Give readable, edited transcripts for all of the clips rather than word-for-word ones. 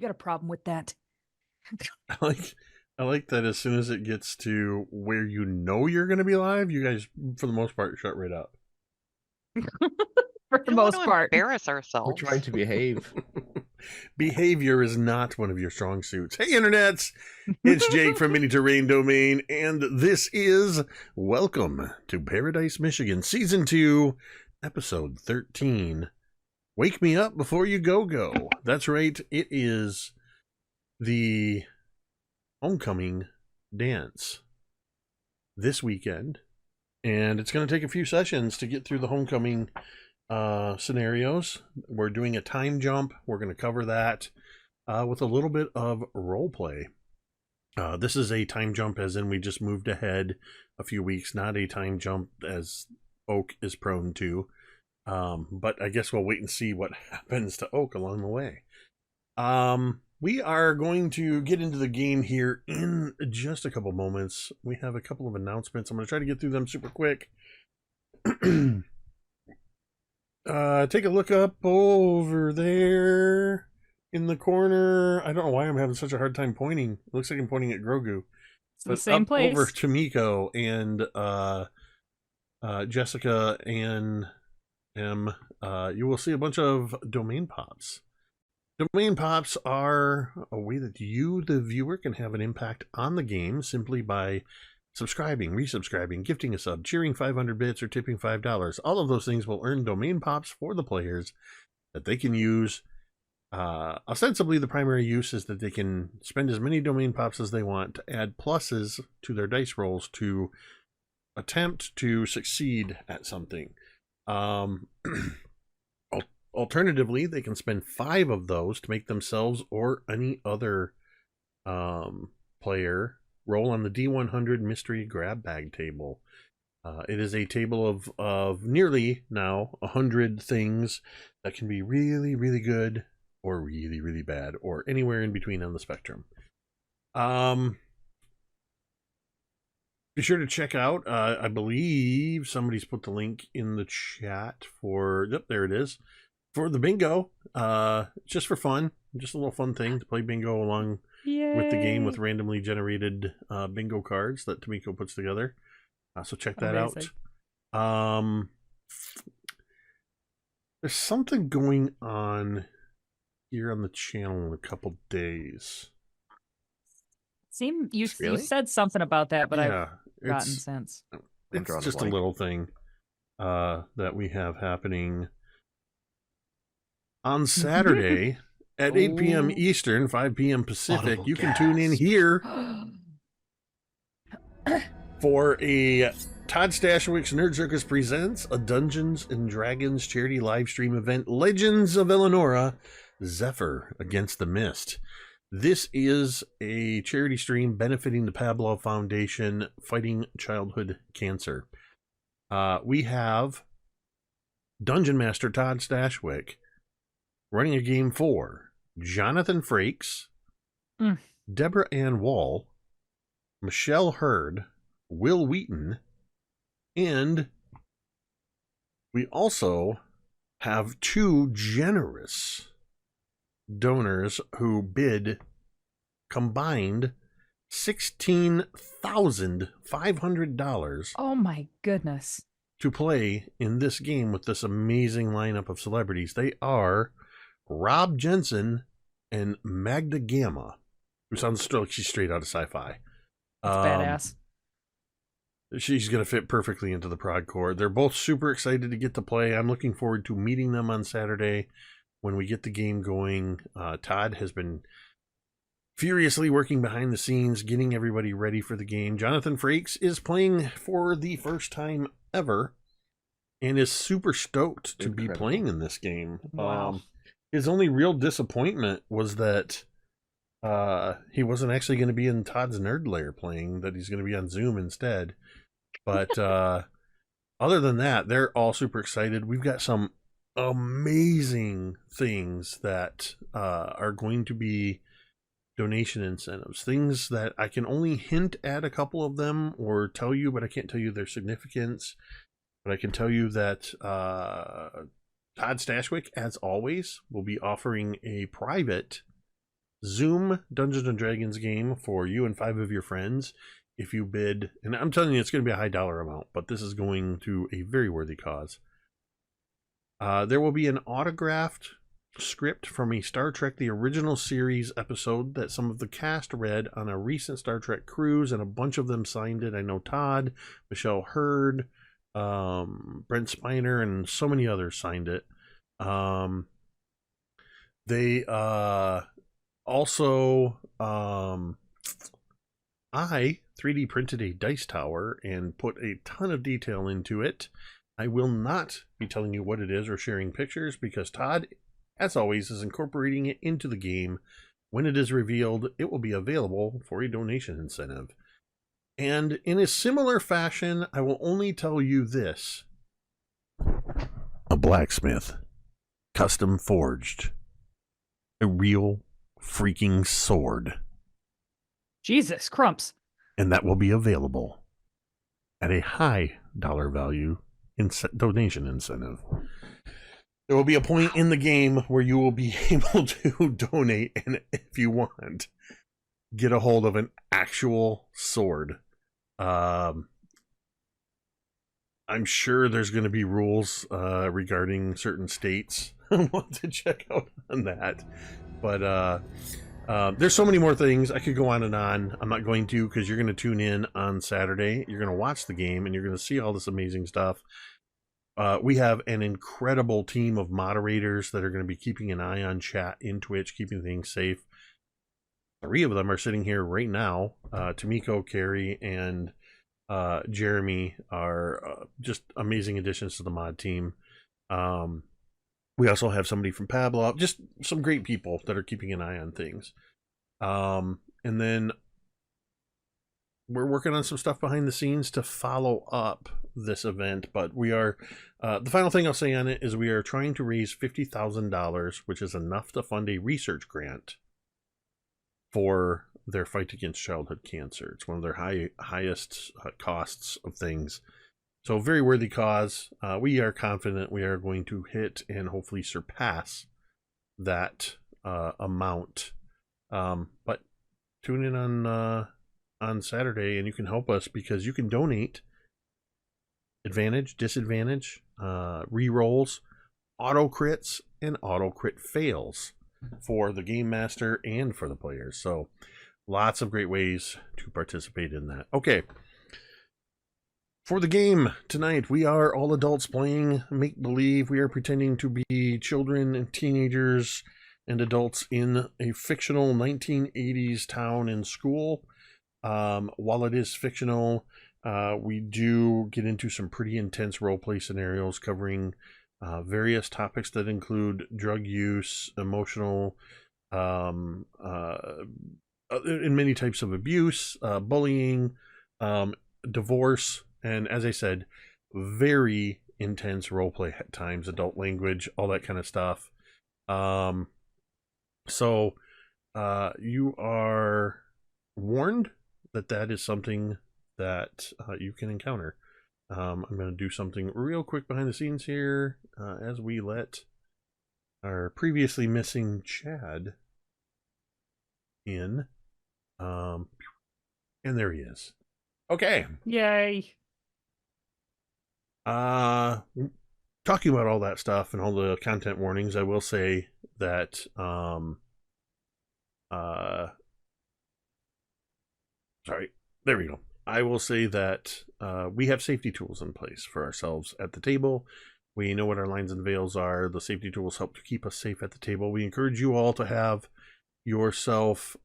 got a problem with that. I like that as soon as it gets to where you know you're going to be live, you guys, for the most part, shut right up. For We the don't want most to part. embarrass We're ourselves. trying to behave. Behavior is not one of your strong suits. Hey, internets! It's Jake from Mini Terrain Domain, and this is Welcome to Paradise, Michigan, Season 2, Episode 13. Wake me up before you go. That's right, it is the homecoming dance this weekend, and it's going to take a few sessions to get through the homecoming scenarios. We're doing a time jump. We're going to cover that with a little bit of role play. This is a time jump as in we just moved ahead a few weeks, not a time jump as Oak is prone to. But I guess we'll wait and see what happens to Oak along the way. We are going to get into the game here in just a couple moments. We have a couple of announcements. I'm going to try to get through them super quick. Take a look up over there in the corner. I don't know why I'm having such a hard time pointing. It looks like I'm pointing at Grogu. It's the same place. Over to Miko and Jessica and M. You will see a bunch of domain pops. Domain pops are a way that you, the viewer, can have an impact on the game simply by subscribing, resubscribing, gifting a sub, cheering 500 bits, or tipping $5. All of those things will earn domain pops for the players that they can use. Ostensibly, the primary use is that they can spend as many domain pops as they want to add pluses to their dice rolls to attempt to succeed at something. Alternatively, they can spend 5 of those to make themselves or any other player roll on the D100 mystery grab bag table. It is a table of nearly now 100 things that can be really, really good or really, really bad or anywhere in between on the spectrum. Be sure to check out, I believe somebody's put the link in the chat for, yep, there it is, for the bingo. Just for fun, just a little fun thing to play bingo along with the game with randomly generated bingo cards that Tomiko puts together. So check that out. There's something going on here on the channel in a couple days. You Really? said something about that, but Yeah, I've forgotten since. It's just a little thing that we have happening on Saturday at 8 p.m. Eastern, 5 p.m. Pacific. You can tune in here for a Todd Stashwick's Nerd Circus presents a Dungeons and Dragons charity live stream event, Legends of Eleonora, Zephyr Against the Mist. This is a charity stream benefiting the Pavlov Foundation fighting childhood cancer. We have Dungeon Master Todd Stashwick running a game for Jonathan Frakes, Deborah Ann Wall, Michelle Hurd, Will Wheaton, and we also have 2 generous donors who bid combined $16,500. Oh my goodness. To play in this game with this amazing lineup of celebrities. They are Rob Jensen and Magda Gamma, who sounds like she's straight out of sci-fi. That's badass. She's going to fit perfectly into the prod core. They're both super excited to get to play. I'm looking forward to meeting them on Saturday when we get the game going. Todd has been furiously working behind the scenes, getting everybody ready for the game. Jonathan Frakes is playing for the first time ever and is super stoked to be playing in this game. Wow. His only real disappointment was that he wasn't actually going to be in Todd's Nerd Lair playing, that he's going to be on Zoom instead. But other than that, they're all super excited. We've got some amazing things that are going to be donation incentives, things that I can only hint at a couple of them or tell you, but I can't tell you their significance. But I can tell you that Todd Stashwick, as always, will be offering a private Zoom Dungeons and Dragons game for you and 5 of your friends. If you bid, and I'm telling you, it's going to be a high dollar amount, but this is going to a very worthy cause. There will be an autographed script from a Star Trek The Original Series episode that some of the cast read on a recent Star Trek cruise, and a bunch of them signed it. I know Todd, Michelle Hurd, Brent Spiner, and so many others signed it. They also I 3D printed a dice tower and put a ton of detail into it. I will not be telling you what it is or sharing pictures because Todd, as always, is incorporating it into the game. When it is revealed, it will be available for a donation incentive. And in a similar fashion, I will only tell you this. A blacksmith, custom forged, a real freaking sword. Jesus, crumps. And that will be available at a high dollar value donation incentive. There will be a point in the game where you will be able to donate, and if you want, get a hold of an actual sword. I'm sure there's going to be rules regarding certain states. I want to check out on that. But there's so many more things. I could go on and on. I'm not going to, because you're going to tune in on Saturday. You're going to watch the game, and you're going to see all this amazing stuff. We have an incredible team of moderators that are going to be keeping an eye on chat in Twitch, keeping things safe. 3 of them are sitting here right now. Tamiko, Carrie, and Jeremy are just amazing additions to the mod team. We also have somebody from Pablo, just some great people that are keeping an eye on things. And then we're working on some stuff behind the scenes to follow up this event, but we are, the final thing I'll say on it is we are trying to raise $50,000, which is enough to fund a research grant for their fight against childhood cancer. It's one of their highest costs of things. So very worthy cause. We are confident we are going to hit and hopefully surpass that amount. But tune in on Saturday and you can help us, because you can donate advantage, disadvantage, re-rolls, auto crits, and auto crit fails for the game master and for the players. So lots of great ways to participate in that. Okay. For the game tonight, we are all adults playing make-believe. We are pretending to be children and teenagers and adults in a fictional 1980s town and school. While it is fictional, we do get into some pretty intense roleplay scenarios covering various topics that include drug use, emotional, and many types of abuse, bullying, divorce, and as I said, very intense roleplay at times, adult language, all that kind of stuff. So you are warned that that is something that you can encounter. I'm going to do something real quick behind the scenes here as we let our previously missing Chad in. And there he is. Okay. Yay. Talking about all that stuff and all the content warnings, I will say that sorry, there we go. I will say that we have safety tools in place for ourselves at the table. We know what our lines and veils are. The safety tools help to keep us safe at the table. We encourage you all to have yourself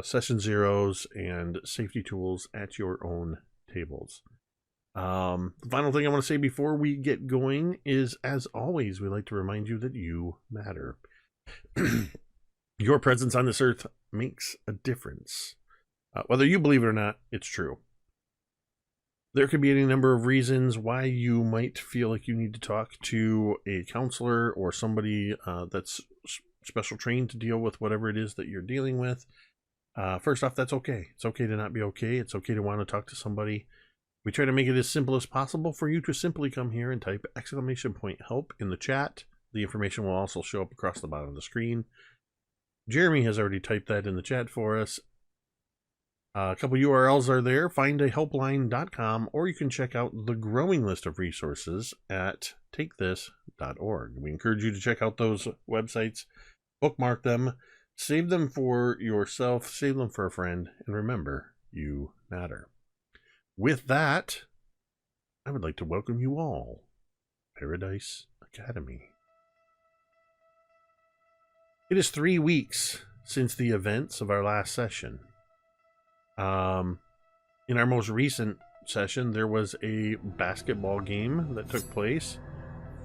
session zeros and safety tools at your own tables. The final thing I want to say before we get going is, as always, we like to remind you that you matter. Your presence on this earth makes a difference. Whether you believe it or not, it's true. There could be any number of reasons why you might feel like you need to talk to a counselor or somebody that's special trained to deal with whatever it is that you're dealing with. First off, that's okay. It's okay to not be okay. It's okay to want to talk to somebody. We try to make it as simple as possible for you to simply come here and type !help in the chat. The information will also show up across the bottom of the screen. Jeremy has already typed that in the chat for us. A couple URLs are there, findahelpline.com, or you can check out the growing list of resources at takethis.org. We encourage you to check out those websites, bookmark them, save them for yourself, save them for a friend, and remember, you matter. With that, I would like to welcome you all to Paradise Academy. It is 3 weeks since the events of our last session. In our most recent session, there was a basketball game that took place,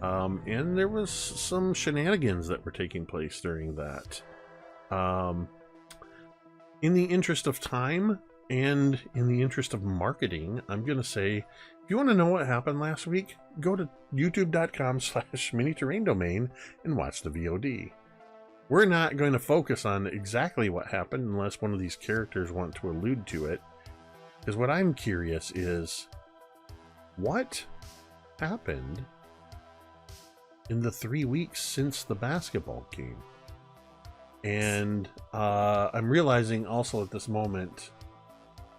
and there was some shenanigans that were taking place during that. In the interest of time and in the interest of marketing, I'm going to say, if you want to know what happened last week, go to youtube.com/mini-terrain-domain and watch the VOD. We're not going to focus on exactly what happened unless one of these characters want to allude to it. Because what I'm curious is, what happened in the 3 weeks since the basketball game? And I'm realizing also at this moment,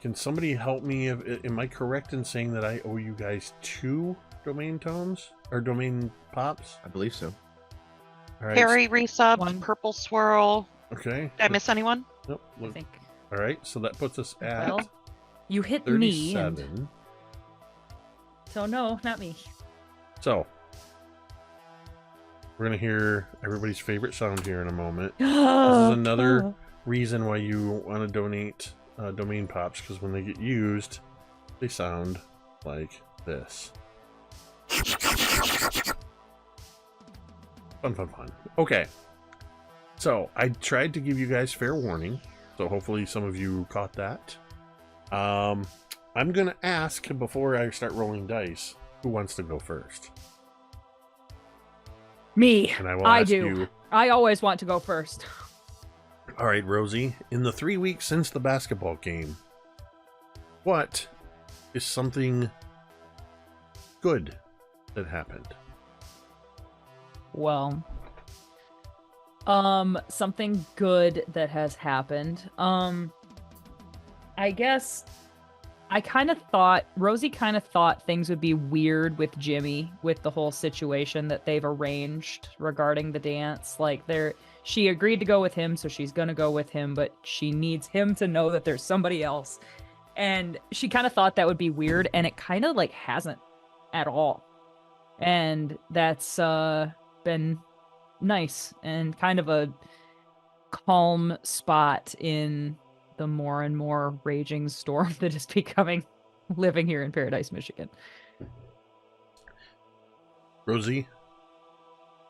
can somebody help me? Am I correct in saying that I owe you guys 2 domain tomes? Or domain pops? I believe so. All right. Harry resubbed, One. Purple Swirl. Okay. Did I miss anyone? Nope. I think. All right, so that puts us at Well, you hit me. 37. So no, not me. So, we're going to hear everybody's favorite sound here in a moment. This This is another reason why you want to donate domain pops, because when they get used, they sound like this. Fun, fun, fun. Okay. So, I tried to give you guys fair warning, so hopefully some of you caught that. I'm going to ask, before I start rolling dice, who wants to go first? Me. And I will I ask do. you. I always want to go first. All right, Rosie, in the 3 weeks since the basketball game, what is something good that happened? Well, something good that has happened. I guess Rosie kind of thought things would be weird with Jimmy with the whole situation that they've arranged regarding the dance. Like she agreed to go with him, so she's gonna go with him, but she needs him to know that there's somebody else. And she kind of thought that would be weird, and it kind of like hasn't at all. And that's been nice and kind of a calm spot in the more and more raging storm that is becoming living here in Paradise, Michigan. Rosie,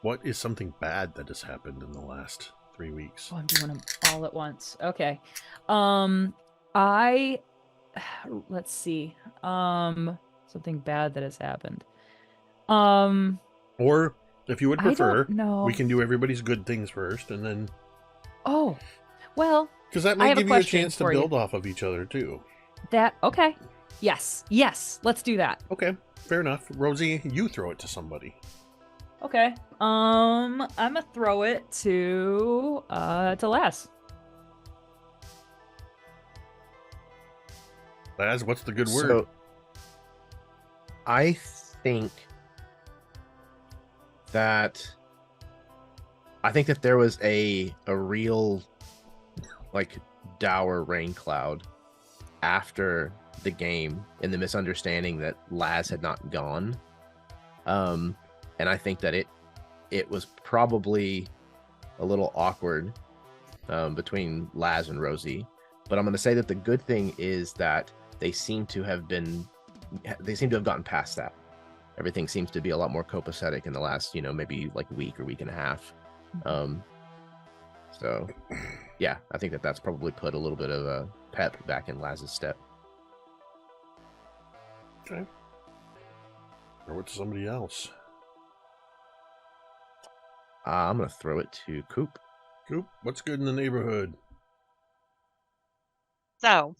what is something bad that has happened in the last 3 weeks? Oh, I'm doing them all at once. Okay. Let's see. Something bad that has happened. Or, if you would I prefer, don't know. we can do everybody's good things first, and then... Oh, well, Because that I might have a give you a question chance to for you. build off of each other, too. okay. Yes, let's do that. Okay, fair enough. Rosie, you throw it to somebody. Okay. I'm gonna throw it to Laz. Laz, what's the good word? So, I think that there was a real like dour rain cloud after the game and the misunderstanding that Laz had not gone. And I think that it was probably a little awkward between Laz and Rosie. But I'm going to say that the good thing is that they seem to have gotten past that. Everything seems to be a lot more copacetic in the last, maybe like week or week and a half. So yeah, I think that that's probably put a little bit of a pep back in Laz's step. Okay. Throw it to somebody else. I'm going to throw it to Coop. Coop, what's good in the neighborhood? So,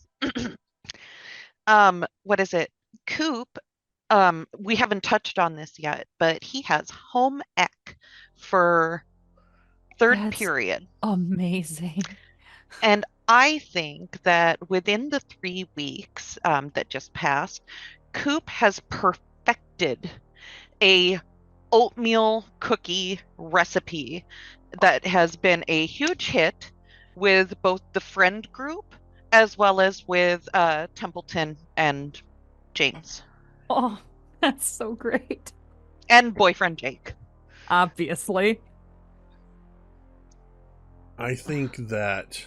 what is it? Coop, we haven't touched on this yet, but he has home ec for third That's period. amazing. And I think that within the 3 weeks that just passed, Coop has perfected a oatmeal cookie recipe that has been a huge hit with both the friend group as well as with Templeton and James Oh, that's so great. and boyfriend Jake. Obviously. I think that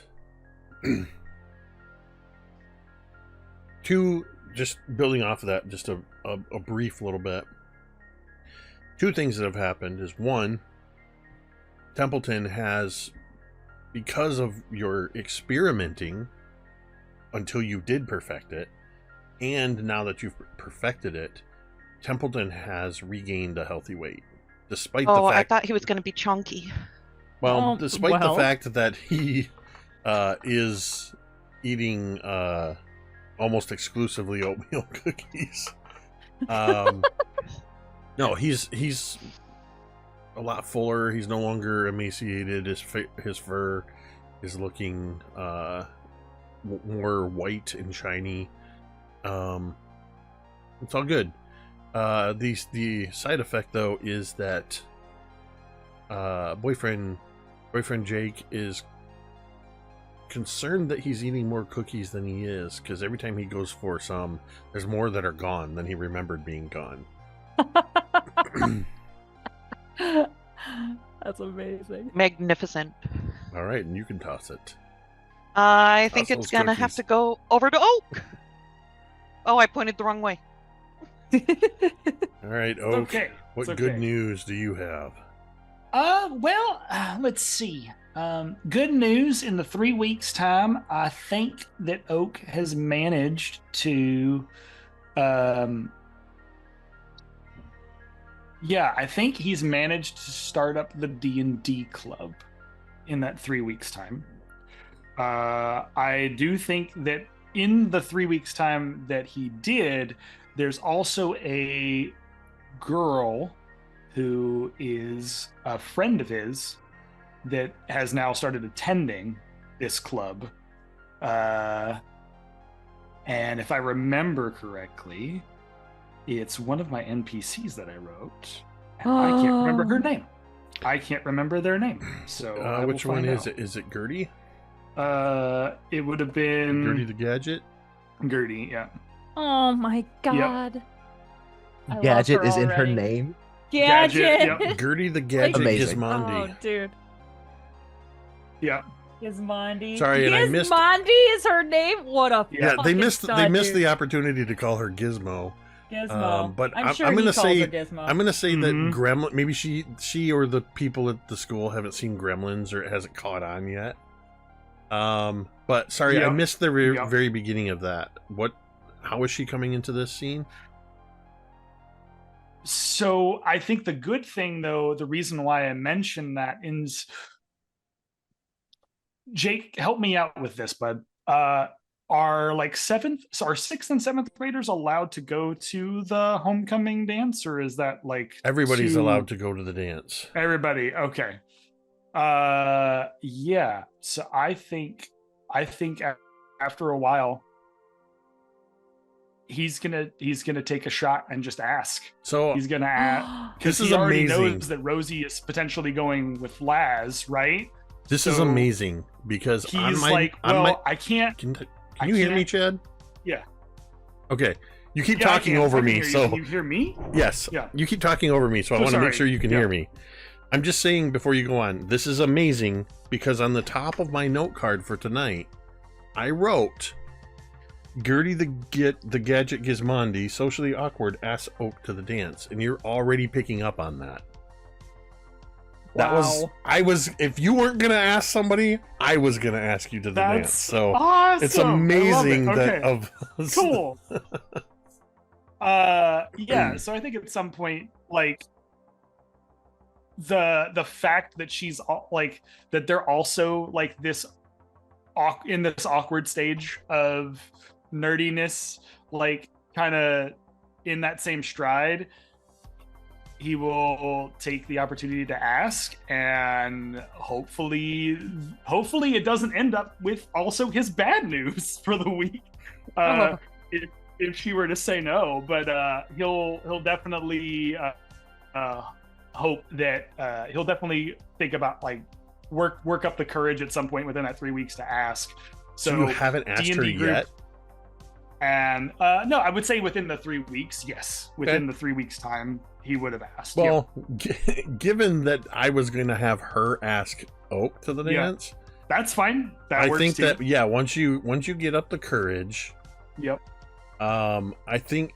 just building off of that, just a brief little bit. Two things that have happened is one, Templeton has, because of your experimenting until you did perfect it, and now that you've perfected it, Templeton has regained a healthy weight. Despite the fact, I thought he was going to be chunky. well, Oh, despite the well. fact that he is eating almost exclusively oatmeal cookies. No, he's a lot fuller. He's no longer emaciated. His fur is looking more white and shiny. It's all good. The side effect though is that boyfriend Jake is concerned that he's eating more cookies than he is, because every time he goes for some, there's more that are gone than he remembered being gone. That's amazing. Magnificent. All right, and you can toss it. I think Toss it's those going to have cookies. to go over to Oak. Oh, I pointed the wrong way. All right, Oak. okay. What It's good okay. news do you have? Let's see. Good news, in the 3 weeks time, I think that Oak has managed to I think he's managed to start up the D&D club in that 3 weeks time. I do think that in the 3 weeks time that he did, there's also a girl who is a friend of his that has now started attending this club. And if I remember correctly, it's one of my NPCs that I wrote. And I can't remember her name. I can't remember their name. So I Which will one find is out. it? Is it Gertie? It would have been Gertie the Gadget? Gertie, yeah. Oh my god. I love Gadget her is in her already. name. Gadget. Gadget, Gertie the Gadget Amazing. Gizmondi. Oh, dude. Yeah. Gizmondi. Sorry, and I missed- Gizmondi is her name? What a Yeah, they fucking missed stud, dude. the opportunity to call her Gizmo. Gizmo. But I'm sure I'm he gonna calls say her Gizmo. I'm gonna say that Mhm. Gremlin, maybe she or the people at the school haven't seen Gremlins or it hasn't caught on yet. But sorry, I Yep. missed the Yep. very beginning of that. How is she coming into this scene? So I think the good thing, though, the reason why I mentioned that is, Jake, help me out with this, bud. Are sixth and seventh graders allowed to go to the homecoming dance, or is that like Everybody's allowed to go to the dance. Everybody, okay. Yeah. So I think after a while, he's gonna take a shot and just ask. So He's gonna ask, because This is he already amazing. knows that Rosie is potentially going with Laz, right? this is so amazing because He's like, I can't. Can you hear me, Chad? Yeah. Okay. You keep Yeah, I talking can. over I can me, hear you. so Can you hear me? yes. Yeah. You keep talking over me, so I So want to make sorry. sure you can Yeah. hear me. I'm just saying before you go on, this is amazing because on the top of my note card for tonight, I wrote Gertie the Gadget Gizmondi, socially awkward, asks Oak to the dance, and you're already picking up on that. Wow. If you weren't gonna ask somebody, I was gonna ask you to the dance. That's So awesome. it's I love it. amazing that Okay. of Cool. Yeah. So I think at some point, like, the fact that she's like that they're also like this in this awkward stage of nerdiness, like kind of in that same stride, he will take the opportunity to ask, and hopefully it doesn't end up with also his bad news for the week. If she were to say no, but he'll definitely hope that he'll definitely think about like work up the courage at some point within that 3 weeks to ask. So you haven't asked D&D her group, yet? And no, I would say within the 3 weeks, yes. Within the 3 weeks time, he would have asked. Well, given that I was going to have her ask Oak to the dance, that's fine. I think too. That once you get up the courage, yep. I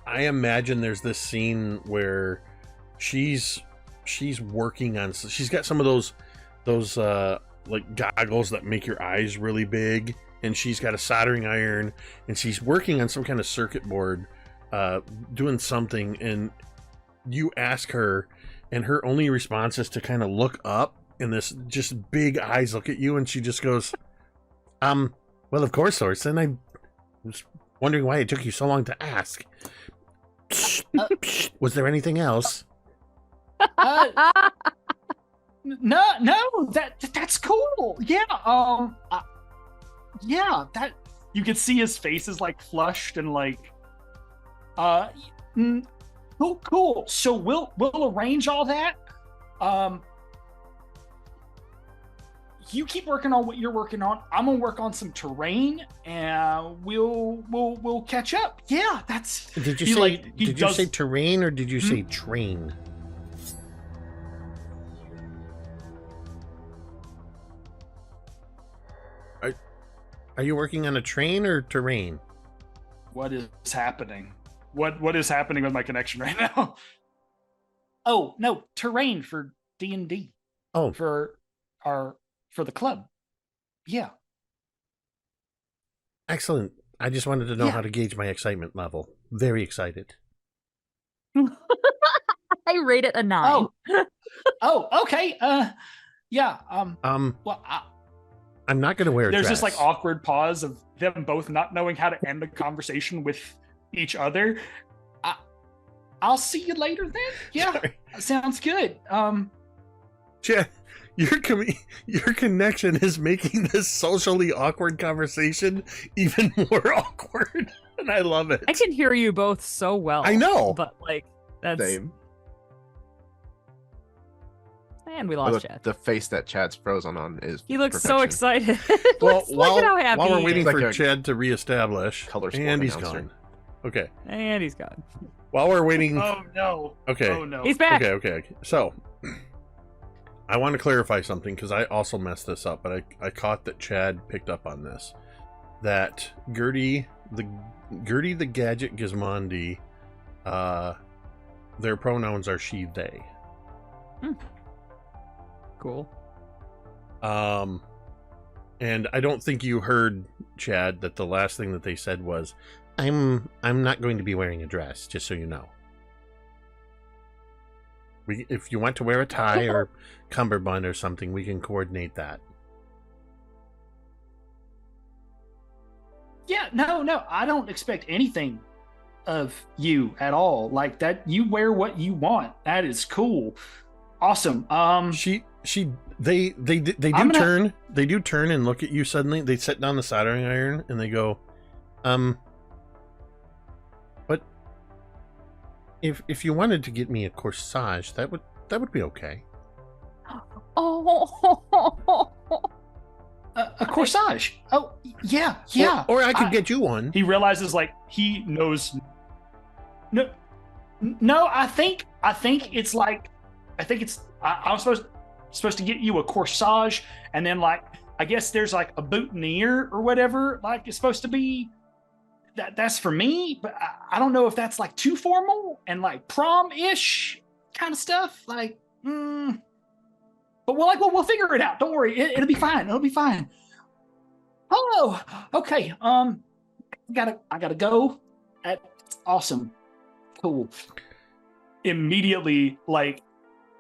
imagine there's this scene where she's working on. She's got some of those like goggles that make your eyes really big, and she's got a soldering iron, and she's working on some kind of circuit board, doing something, and you ask her, and her only response is to kind of look up, and this just big eyes look at you, and she just goes, well, of course, Orson. I was wondering why it took you so long to ask. Was there anything else? No, that's cool. Yeah, yeah, that you could see his face is like flushed and like, cool. So we'll arrange all that. You keep working on what you're working on. I'm gonna work on some terrain, and we'll catch up. Yeah, that's. Did you say? Did you say terrain or did you say train? Are you working on a train or terrain? What is happening? What is happening with my connection right now? Oh no, terrain for D&D. Oh, for the club. Yeah. Excellent. I just wanted to know how to gauge my excitement level. Very excited. I rate it a 9. Oh, okay. Yeah. Well, I'm not going to wear a dress. There's Just like awkward pause of them both not knowing how to end the conversation with each other. I'll see you later then. Yeah, sorry. Sounds good. Chad, your connection is making this socially awkward conversation even more awkward, and I love it. I can hear you both so well. I know, but like that's. Same. And we lost Chad. The face that Chad's frozen on is. He looks perfection. so excited. Well, look at how happy while we're waiting like for Chad to reestablish, and he's gone. Okay. And he's gone. While we're waiting. Oh no. Okay. Oh no. He's back. Okay. So, I want to clarify something because I also messed this up, but I caught that Chad picked up on this. That Gertie the Gadget Gizmondi, their pronouns are she, they. Cool. And I don't think you heard, Chad, that the last thing that they said was, I'm not going to be wearing a dress, just so you know. If you want to wear a tie or cummerbund or something, we can coordinate that. Yeah, no, I don't expect anything of you at all. Like that, you wear what you want. That is cool. Awesome. They do turn and look at you suddenly. They set down the soldering iron and they go, but if you wanted to get me a corsage, that would be okay. Oh, a corsage. Oh, yeah. Or I could get you one. He realizes like he knows. No, I think it's like, I'm supposed to get you a corsage, and then like I guess there's like a boutonniere or whatever. Like it's supposed to be that's for me, but I don't know if that's like too formal and like prom-ish kind of stuff. Like, but we'll figure it out. Don't worry, it'll be fine. It'll be fine. Oh, okay. I gotta go. That's awesome. Cool. Immediately, like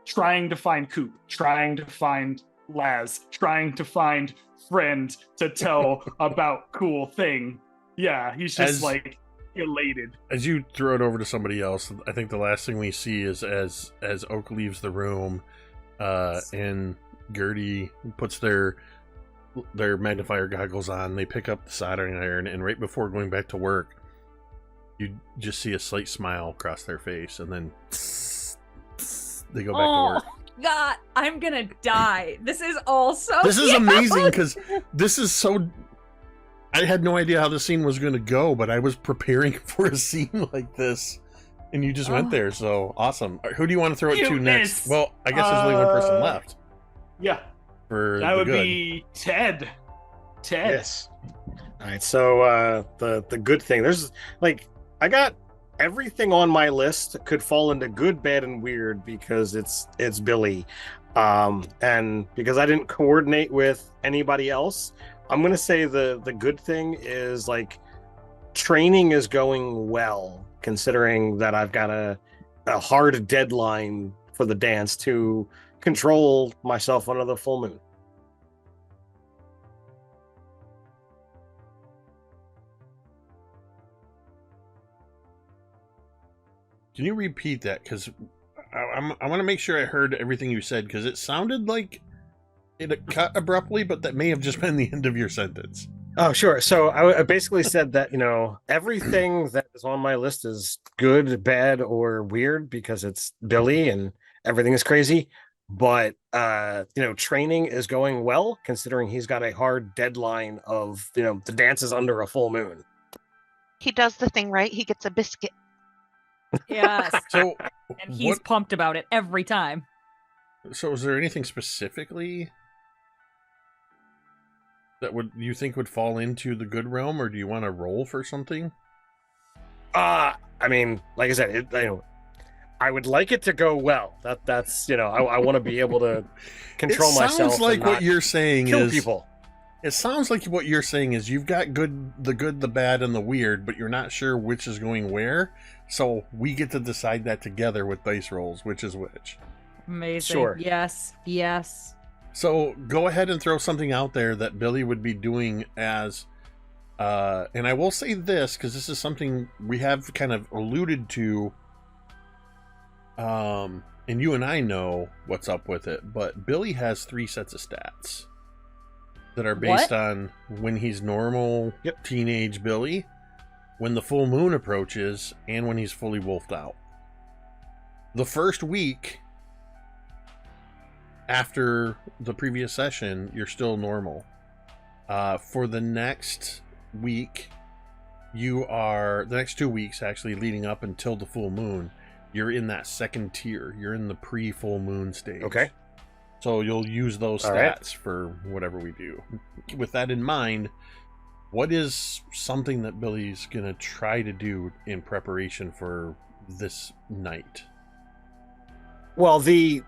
trying to find Coop, trying to find Laz, trying to find friend to tell about cool thing. Yeah, he's just elated. As you throw it over to somebody else, I think the last thing we see is as Oak leaves the room, and Gertie puts their magnifier goggles on. They pick up the soldering iron, and right before going back to work, you just see a slight smile cross their face, and then they go back to work. God, I'm gonna die. This is all so This is cute. amazing because this is so. I had no idea how the scene was going to go, but I was preparing for a scene like this, and you just went there. So awesome. Who do you want to throw it to next? Well, I guess there's only one person left. Yeah, For that the would good. be Ted. Ted. Yes. All right. So the good thing, there's like I got everything on my list could fall into good, bad, and weird because it's Billy, and because I didn't coordinate with anybody else, I'm gonna say the good thing is like training is going well, considering that I've got a hard deadline for the dance to control myself under the full moon. Can you repeat that? Because I want to make sure I heard everything you said, because it sounded like it cut abruptly, but that may have just been the end of your sentence. Oh, sure. So I basically said that, everything that is on my list is good, bad, or weird because it's Billy and everything is crazy. But, training is going well considering he's got a hard deadline of, the dance is under a full moon. He does the thing right. He gets a biscuit. Yes. So, And he's pumped about it every time. So is there anything specifically that you think would fall into the good realm, or do you want to roll for something? I mean, like I said, I would like it to go well. That's I want to be able to control myself. It sounds like what you're saying kill is people. It sounds like what you're saying is you've got the good, the bad, and the weird, but you're not sure which is going where. So we get to decide that together with dice rolls, which is which. Amazing. Sure. Yes. Yes. So go ahead and throw something out there that Billy would be doing as, and I will say this because this is something we have kind of alluded to, and you and I know what's up with it, but Billy has 3 sets of stats that are based on when he's normal teenage Billy, when the full moon approaches, and when he's fully wolfed out. The first week after the previous session, you're still normal. For the next week, the next 2 weeks actually leading up until the full moon, you're in that second tier. You're in the pre-full moon stage. Okay. So you'll use those stats for whatever we do. With that in mind, what is something that Billy's going to try to do in preparation for this night? Well, the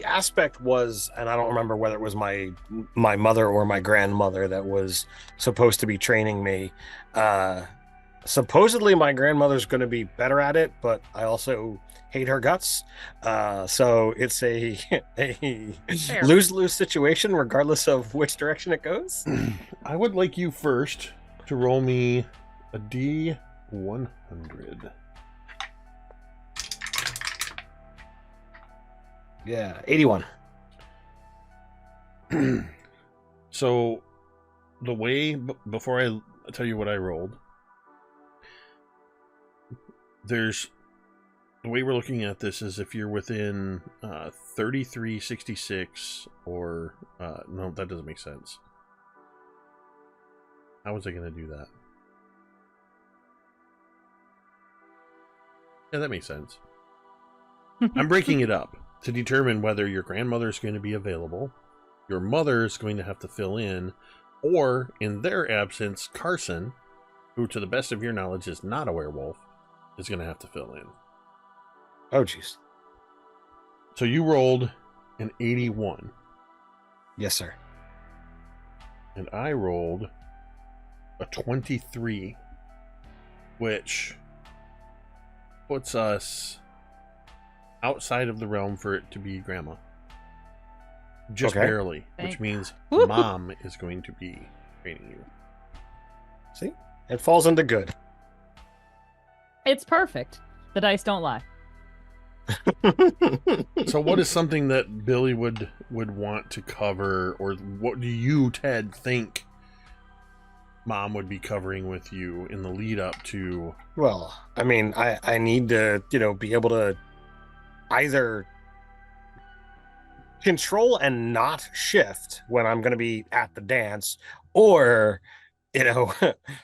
aspect was, and I don't remember whether it was my mother or my grandmother that was supposed to be training me. Supposedly my grandmother's going to be better at it, but I also hate her guts. So it's a lose-lose situation regardless of which direction it goes. I would like you first to roll me a D100. Yeah, 81. So the way, before I tell you what I rolled, the way we're looking at this is if you're within 3366 or no, that doesn't make sense. How was I going to do that? Yeah, that makes sense. I'm breaking it up to determine whether your grandmother is going to be available, your mother is going to have to fill in, or in their absence, Carson, who to the best of your knowledge is not a werewolf, is going to have to fill in. Oh, jeez. So you rolled an 81. Yes, sir. And I rolled a 23, which puts us outside of the realm for it to be grandma. Just barely, which means mom is going to be training you. See? It falls into good. It's perfect. The dice don't lie. So what is something that Billy would want to cover, or what do you, Ted, think Mom would be covering with you in the lead up to? Well, I mean, I need to, be able to either control and not shift when I'm going to be at the dance, or,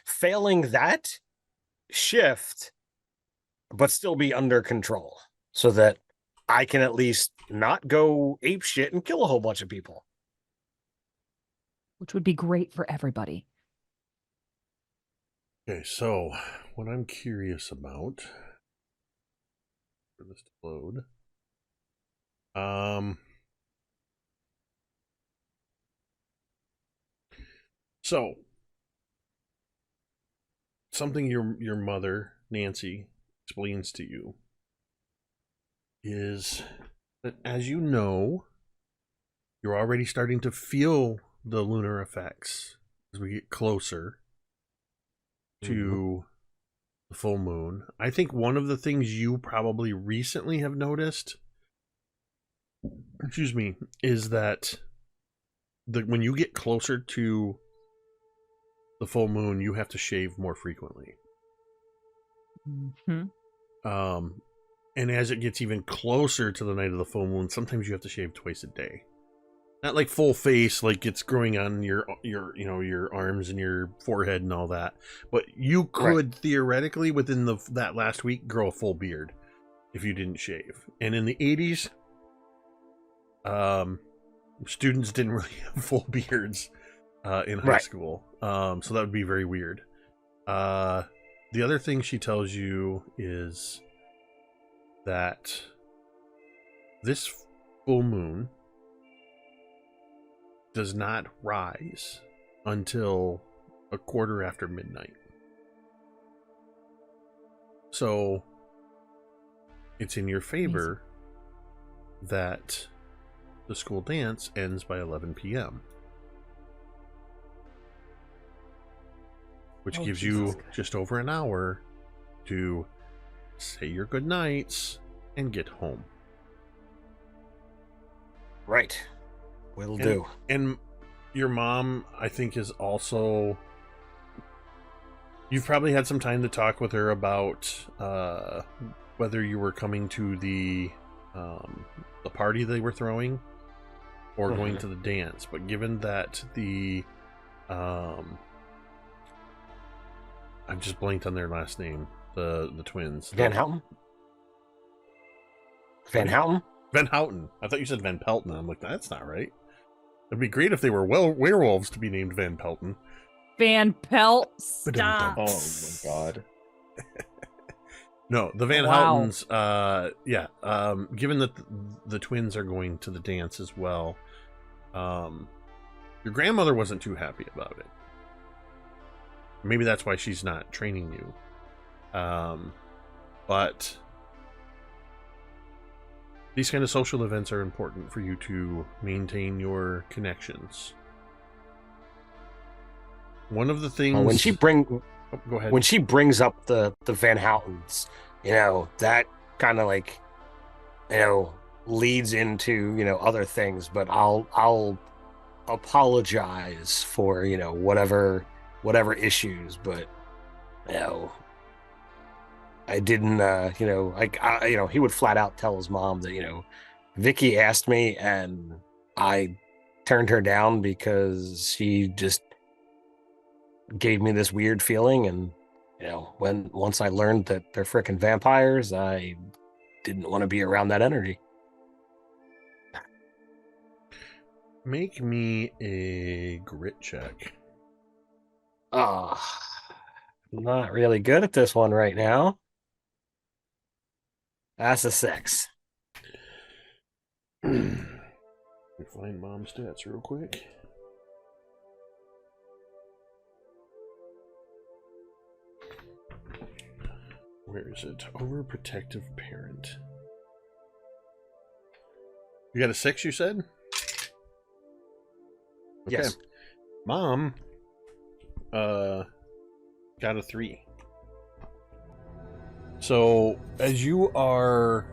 failing that, shift, but still be under control so that I can at least not go ape shit and kill a whole bunch of people. Which would be great for everybody. Okay, so what I'm curious about for this to load. So something your mother, Nancy, explains to you is that, as you know, you're already starting to feel the lunar effects as we get closer to the full moon. I think one of the things you probably recently have noticed, is that when you get closer to the full moon, you have to shave more frequently. Mm-hmm. And as it gets even closer to the night of the full moon, sometimes you have to shave twice a day. Not like full face, like it's growing on your arms and your forehead and all that. But you could theoretically, within that last week, grow a full beard if you didn't shave. And in the 80s, students didn't really have full beards in high school. So that would be very weird. The other thing she tells you is that this full moon does not rise until a quarter after midnight. So it's in your favor that the school dance ends by 11 p.m. Which gives you just over an hour to say your good nights and get home. Right. Will do. And your mom, I think, is also... You've probably had some time to talk with her about whether you were coming to the party they were throwing or going to the dance. But given that the... I've just blanked on their last name. The twins. Van Houten? Van Houten? Van Houten. I thought you said Van Pelton. I'm like, that's not right. It'd be great if they were werewolves to be named Van Pelton. Van Pelt, stop. Oh my god. No, the Van Houtens, given that the twins are going to the dance as well, your grandmother wasn't too happy about it. Maybe that's why she's not training you. But these kind of social events are important for you to maintain your connections. One of the things when she go ahead. When she brings up the Van Houtens, that kind of like, leads into, other things, but I'll apologize for, whatever issues, but I didn't, he would flat out tell his mom that, Vicky asked me and I turned her down because she just gave me this weird feeling. And, once I learned that they're frickin' vampires, I didn't want to be around that energy. Make me a grit check. Oh, I'm not really good at this one right now. That's a 6. Let me find mom's stats real quick. Where is it? Overprotective parent. You got a 6, you said? Okay. Yes. Mom got a 3. So as you are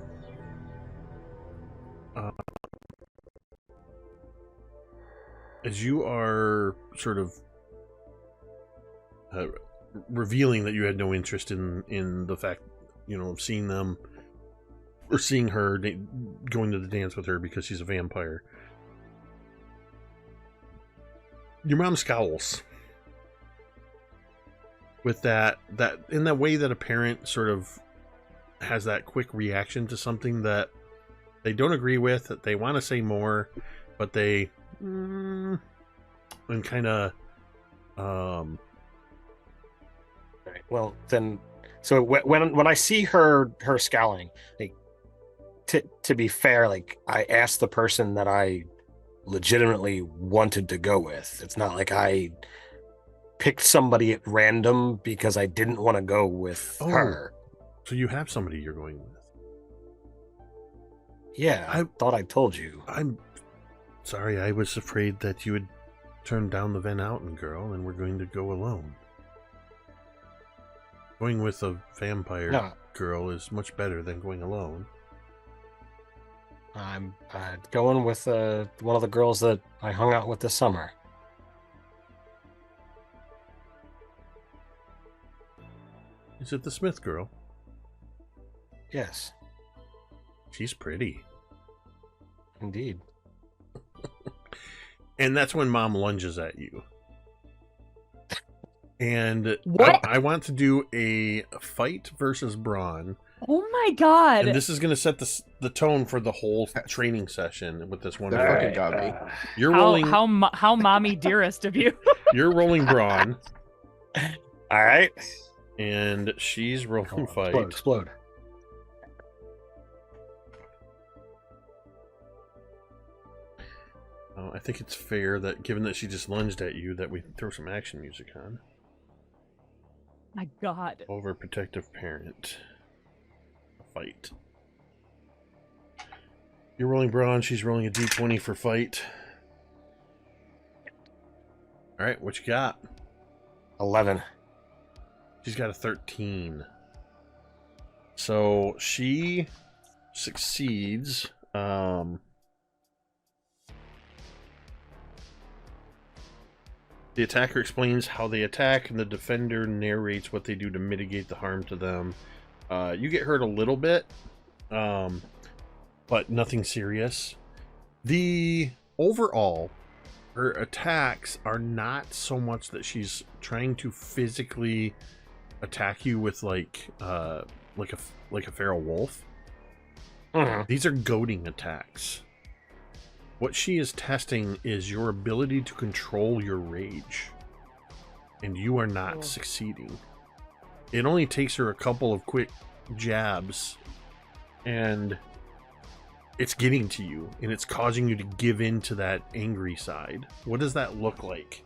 sort of revealing that you had no interest in the fact, of seeing them or seeing her going to the dance with her because she's a vampire, your mom scowls with that in that way that a parent sort of has that quick reaction to something that they don't agree with, that they want to say more, but they and kind of Right. Well, then, so when I see her scowling, like, to be fair, like, I asked the person that I legitimately wanted to go with. It's not like I picked somebody at random because I didn't want to go with her. So you have somebody you're going with? Yeah, I thought I told you. I'm sorry, I was afraid that you had turned down the Van Outen girl and were going to go alone. Going with a vampire girl is much better than going alone. I'm going with one of the girls that I hung out with this summer. Is it the Smith girl? Yes. She's pretty. Indeed. And that's when Mom lunges at you. And What? I want to do a fight versus brawn. Oh my god! And this is going to set the tone for the whole training session with this one. That fucking got me. You're rolling. How mommy dearest of you. You're rolling brawn. All right. And she's rolling fight. Explode. I think it's fair that, given that she just lunged at you, that we throw some action music on. My god. Overprotective parent. Fight. You're rolling brawn, she's rolling a d20 for fight. Alright, what you got? 11. She's got a 13. So she succeeds. The attacker explains how they attack, and the defender narrates what they do to mitigate the harm to them. You get hurt a little bit, but nothing serious. The overall, her attacks are not so much that she's trying to physically attack you with like a feral wolf. Mm-hmm. These are goading attacks. What she is testing is your ability to control your rage, and you are not succeeding. It only takes her a couple of quick jabs, and it's getting to you, and it's causing you to give in to that angry side. What does that look like?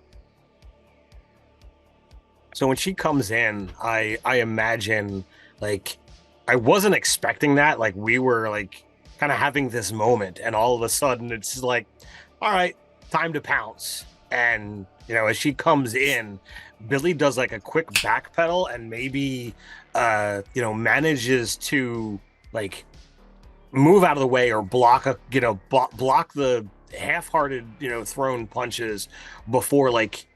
So when she comes in, I imagine, like, I wasn't expecting that. Like, we were like kind of having this moment, and all of a sudden it's like, all right, time to pounce. And as she comes in, Billy does like a quick backpedal and maybe manages to like move out of the way or block the half-hearted thrown punches before like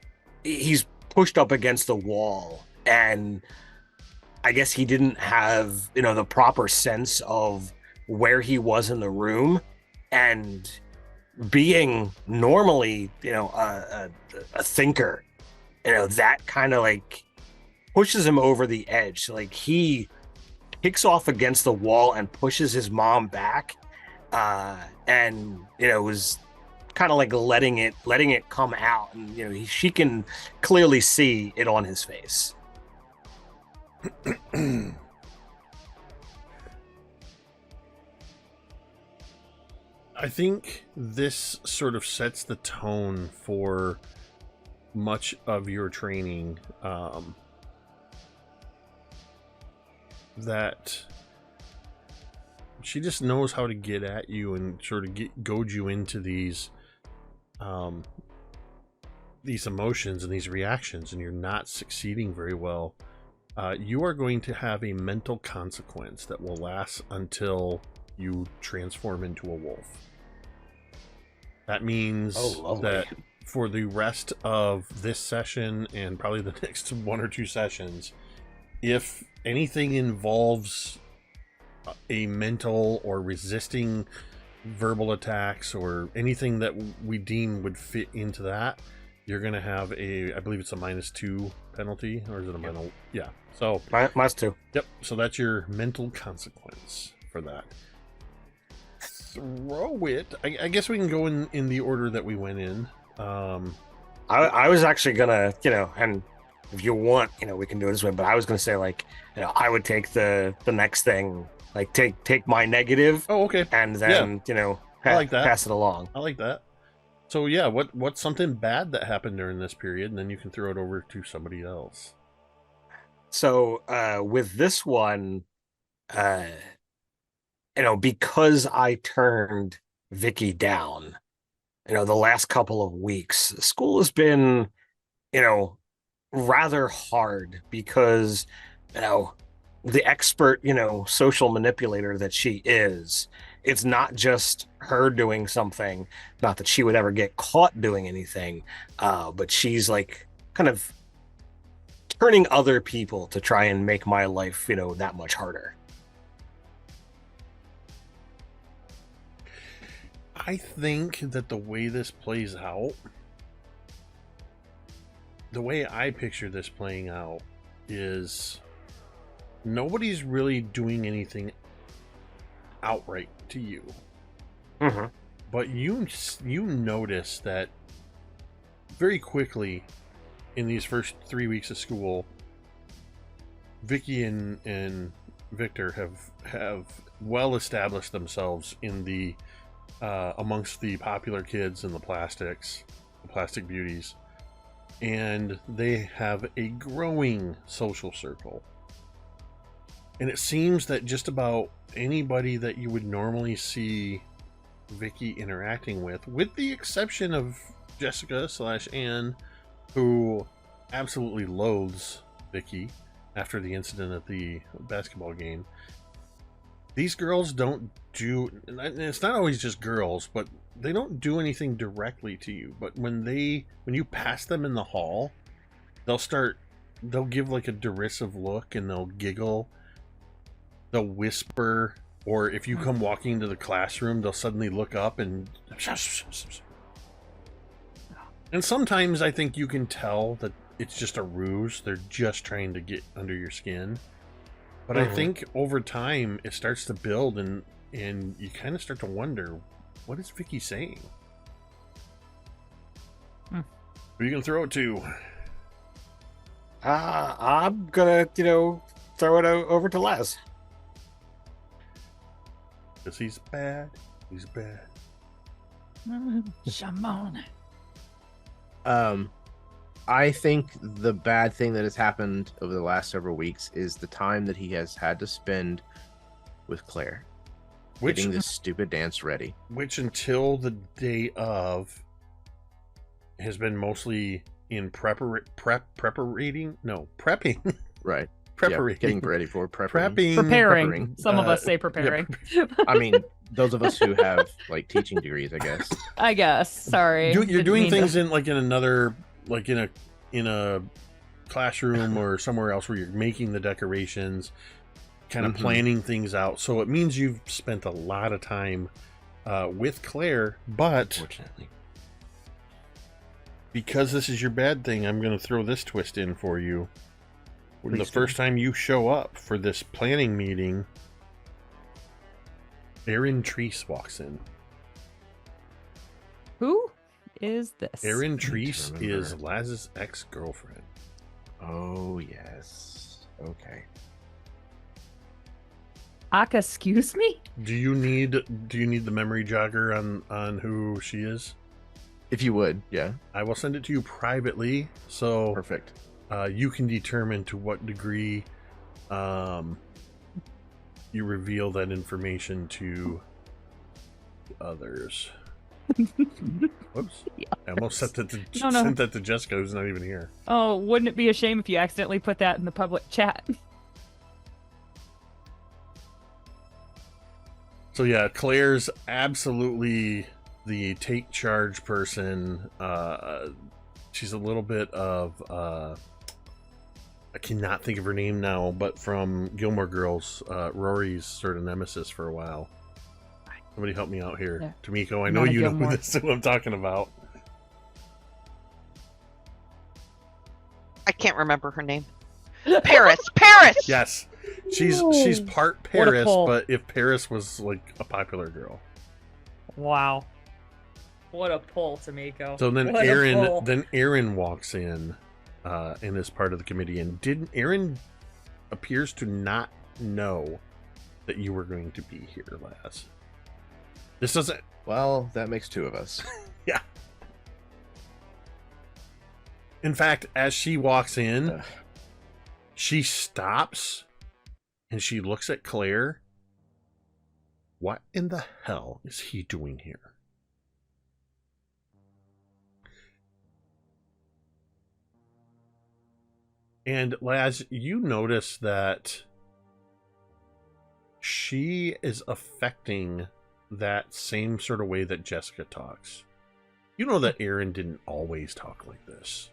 he's pushed up against the wall. And I guess he didn't have the proper sense of where he was in the room, and being normally a thinker, that kind of like pushes him over the edge. Like, he kicks off against the wall and pushes his mom back, and was kind of like letting it come out, and she can clearly see it on his face. I think this sort of sets the tone for much of your training, that she just knows how to get at you and sort of goad you into these emotions and these reactions, and you're not succeeding very well. you are going to have a mental consequence that will last until you transform into a wolf. That means that for the rest of this session and probably the next 1 or 2 sessions, if anything involves a mental or resisting verbal attacks or anything that we deem would fit into that, you're going to have I believe it's a -2 penalty, or is it a mental? Yeah. So -2. Yep. So that's your mental consequence for that. Throw it. I guess we can go in the order that we went in. I was actually gonna, and if you want, we can do it this way. But I was gonna say, like, I would take the next thing, like take my negative. Oh, okay. And then I like that. Pass it along. I like that. So yeah, what's something bad that happened during this period, and then you can throw it over to somebody else. So with this one, because I turned Vicky down, the last couple of weeks, school has been, rather hard because, the expert, social manipulator that she is, it's not just her doing something, not that she would ever get caught doing anything, but she's like kind of turning other people to try and make my life, that much harder. I think that the way this plays out, the way I picture this playing out is nobody's really doing anything outright to you. Mm-hmm. But you notice that very quickly in these first 3 weeks of school, Vicky and Victor have well established themselves in the amongst the popular kids and the plastic beauties, and they have a growing social circle. And it seems that just about anybody that you would normally see Vicky interacting with the exception of Jessica / Anne, who absolutely loathes Vicky after the incident at the basketball game. These girls don't do, and it's not always just girls, but they don't do anything directly to you. But when you pass them in the hall, they'll give like a derisive look, and they'll giggle, they'll whisper, or if you come walking into the classroom, they'll suddenly look up and sometimes I think you can tell that it's just a ruse. They're just trying to get under your skin. But I think over time it starts to build, and you kind of start to wonder, what is Vicky saying? Who are you gonna throw it to? I'm gonna, throw it over to Les. Because he's bad. He's bad. Shamon. I think the bad thing that has happened over the last several weeks is the time that he has had to spend with Claire, getting this stupid dance ready. Which until the day of has been mostly in prepping. Right. Preparing. Yeah, getting ready for prepping. Preparing. Some of us say preparing. Yeah, I mean, those of us who have like teaching degrees, I guess. I guess. Sorry. You're doing things in another, like in a classroom or somewhere else where you're making the decorations, kind of planning things out. So it means you've spent a lot of time with Claire, but Fortunately, because this is your bad thing, I'm going to throw this twist in for you. When the first time you show up for this planning meeting, Erin Treese walks in. Who is this? Erin Treese is Laz's ex-girlfriend. Oh yes. Okay. Aka, excuse me? Do you need the memory jogger on who she is? If you would, yeah. I will send it to you privately, so Perfect. You can determine to what degree you reveal that information to others. Whoops. I almost sent that to, No, no. sent that to Jessica, who's not even here. Oh, wouldn't it be a shame if you accidentally put that in the public chat? So yeah, Claire's absolutely the take charge person. She's a little bit of I cannot think of her name now, but from Gilmore Girls, Rory's sort of nemesis for a while. Somebody help me out here. Yeah. Tamiko, I know Not a you know Gilmore. who I'm talking about. I can't remember her name. Paris. Paris. Yes. She's part Paris, pull. but if Paris was like a popular girl. Wow. What a pull, Tamiko. So then What a pull. Aaron walks in and is part of the committee, and Aaron appears to not know that you were going to be here, Laz. This doesn't. Well, that makes two of us. Yeah. In fact, as she walks in, Ugh. she stops and she looks at Claire. What in the hell is he doing here? And Laz, you notice that she is affecting that same sort of way that Jessica talks. You know that Aaron didn't always talk like this.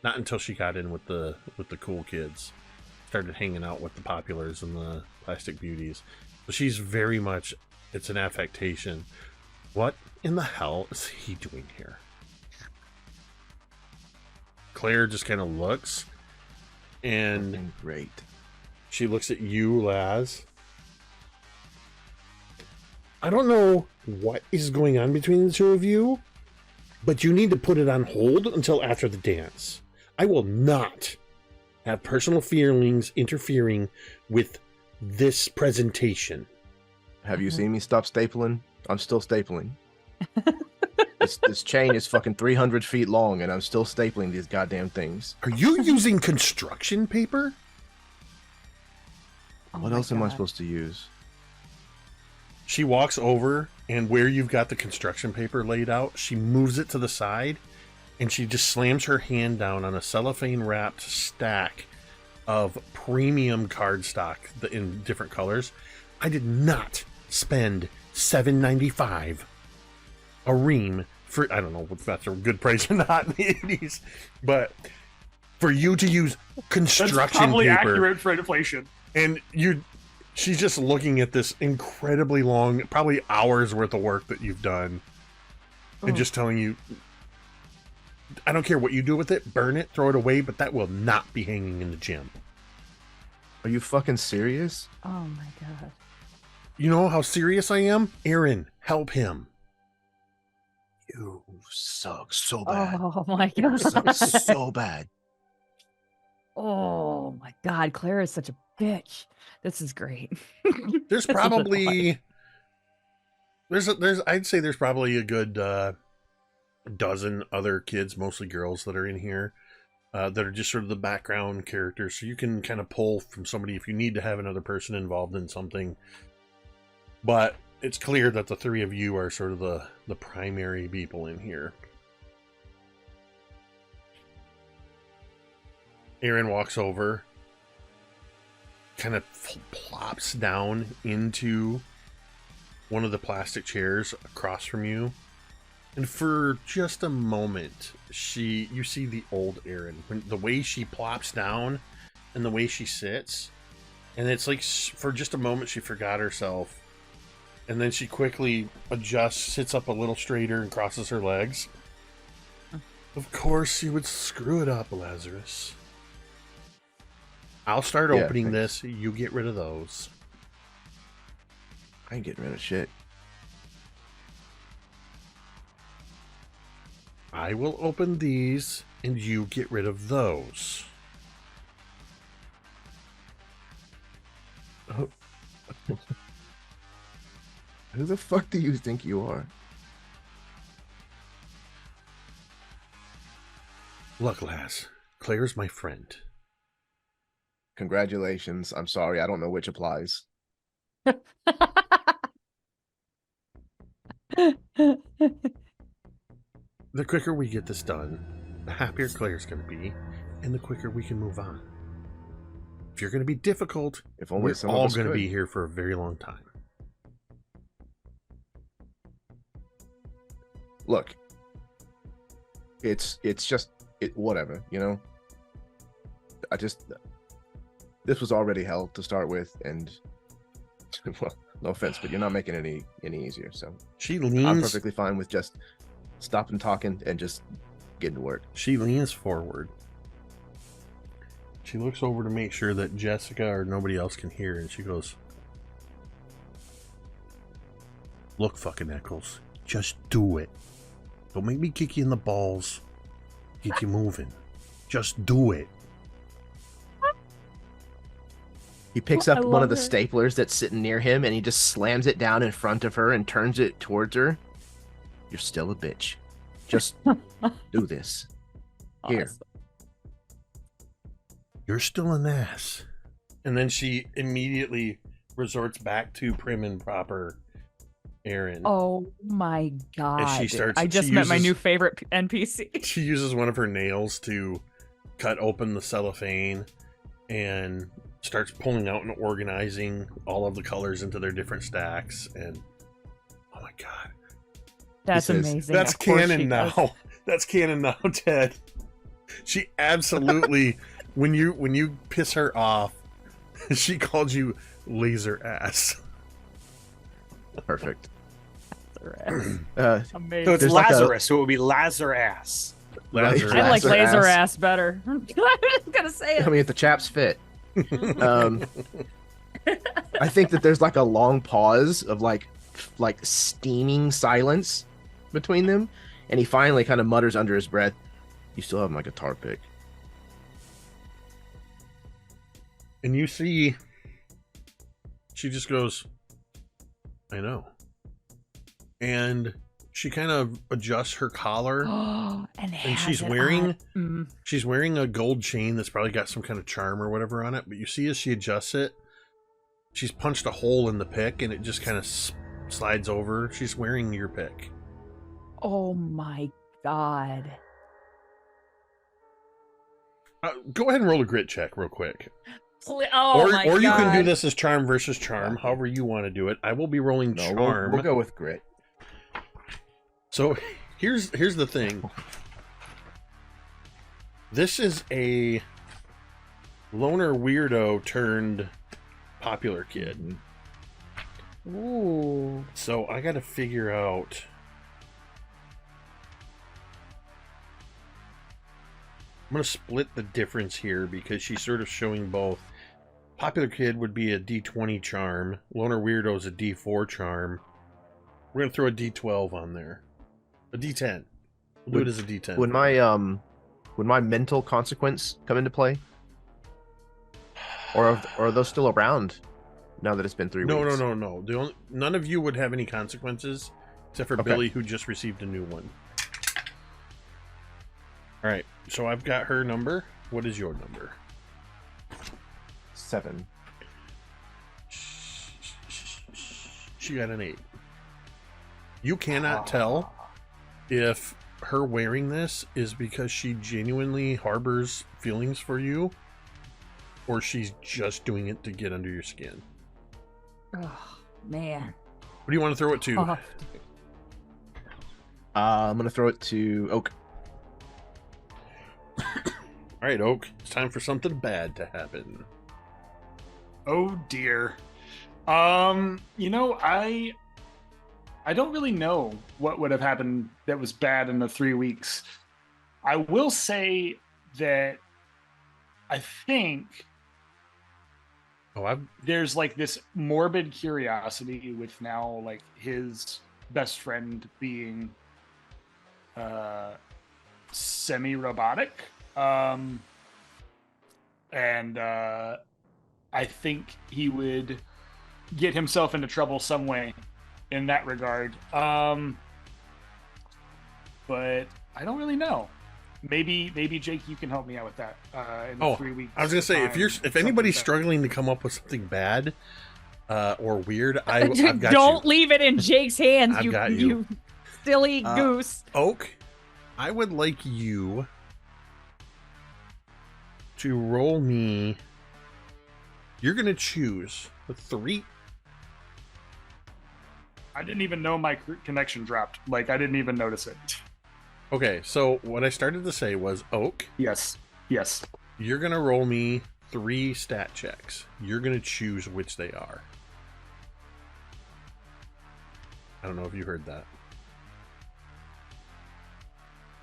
Not until she got in with the cool kids. Started hanging out with the populars and the plastic beauties. So she's very much, it's an affectation. What in the hell is he doing here? Claire just kind of looks, and Fucking great. she looks at you, Laz. I don't know what is going on between the two of you, but you need to put it on hold until after the dance. I will not have personal feelings interfering with this presentation. Have you seen me stop stapling? I'm still stapling. This chain is fucking 300 feet long, and I'm still stapling these goddamn things. Are you using construction paper? Oh What my else am I God. supposed to use? She walks over, and where you've got the construction paper laid out, she moves it to the side, and she just slams her hand down on a cellophane wrapped stack of premium cardstock in different colors. I did not spend $7.95 a ream for, I don't know if that's a good price or not in the 80s, but for you to use That's construction probably paper. accurate for inflation. And she's just looking at this incredibly long, probably hours worth of work that you've done, and just telling you, I don't care what you do with it, burn it, throw it away, but that will not be hanging in the gym. Are you fucking serious? Oh my God. You know how serious I am? Aaron, help him. You suck so bad. Oh my You God. suck so bad. Oh my God. Claire is such a bitch. This is great. There's This is a probably I'd say there's probably a good dozen other kids, mostly girls, that are in here that are just sort of the background characters. So you can kind of pull from somebody if you need to have another person involved in something. But it's clear that the three of you are sort of the primary people in here. Aaron walks over, kind of plops down into one of the plastic chairs across from you, and for just a moment you see the old Erin, the way she plops down and the way she sits, and it's like for just a moment she forgot herself, and then she quickly adjusts, sits up a little straighter, and crosses her legs. Of course you would screw it up, Lazarus. I'll start Yeah, opening thanks. this, you get rid of those. I ain't getting rid of shit. I will open these, and you get rid of those. Who the fuck do you think you are? Look, Laz, Claire's my friend. Congratulations. I'm sorry. I don't know which applies. The quicker we get this done, the happier Claire's going to be, and the quicker we can move on. If you're going to be difficult, If only we're some of all us going to could. be here for a very long time. Look, it's just whatever, you know. This was already hell to start with, and well, no offense, but you're not making it any easier. So She I'm leans. perfectly fine with just stopping talking and just getting to work. She leans forward. She looks over to make sure that Jessica or nobody else can hear, and she goes, "Look, fucking Eccles, just do it. Don't make me kick you in the balls. Get you moving. Just do it." He picks I up one love of the her. staplers that's sitting near him, and he just slams it down in front of her and turns it towards her. You're still a bitch. Just do this. Here. Awesome. You're still an ass. And then she immediately resorts back to prim and proper Aaron. Oh my god! starts- I she just met my uses- new favorite NPC. She uses one of her nails to cut open the cellophane and starts pulling out and organizing all of the colors into their different stacks. And oh my god, That's says, amazing. that's Of course she canon does. now. That's canon now, Ted. She absolutely when you piss her off, she called you laser ass. Perfect. Amazing. So it's There's like a- Lazarus, so it would be Lazar ass. Laser I like Laser laser ass. ass better. I was gonna say I it. mean, if the chaps fit. I think that there's like a long pause of like steaming silence between them, and he finally kind of mutters under his breath, "You still have my guitar pick." And you see, she just goes, "I know." And she kind of adjusts her collar. and she's has it wearing- on. She's wearing a gold chain that's probably got some kind of charm or whatever on it. But you see as she adjusts it, she's punched a hole in the pick and it just kind of slides over. She's wearing your pick. Oh my god! Go ahead and roll a grit check real quick. Oh my god! Or you can do this as charm versus charm, however you want to do it. I will be rolling No, charm. we'll go with grit. So here's the thing. This is a loner weirdo turned popular kid. Ooh. So I got to figure out. I'm going to split the difference here because she's sort of showing both. Popular kid would be a D20 charm. Loner weirdo is a D4 charm. We're going to throw a D12 on there. A D10. We'll do it as a D10. Would my mental consequence come into play? Or are those still around now that it's been 3 No. weeks? None of you would have any consequences except for Okay. Billy, who just received a new one. All right, so I've got her number. What is your number? 7. She got an 8. You cannot tell if her wearing this is because she genuinely harbors feelings for you or she's just doing it to get under your skin. Oh man. What do you want to throw it to? Oh, I'm gonna throw it to Oak. All right, Oak, it's time for something bad to happen. Oh dear. I don't really know what would have happened that was bad in the 3 weeks. I will say that I think there's like this morbid curiosity with now like his best friend being semi-robotic. And I think he would get himself into trouble some way in that regard. But I don't really know. Maybe Jake, you can help me out with that. In the 3 weeks. I was gonna say if anybody's struggling to come up with something bad or weird, I've got don't you. leave it in Jake's hands. I've got you. silly goose. Oak, I would like you to roll me. You're going to choose the 3. I didn't even know my connection dropped. Like, I didn't even notice it. Okay, so what I started to say was, Oak, Yes. you're going to roll me 3 stat checks. You're going to choose which they are. I don't know if you heard that.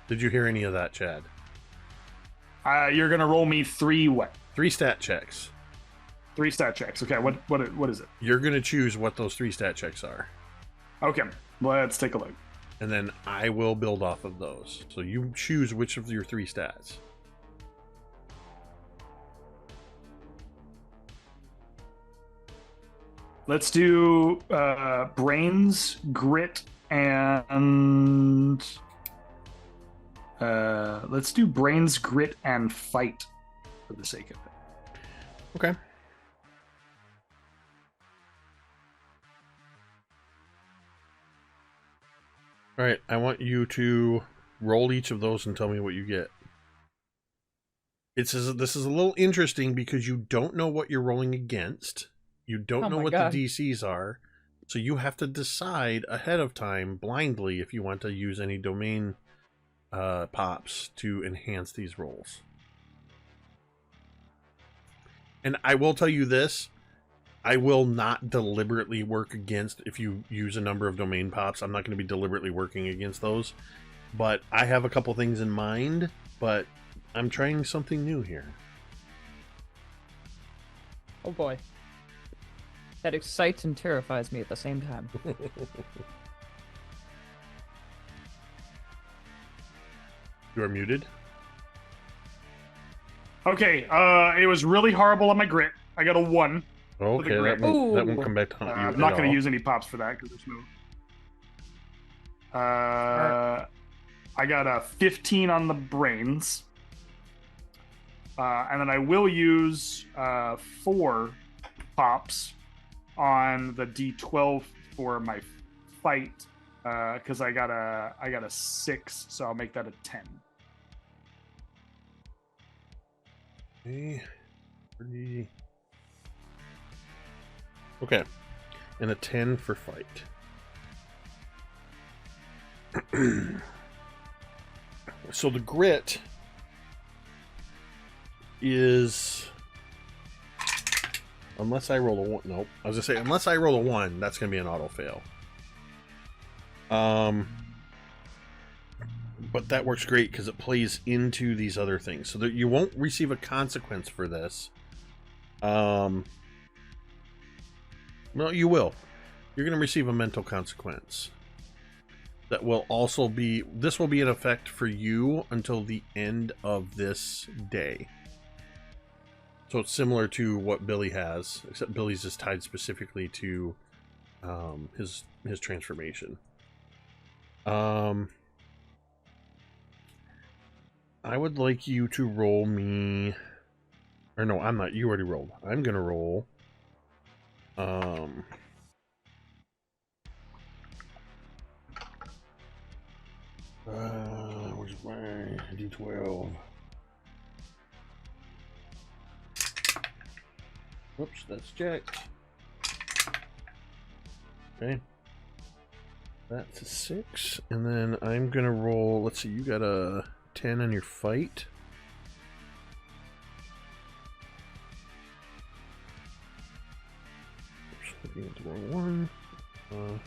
Did you hear any of that, Chad? You're gonna roll me 3 what? 3 stat checks. 3 stat checks. Okay, what is it? You're going to choose what those 3 stat checks are. Okay, let's take a look. And then I will build off of those. So you choose which of your 3 stats. Let's do brains, grit, and let's do brains, grit, and fight for the sake of it. Okay. All right, I want you to roll each of those and tell me what you get. This is a little interesting because you don't know what you're rolling against. You don't know what the DCs are. So you have to decide ahead of time blindly if you want to use any domain pops to enhance these rolls. And I will tell you this. I will not deliberately work against if you use a number of domain pops. I'm not going to be deliberately working against those. But I have a couple things in mind, but I'm trying something new here. Oh boy. That excites and terrifies me at the same time. You are muted. Okay, it was really horrible on my grit. I got a 1. Okay, that won't come back to haunt you. I'm not going to use any pops for that because there's no. I got a 15 on the brains, and then I will use 4 pops on the D12 for my fight because I got a 6, so I'll make that a 10. Okay, 3. Okay, and a 10 for fight. So the grit is, unless I roll a 1, nope. I was gonna say unless I roll a 1, that's gonna be an auto fail. But that works great because it plays into these other things, so that you won't receive a consequence for this. No, you will. You're going to receive a mental consequence. That will also be... This will be in effect for you until the end of this day. So it's similar to what Billy has, except Billy's is tied specifically to his transformation. I would like you to roll me... Or no, I'm not. You already rolled. I'm going to roll... where's my D12? Whoops, that's checked. Okay. That's a 6. And then I'm gonna roll, let's see, you got a 10 on your fight. Looking at the wrong one.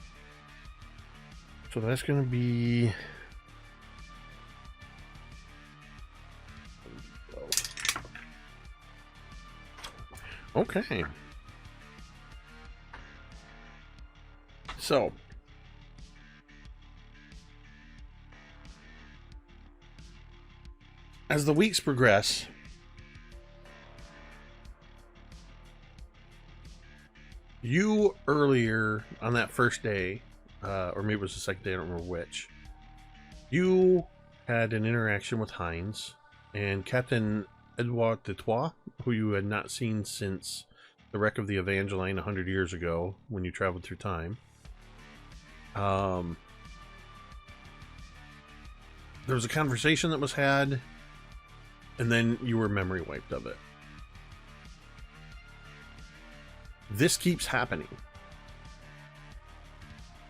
So that's going to be... Okay. So... as the weeks progress... you earlier on that first day, or maybe it was the second day, I don't remember which, you had an interaction with Heinz and Captain Edouard de Troyes, who you had not seen since the wreck of the Evangeline 100 years ago when you traveled through time. there was a conversation that was had, and then you were memory wiped of it. This keeps happening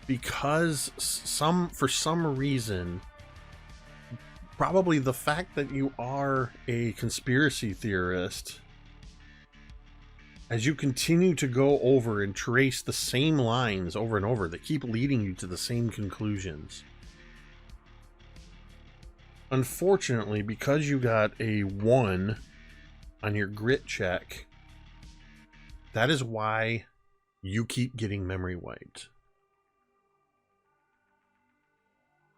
because for some reason, probably the fact that you are a conspiracy theorist, as you continue to go over and trace the same lines over and over that keep leading you to the same conclusions. Unfortunately, because you got a 1 on your grit check, that is why you keep getting memory wiped.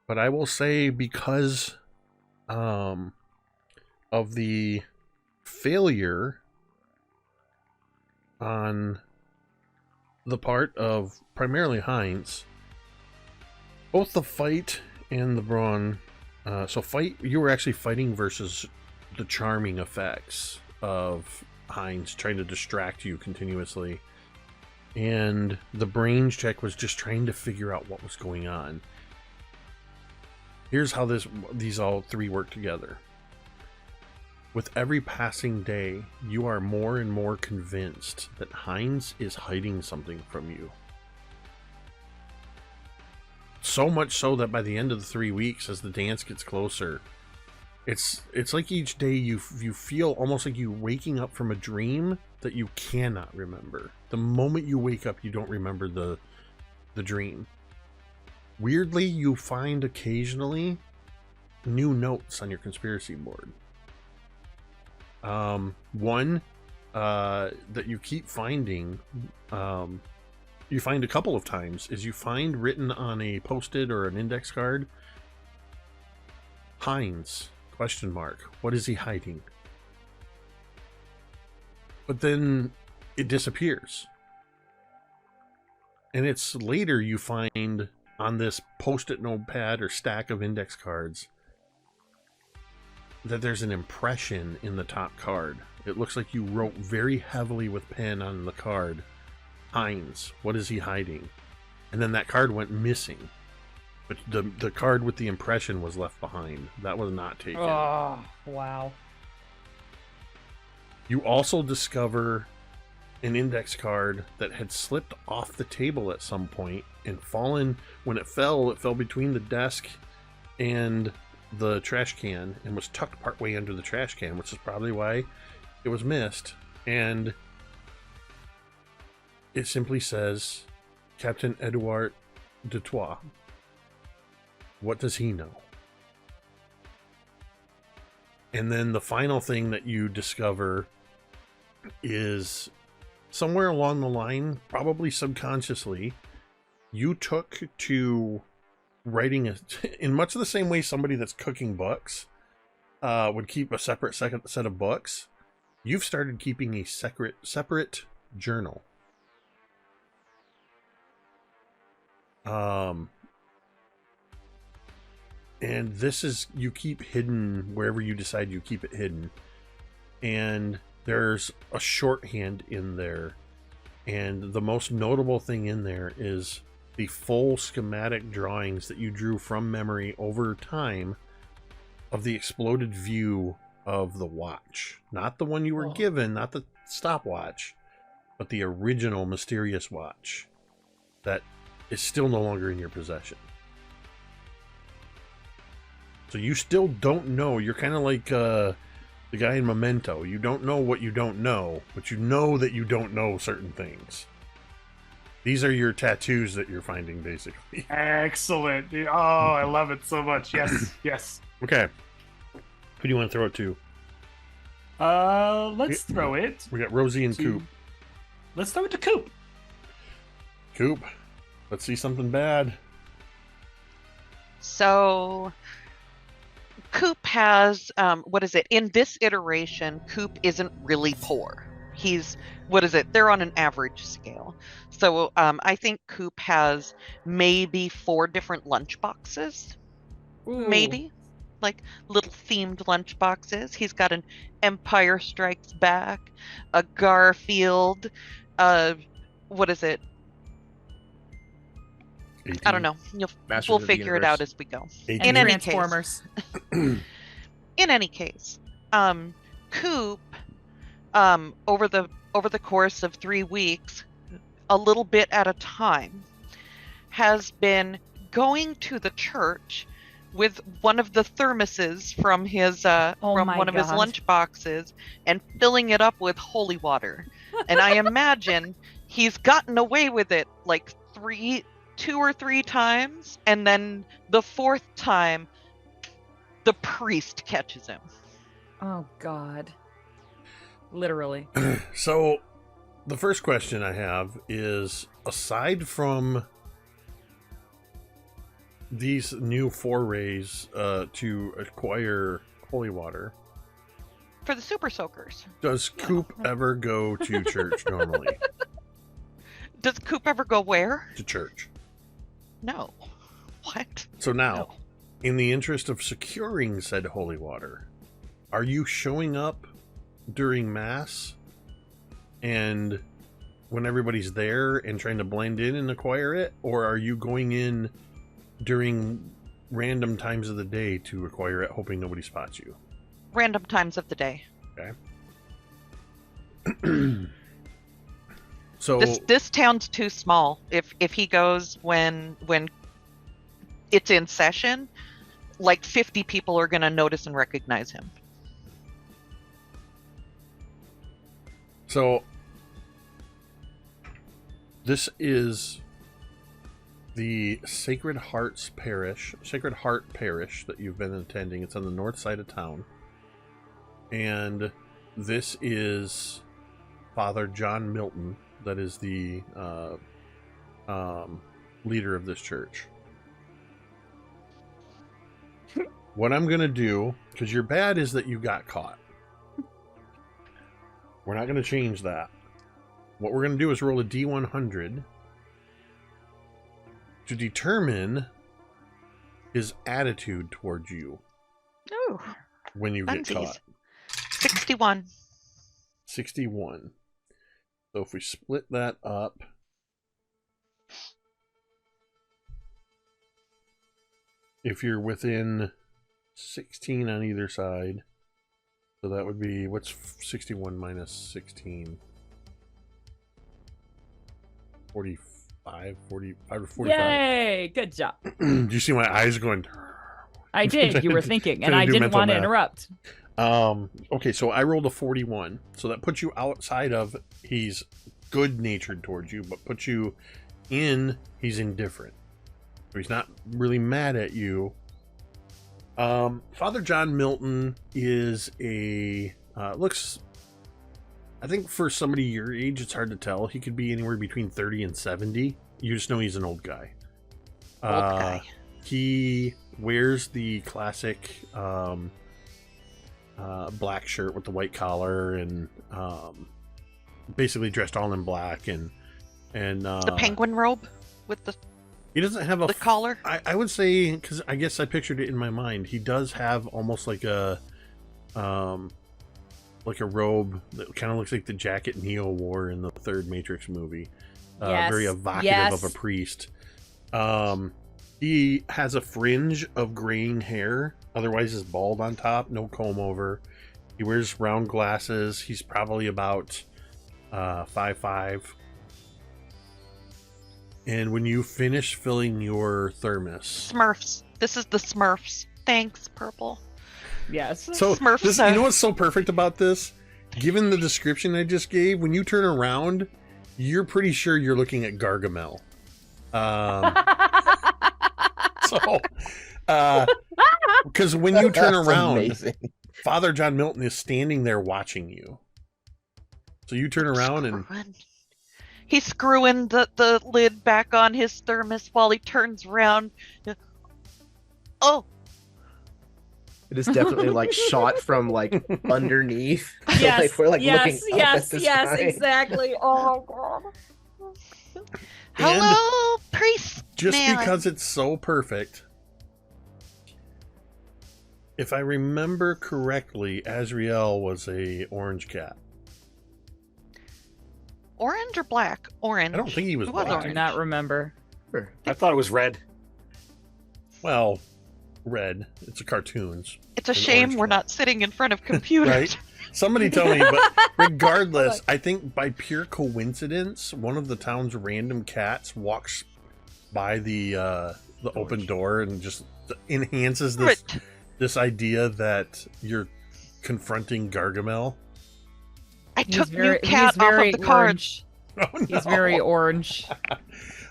But I will say, because of the failure on the part of primarily Heinz, both the fight and the brawn. You were actually fighting versus the charming effects of Heinz trying to distract you continuously, and the brains check was just trying to figure out what was going on. Here's how these all three work together. With every passing day, you are more and more convinced that Heinz is hiding something from you. So much so that by the end of the 3 weeks, as the dance gets closer, it's like each day you feel almost like you're waking up from a dream that you cannot remember. The moment you wake up, you don't remember the dream. Weirdly, you find occasionally new notes on your conspiracy board. One that you keep finding, you find a couple of times, is you find written on a post-it or an index card, Heinz, ? What is he hiding? But then it disappears. And it's later you find on this post-it notepad or stack of index cards that there's an impression in the top card. It looks like you wrote very heavily with pen on the card, Heinz, what is he hiding? And then that card went missing. But the card with the impression was left behind. That was not taken. Oh, wow. You also discover an index card that had slipped off the table at some point and fallen. When it fell between the desk and the trash can and was tucked partway under the trash can, which is probably why it was missed. And it simply says, Captain Edouard de Troyes. What does he know? And then the final thing that you discover is somewhere along the line, probably subconsciously, you took to writing in much of the same way somebody that's cooking books would keep a separate second set of books. You've started keeping a separate journal. And this is, you keep hidden wherever you decide you keep it hidden. And there's a shorthand in there. And the most notable thing in there is the full schematic drawings that you drew from memory over time of the exploded view of the watch. Not the one you were given, not the stopwatch, but the original mysterious watch that is still no longer in your possession. So you still don't know. You're kind of like the guy in Memento. You don't know what you don't know, but you know that you don't know certain things. These are your tattoos that you're finding, basically. Excellent. Oh, I love it so much. Yes, yes. Okay. Who do you want to throw it to? Let's throw it. We got Rosie and Coop. Let's throw it to Coop. Coop, let's see something bad. So Coop has, in this iteration, Coop isn't really poor. He's, they're on an average scale. So I think Coop has maybe 4 different lunch boxes. Ooh. Maybe. Like little themed lunch boxes. He's got an Empire Strikes Back, a Garfield, I don't know. Masters We'll of the figure it Universe. out as we go. 18. In And any case, Transformers. in any case, Coop, over the course of 3 weeks, a little bit at a time, has been going to the church with one of the thermoses from his Oh from my one of his God. lunch boxes and filling it up with holy water. And I imagine he's gotten away with it like 2 or 3 times, and then the 4th time the priest catches him. Oh God. Literally. So, the first question I have is, aside from these new forays to acquire holy water, For the super soakers. does Coop ever go to church normally? Does Coop ever go where? To church. No. What? So now, No. in the interest of securing said holy water, are you showing up during Mass and when everybody's there and trying to blend in and acquire it? Or are you going in during random times of the day to acquire it, hoping nobody spots you? Random times of the day. So This town's too small. If he goes when it's in session, like 50 people are going to notice and recognize him. So this is the Sacred Heart Parish that you've been attending. It's on the north side of town. And this is Father John Milton, that is the leader of this church. What I'm going to do, because your bad is that you got caught. We're not going to change that. What we're going to do is roll a D100 to determine his attitude towards you Oh, when you get funsies. caught. 61. 61. So if we split that up, if you're within 16 on either side, so that would be, what's 61 minus 16? 45 or 45. Yay! Good job. Do you see my eyes going? I did. You were thinking, and Trying to I do didn't mental want to math. interrupt. Okay, so I rolled a 41. So that puts you outside of he's good-natured towards you, but puts you in he's indifferent. So he's not really mad at you. Father John Milton is a looks, I think for somebody your age, it's hard to tell. He could be anywhere between 30 and 70. You just know he's an old guy. Old guy. He wears the classic black shirt with the white collar and basically dressed all in black and The penguin robe with the he doesn't have a collar. I would say, because I guess I pictured it in my mind, he does have almost like a robe that kind of looks like the jacket Neo wore in the third Matrix movie. Yes. Very evocative Yes. of a priest. He has a fringe of graying hair, otherwise is bald on top, no comb over. He wears round glasses. He's probably about 5'5". And when you finish filling your thermos, Smurfs. This is the Smurfs. Thanks, Purple. Yes. so Smurf this, stuff. you know what's so perfect about this? Given the description I just gave, when you turn around, you're pretty sure you're looking at Gargamel. Because when you turn That's around, amazing. Father John Milton is standing there watching you. So you turn around and He's screwing the lid back on his thermos while he turns around. Oh, It is definitely like shot from like underneath. Yes. Like we're like yes. looking up Yes. at the Yes. sky. Exactly. Oh God. hello, priest. just man. because it's so perfect, if I remember correctly, Azriel was a orange cat. Orange or black? Orange. I don't think he was He was black. I do not remember. Remember. I thought it was red. Well, red. It's a cartoons. It's a An shame orange we're cat. not sitting in front of computers. Right? Somebody tell me, but regardless, I think by pure coincidence, one of the town's random cats walks by the open door and just enhances this idea that you're confronting Gargamel. I took He's new very, cat he's very off of the cards. orange. Oh, no. He's very orange. I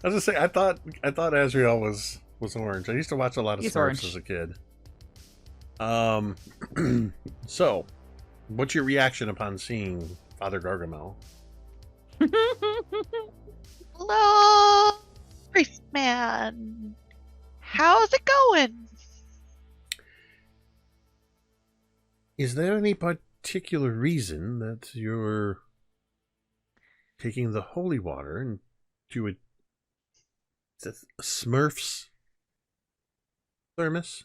was gonna say I thought Azrael was orange. I used to watch a lot of He's Smurfs orange. as a kid. So, what's your reaction upon seeing Father Gargamel? Hello, priest man. How's it going? Is there any particular reason that you're taking the holy water and to a Smurf's thermos?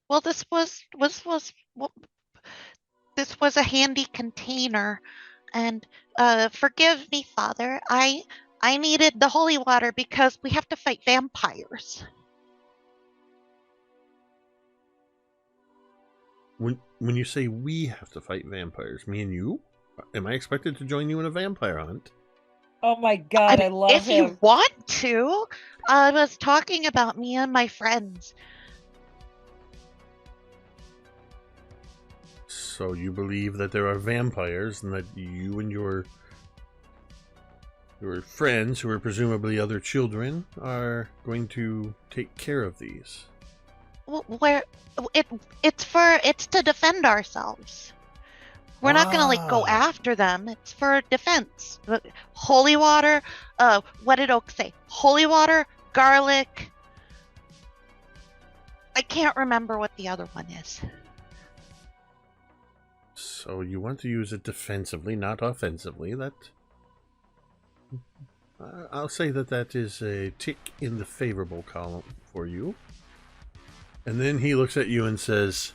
Well, this was a handy container, and forgive me, Father. I needed the holy water because we have to fight vampires. When you say we have to fight vampires, me and you? Am I expected to join you in a vampire hunt? Oh my god, I love if him. you want to, I was talking about me and my friends. So you believe that there are vampires and that you and your friends, who are presumably other children, are going to take care of these? It's to defend ourselves. We're not gonna go Ah. after them. It's for defense. Holy water. What did Oak say? Holy water, garlic. I can't remember what the other one is. So you want to use it defensively, not offensively. That I'll say that is a tick in the favorable column for you. And then he looks at you and says,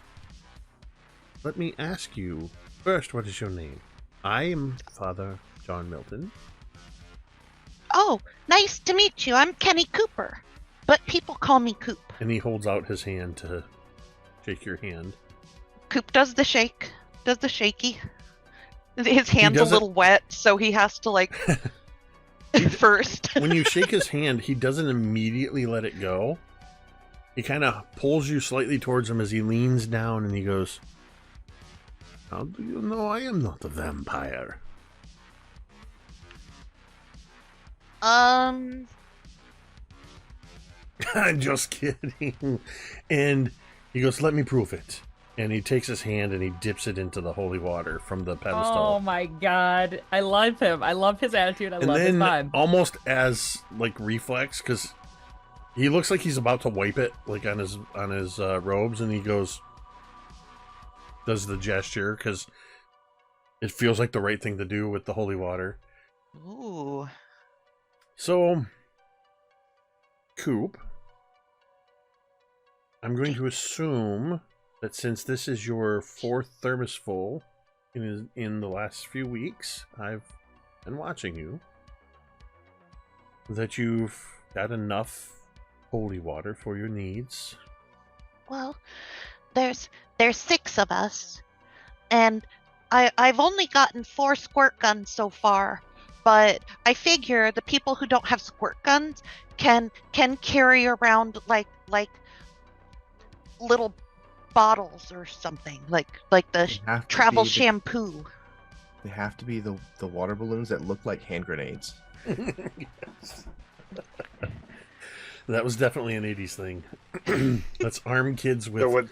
"Let me ask you first, what is your name?" "I am Father John Milton." Oh, nice to meet you. I'm Kenny Cooper, but people call me Coop. And he holds out his hand to shake your hand. Coop does the shake. Does the shaky. His hand's a doesn't- little wet, so he has to first. When you shake his hand, he doesn't immediately let it go. He kind of pulls you slightly towards him as he leans down and he goes, "How do you know I am not a vampire?" I'm just kidding. And he goes, "Let me prove it." And he takes his hand and he dips it into the holy water from the pedestal. Oh my god. I love him. I love his attitude. I And love his then, vibe. almost as reflex, because he looks like he's about to wipe it on his robes, and he does the gesture because it feels like the right thing to do with the holy water. Ooh. So, Coop, I'm going to assume that since this is your fourth thermos full in the last few weeks, I've been watching you, that you've got enough holy water for your needs. Well, there's 6 of us, and I've only gotten 4 squirt guns so far, but I figure the people who don't have squirt guns can carry around like little bottles or something, like the They have to travel be the- shampoo. They have to be the water balloons that look like hand grenades. Yes. That was definitely an 80s thing. Let's arm kids with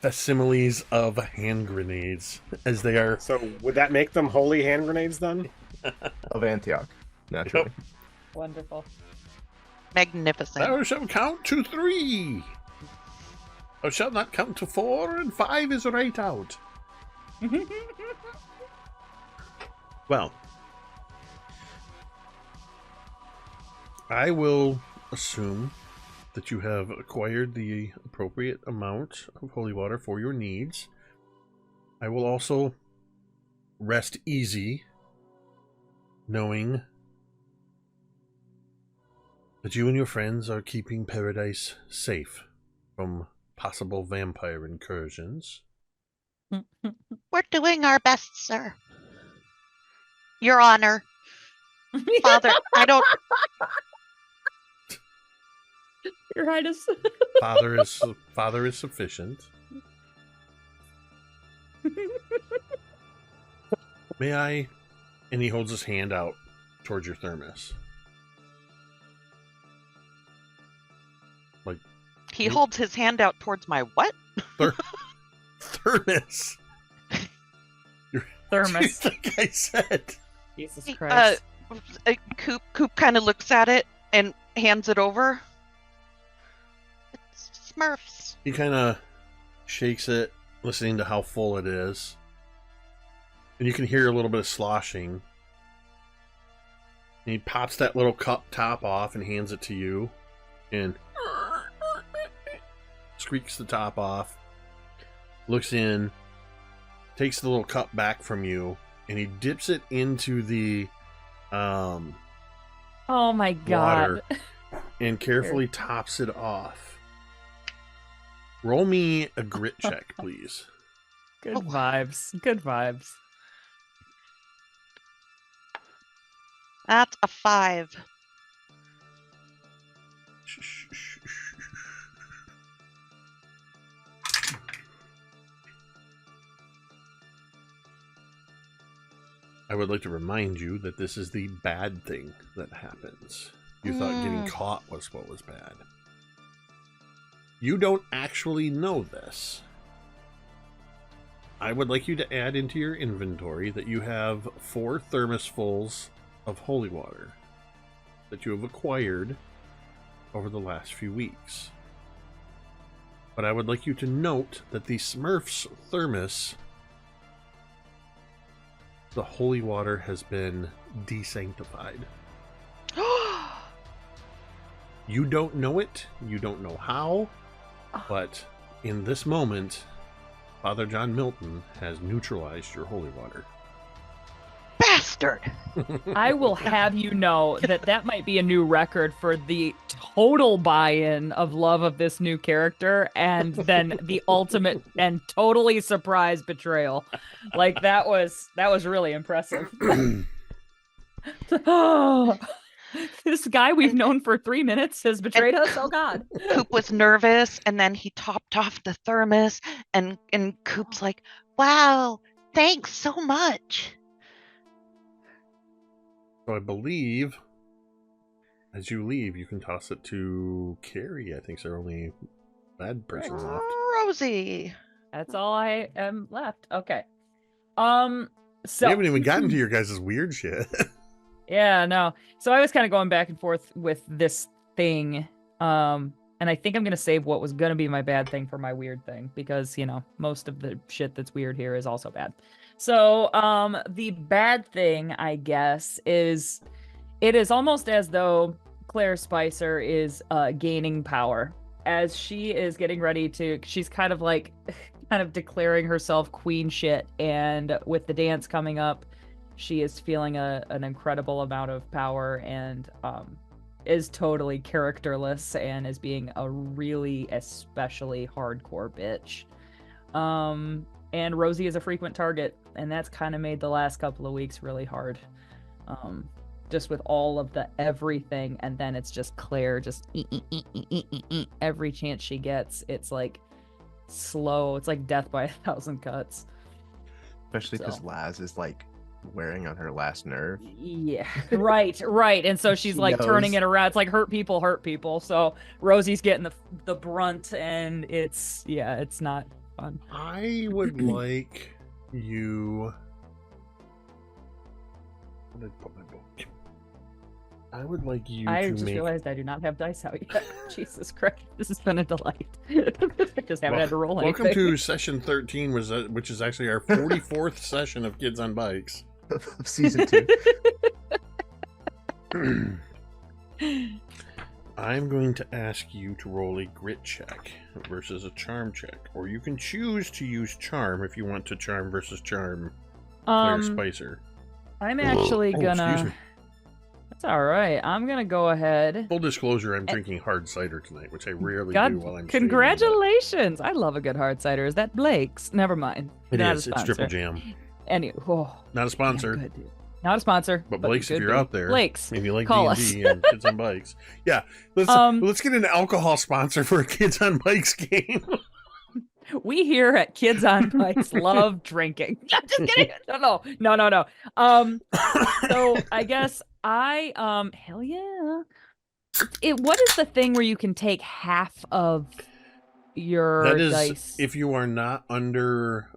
facsimiles of hand grenades, as they are. So would that make them holy hand grenades then? Of Antioch, naturally. Yep. Wonderful. Magnificent. Thou shalt count to 3. Thou shalt not count to 4, and 5 is right out. Well, I will assume that you have acquired the appropriate amount of holy water for your needs. I will also rest easy knowing that you and your friends are keeping Paradise safe from possible vampire incursions. We're doing our best, sir. Your Honor. Father, I don't... Your Highness. Father is sufficient. May I? And he holds his hand out towards your thermos. Like He holds his hand out towards my what? thermos. Thermos. Like I said. Jesus Christ. Coop kind of looks at it and hands it over. It's Smurfs. He kind of shakes it, listening to how full it is. And you can hear a little bit of sloshing. And he pops that little cup top off and hands it to you. And squeaks the top off. Looks in. Takes the little cup back from you. And he dips it into the oh my God. water. And carefully tops it off. Roll me a grit check, please. Good vibes. Good vibes. That's a 5. I would like to remind you that this is the bad thing that happens. You thought getting caught was what was bad. You don't actually know this. I would like you to add into your inventory that you have 4 thermosfuls of holy water that you have acquired over the last few weeks. But I would like you to note that the Smurf's thermos, the holy water has been desanctified. You don't know it, you don't know how, but in this moment, Father John Milton has neutralized your holy water. Bastard! I will have you know that might be a new record for the total buy-in of love of this new character, and then the ultimate and totally surprised betrayal. Like that was really impressive. Oh, this guy we've known for 3 minutes has betrayed us. Oh God! Coop was nervous, and then he topped off the thermos, and Coop's like, "Wow, thanks so much." So I believe, as you leave, you can toss it to Carrie. I think it's our only bad person left. Rosie. That's all I am left. Okay. So We haven't even gotten to your guys' weird shit. Yeah, no. So I was kind of going back and forth with this thing. And I think I'm going to save what was going to be my bad thing for my weird thing because, you know, most of the shit that's weird here is also bad. So, the bad thing, I guess, is it is almost as though Claire Spicer is gaining power as she is getting ready to, she's kind of like, kind of declaring herself queen shit. And with the dance coming up, she is feeling an incredible amount of power and is totally characterless and is being a really especially hardcore bitch. And Rosie is a frequent target, and that's kind of made the last couple of weeks really hard. Just with all of the everything, and then it's just Claire just every chance she gets. It's like slow. It's like death by 1,000 cuts. Especially because Laz is like wearing on her last nerve. Yeah, right. And so she's like turning it around. It's like hurt people. So Rosie's getting the brunt, and it's not fun. I would like you. Where did I put my book? I would like you I to just make. realized I do not have dice out yet. Jesus Christ, this has been a delight. I just haven't had to roll anything. Welcome to session 13, which is actually our 44th session of Kids on Bikes. Season 2. I'm going to ask you to roll a grit check versus a charm check, or you can choose to use charm if you want to charm versus charm Claire Spicer. I'm actually Excuse gonna. me. That's all right. I'm gonna go ahead. Full disclosure, I'm drinking hard cider tonight, which I rarely God, do while I'm streaming, congratulations! I love a good hard cider. Is that Blake's? Never mind. but Not it a is. It's Triple sponsor. Jam. Not Not a a sponsor. good, dude. Not a sponsor. But Blake's, if could you're be. out there, Blake's, if you like call D&D and Kids on Bikes, yeah, let's get an alcohol sponsor for a Kids on Bikes game. We here at Kids on Bikes love drinking. I'm just kidding. No. So I guess hell yeah. What is the thing where you can take half of your That is, dice? if you are not under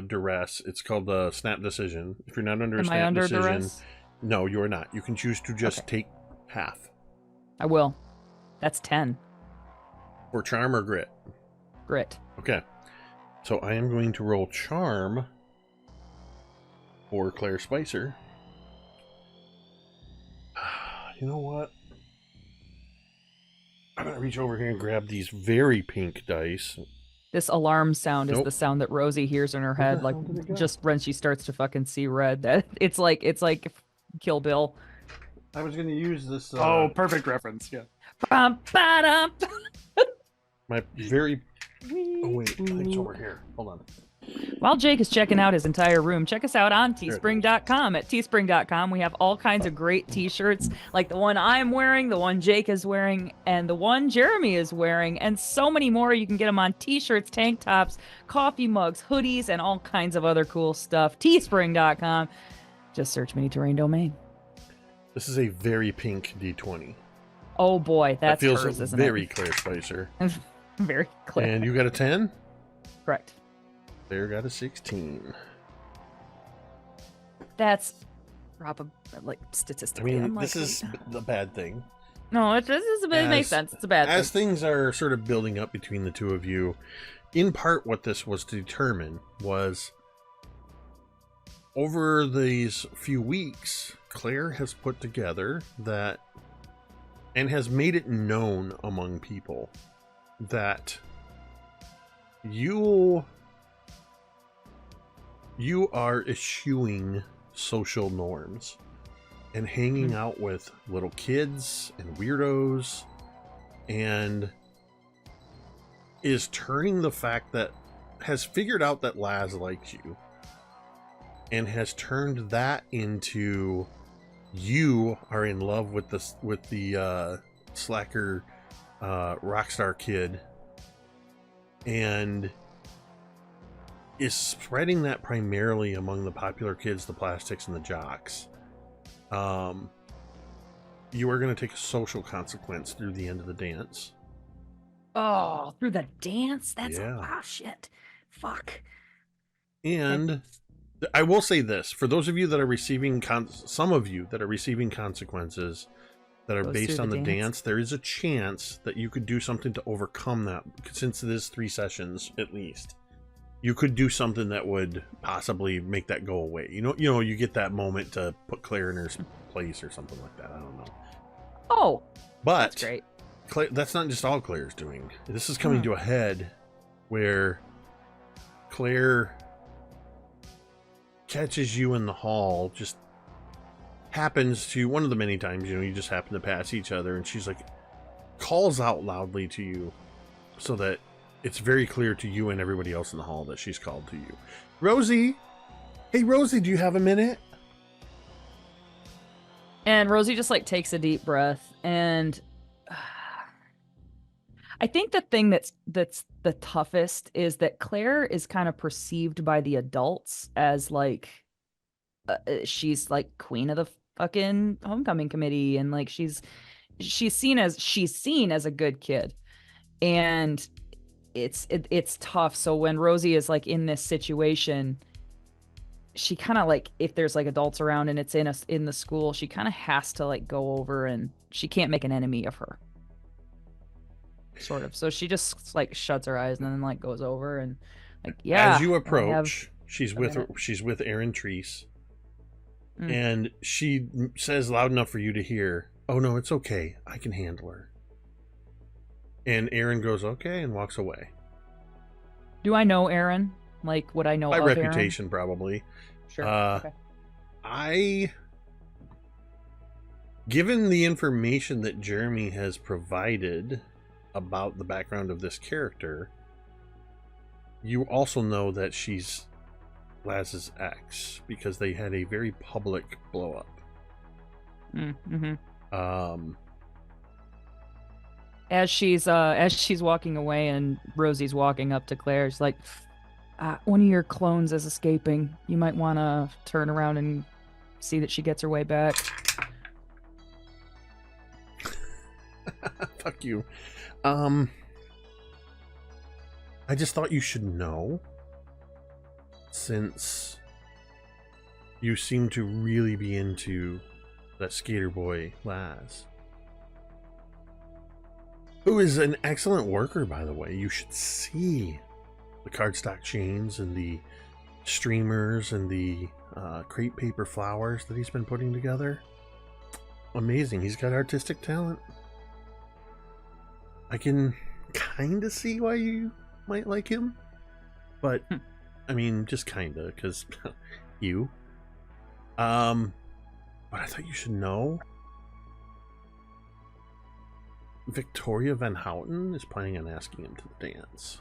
duress, it's called a snap decision. If you're not under a Am I snap under decision, duress? no, you are not. You can choose to just Okay. take half. I will. That's 10. For charm or grit. Grit. Okay. So I am going to roll charm for Claire Spicer. You know what? I'm going to reach over here and grab these very pink dice. This alarm sound is Nope. the sound that Rosie hears in her Where head, the like hell did it go? just when she starts to fucking see red. That it's like Kill Bill. I was going to use this. Oh, perfect reference. Yeah. Bum, ba-dum. My very. Oh, wait. I think it's over here. Hold on. While Jake is checking out his entire room, check us out on teespring.com. At teespring.com, we have all kinds of great t-shirts, like the one I'm wearing, the one Jake is wearing, and the one Jeremy is wearing, and so many more. You can get them on t-shirts, tank tops, coffee mugs, hoodies, and all kinds of other cool stuff. Teespring.com. Just search Mini Terrain Domain. This is a very pink D20. Oh boy, That that's feels hers, isn't very it? Claire Spicer. Very clear. And you got a 10? Correct. Claire got a 16. That's like I statistically. mean, unlikely. this is the bad thing. No, it makes sense. It's a bad As thing. things are sort of building up between the two of you, in part what this was to determine was over these few weeks, Claire has put together that and has made it known among people that you are eschewing social norms and hanging out with little kids and weirdos, and is turning the fact that has figured out that Laz likes you and has turned that into you are in love with the slacker rockstar kid, and is spreading that primarily among the popular kids, the plastics, and the jocks. You are going to take a social consequence through the end of the dance. Oh, through the dance? That's Yeah. wow, shit. Fuck. And I will say this, for those of you that are receiving some of you that are receiving consequences that are Goes based through on the the dance. dance, there is a chance that you could do something to overcome that, since it is 3 sessions at least. You could do something that would possibly make that go away. You know, you get that moment to put Claire in her place or something like that. I don't know. Oh, But that's great. Claire, that's not just all Claire's doing. This is coming to a head where Claire catches you in the hall, just happens to, one of the many times, you just happen to pass each other, and she's like, calls out loudly to you so that it's very clear to you and everybody else in the hall that she's called to you. Rosie! Hey, Rosie, do you have a minute? And Rosie just like takes a deep breath, and I think the thing that's the toughest is that Claire is kind of perceived by the adults as like she's like queen of the fucking homecoming committee, and like she's seen as a good kid, and it's tough. So when Rosie is like in this situation, she kind of like, if there's like adults around and it's in the school, she kind of has to like go over, and she can't make an enemy of her, sort of. So she just like shuts her eyes and then like goes over and like, yeah. As you I approach, she's a with minute. she's with Aaron Treese, Mm. and she says loud enough for you to hear, "Oh no, it's okay. I can handle her." And Aaron goes, "Okay," and walks away. Do I know Aaron? Like, would I know By of Aaron? reputation, probably. Sure. Uh, Okay. I Given the information that Jeremy has provided about the background of this character, you also know that she's Laz's ex because they had a very public blow up. Mm-hmm. As she's walking away and Rosie's walking up to Claire, she's like, one of your clones is escaping. You might want to turn around and see that she gets her way back. Fuck you. I just thought you should know, since you seem to really be into that skater boy Laz, who is an excellent worker, by the way. You should see the cardstock chains and the streamers and the crepe paper flowers that he's been putting together. Amazing. He's got artistic talent. I can kind of see why you might like him, but I mean, just kind of, because you. But I thought you should know, Victoria Van Houten is planning on asking him to the dance.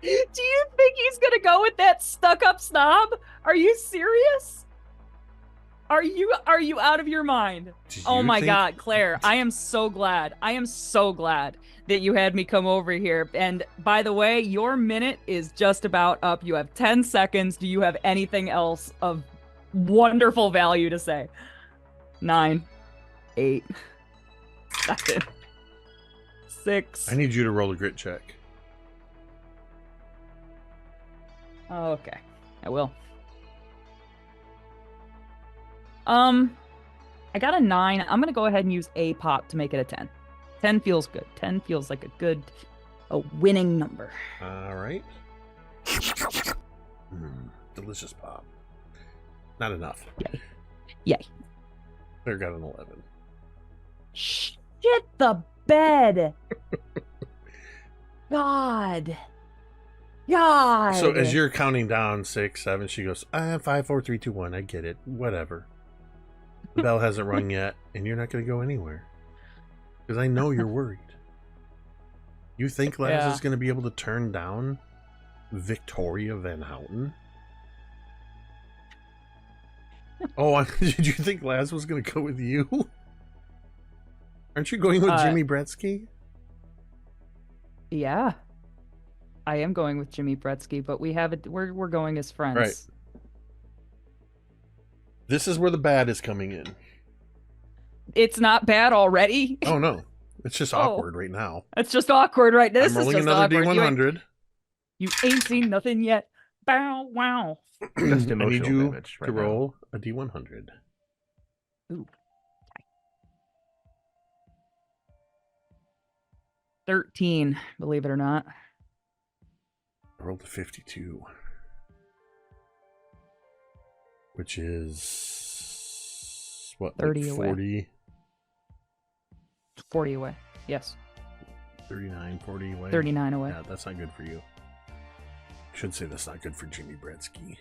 Do you think he's gonna go with that stuck-up snob? Are you serious? Are you out of your mind? Oh my God, Claire, I am so glad. I am so glad that you had me come over here. And by the way, your minute is just about up. You have 10 seconds. Do you have anything else of wonderful value to say? 9, 8, 7, 6. I need you to roll a grit check. Oh, okay, I will. I got a 9. I'm gonna go ahead and use a pop to make it a 10. 10 feels good. 10 feels like a winning number. All right. Delicious pop. Not enough. Yay. Yay. Claire got an 11. Shit the bed. God. So as you're counting down 6, 7, she goes, 5, 4, 3, 2, 1. I get it. Whatever. The bell hasn't rung yet, and you're not going to go anywhere. Because I know you're worried. You think Laz is going to be able to turn down Victoria Van Houten? Oh, did you think Laz was going to go with you? Aren't you going with Jimmy Bretsky? Yeah. I am going with Jimmy Bretsky, but we're going as friends. Right. This is where the bad is coming in. It's not bad already. Oh no, it's just awkward right now. It's just awkward right now. I'm rolling another D100. You ain't seen nothing yet. Bow wow. Just I need emotional you damage to right now. roll a D100. Ooh. 13, believe it or not. I rolled a 52. Which is what, 30 like away. 40? 40 away. Yes. 39, 40 away. 39 away. Yeah, that's not good for you. I should say that's not good for Jimmy Bretsky.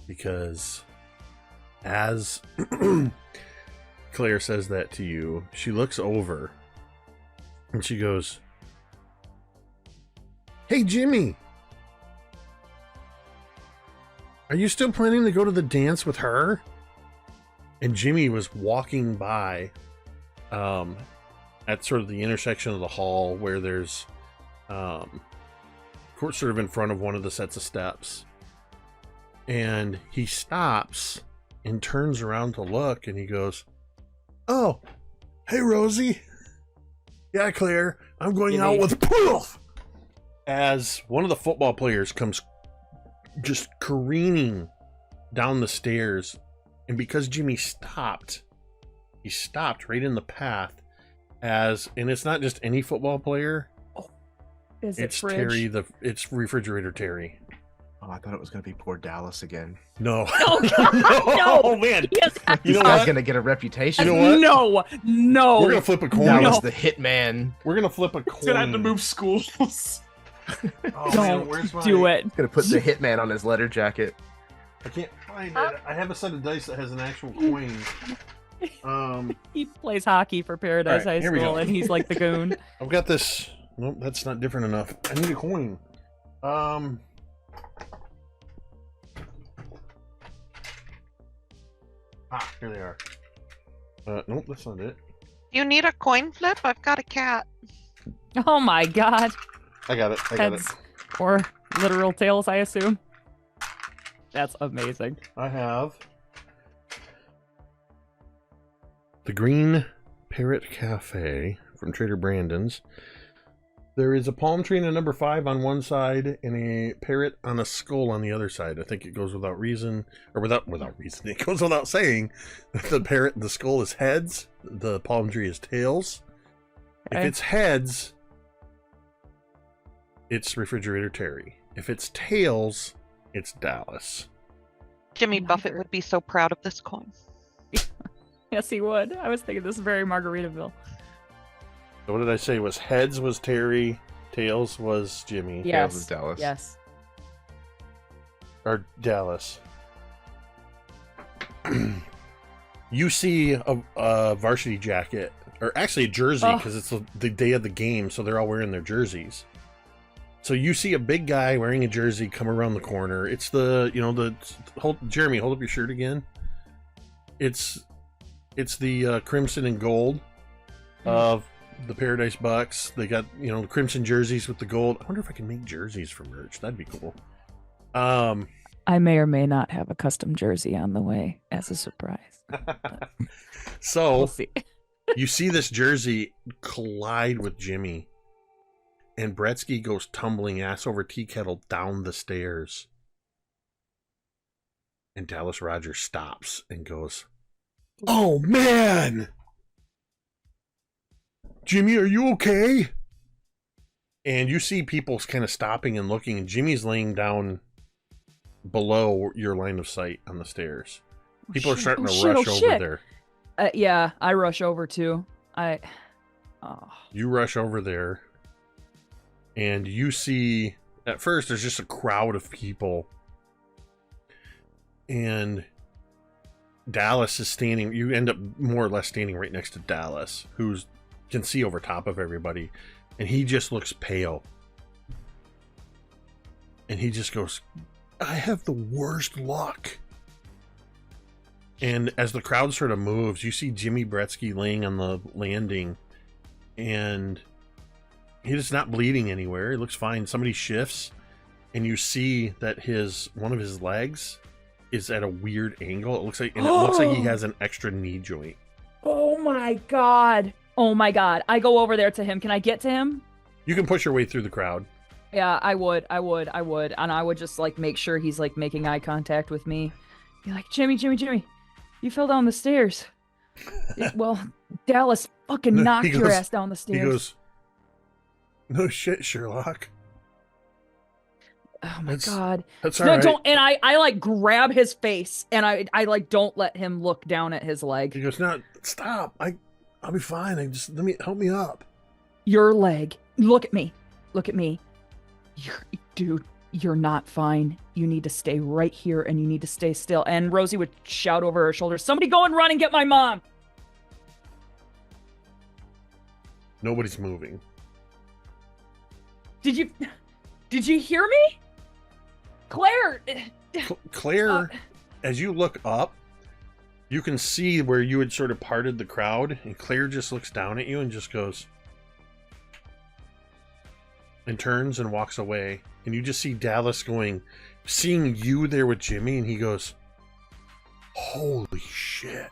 Because as Claire says that to you, she looks over and she goes, "Hey, Jimmy, are you still planning to go to the dance with her?" And Jimmy was walking by at sort of the intersection of the hall where there's sort of in front of one of the sets of steps. And he stops and turns around to look and he goes, "Oh, hey, Rosie. Yeah, Claire, I'm going out with Poof." As one of the football players comes just careening down the stairs, and because Jimmy stopped, he stopped right in the path. And it's not just any football player. It's Terry, it's Refrigerator Terry. Oh, I thought it was going to be poor Dallas again. No. Oh, God, no. Oh man. Yes. You know This guy's what? going to get a reputation. You know what? No. We're gonna flip a coin. Dallas the hitman. We're gonna flip a coin. It's gonna have to move schools. Oh, Don't where's my... do it. Gonna put the hitman on his letter jacket. I can't find it. I have a set of dice that has an actual coin. He plays hockey for Paradise All right, High here we School, go. and he's like the goon. I've got this. Nope, that's not different enough. I need a coin. Here they are. Nope, that's not it. You need a coin flip? I've got a cat. Oh my god. I got it. I got it. Heads or literal tails, I assume. That's amazing. I have the Green Parrot Cafe from Trader Brandon's. There is a palm tree and a number 5 on one side and a parrot on a skull on the other side. I think it goes without reason, or without reason. It goes without saying that the parrot, the skull is heads, the palm tree is tails. Okay. If it's heads, it's Refrigerator Terry. If it's tails, it's Dallas. Jimmy Buffett would be so proud of this coin. Yes, he would. I was thinking this is very Margaritaville. So what did I say? Was heads was Terry, tails was Jimmy. Yes. was Dallas. Yes. Or Dallas. You see a varsity jacket, or actually a jersey, because it's the day of the game, so they're all wearing their jerseys. So you see a big guy wearing a jersey come around the corner. It's Jeremy, hold up your shirt again. It's the crimson and gold of the Paradise Bucks. They got, the crimson jerseys with the gold. I wonder if I can make jerseys for merch. That'd be cool. I may or may not have a custom jersey on the way as a surprise. So We'll see. you see this jersey collide with Jimmy, and Bretsky goes tumbling ass over tea kettle down the stairs. And Dallas Rogers stops and goes, "Oh man! Jimmy, are you okay?" And you see people kind of stopping and looking, and Jimmy's laying down below your line of sight on the stairs. People are starting to rush over there. Yeah, I rush over too. You rush over there, and you see, at first, there's just a crowd of people. And Dallas is standing, you end up more or less standing right next to Dallas, who can see over top of everybody. And he just looks pale. And he just goes, "I have the worst luck." And as the crowd sort of moves, you see Jimmy Bretsky laying on the landing, and he's not bleeding anywhere. He looks fine. Somebody shifts, and you see that one of his legs is at a weird angle. It looks like he has an extra knee joint. Oh my god. Oh my god. I go over there to him. Can I get to him? You can push your way through the crowd. Yeah, I would. And I would just make sure he's making eye contact with me. Be like, Jimmy, you fell down the stairs. Well, Dallas fucking knocked your ass down the stairs. He goes, "No shit, Sherlock." Oh my god. That's all right. Don't, and I grab his face, and I don't let him look down at his leg. He goes, "No, stop. I'll be fine. Help me up." Your leg. Look at me. You're not fine. You need to stay right here, and you need to stay still. And Rosie would shout over her shoulder, "Somebody go and run and get my mom." Nobody's moving. Did you hear me? Claire! Claire, as you look up, you can see where you had sort of parted the crowd, and Claire just looks down at you and just goes, and turns and walks away. And you just see Dallas seeing you there with Jimmy, and he goes, "Holy shit."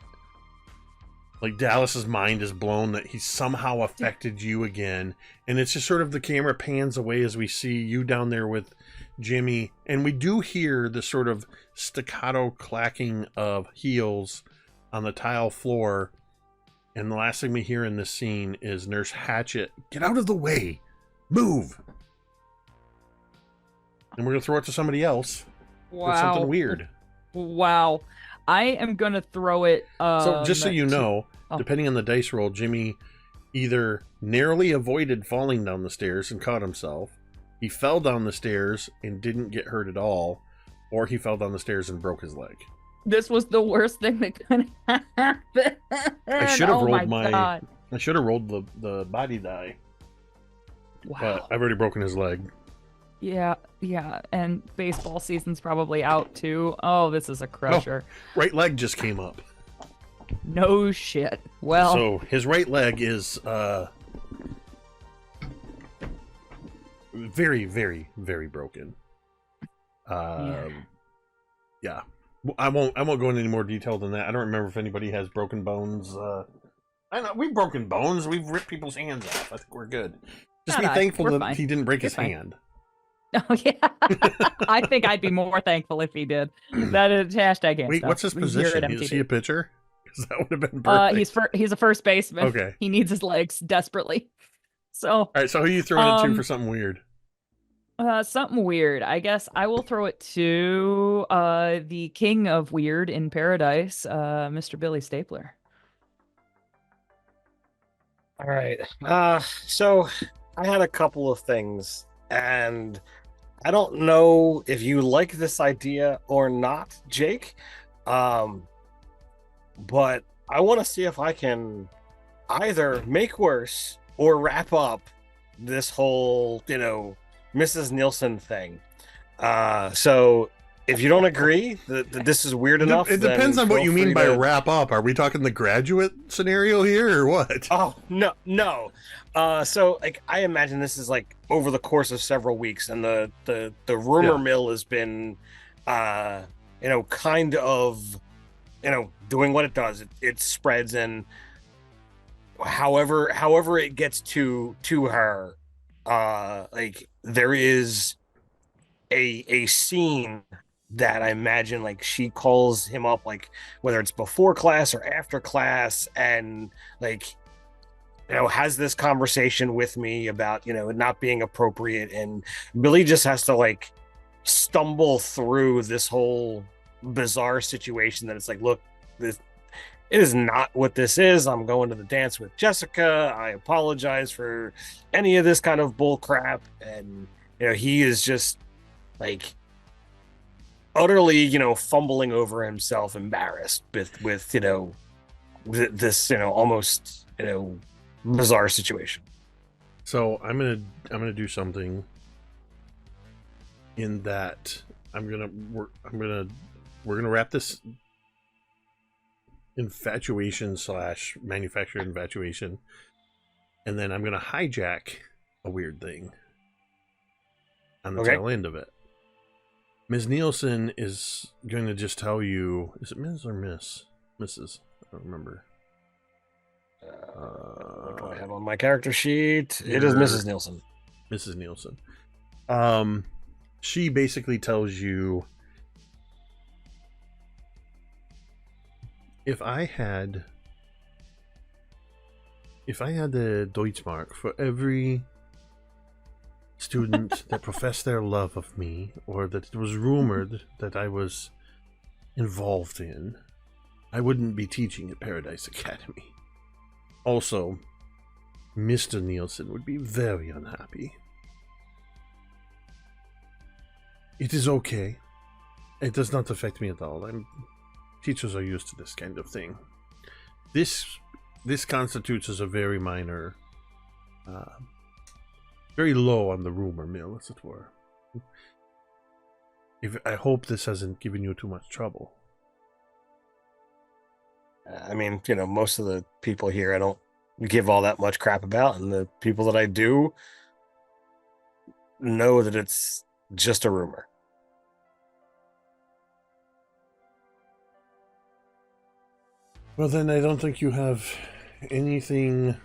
Dallas's mind is blown that he somehow affected you again. And it's just sort of the camera pans away as we see you down there with Jimmy. And we do hear the sort of staccato clacking of heels on the tile floor. And the last thing we hear in this scene is Nurse Hatchet, "Get out of the way! Move!" And we're going to throw it to somebody else. Wow. With something weird. Wow. I am going to throw it... So just so you know, depending on the dice roll, Jimmy either narrowly avoided falling down the stairs and caught himself, he fell down the stairs and didn't get hurt at all, or he fell down the stairs and broke his leg. This was the worst thing that could happen. I should have Oh rolled my God. I should have rolled the body die, Wow. but I've already broken his leg. Yeah, and baseball season's probably out too. Oh, this is a crusher. Right leg just came up. No shit. Well, So his right leg is very, very, very broken. Yeah. I won't go into any more detail than that. I don't remember if anybody has broken bones. I know we've broken bones. We've ripped people's hands off. I think we're good. Just be thankful that fine. he didn't break his fine. hand. Oh yeah. I think I'd be more thankful if he did. That is hashtag game Wait, stuff. what's his Here at position? Is MTD. he a pitcher? Because that would have been perfect. He's a first baseman. Okay. He needs his legs desperately. So All right, so who are you throwing it to for something weird? something weird. I guess I will throw it to the king of weird in paradise, Mr. Billy Stapler. All right. So I had a couple of things, and I don't know if you like this idea or not, Jake. But I want to see if I can either make worse or wrap up this whole, Mrs. Nielsen thing. So if you don't agree that this is weird enough, It depends then on what feel you mean free by to- wrap up. Are we talking the graduate scenario here or what? Oh, no. So like I imagine this is like over the course of several weeks, and the rumor mill has been kind of doing what it does. It spreads, and however it gets to her, like there is a scene that I imagine like she calls him up, like whether it's before class or after class, and like has this conversation with me about it not being appropriate, and Billy just has to like stumble through this whole bizarre situation that it's like, look, it is not what this is. I'm going to the dance with Jessica. I apologize for any of this kind of bull crap. And he is just like utterly fumbling over himself, embarrassed with this almost bizarre situation. So I'm gonna do something in that we're gonna wrap this infatuation / manufactured infatuation, and then I'm gonna hijack a weird thing on the tail end of it. Ms. Nielsen is going to just tell you, is it Ms. or Miss? Mrs. I don't remember. What do I have on my character sheet? It is Mrs. Nielsen. Mrs. Nielsen. She basically tells you, if I had the Deutschmark for every student that professed their love of me, or that it was rumored that I was involved in, I wouldn't be teaching at Paradise Academy. Also, Mr. Nielsen would be very unhappy. It is okay. It does not affect me at all. Teachers are used to this kind of thing. This constitutes as a very minor, very low on the rumor mill, as it were. I hope this hasn't given you too much trouble. I mean, most of the people here I don't give all that much crap about, and the people that I do know that it's just a rumor. Well, then I don't think you have anything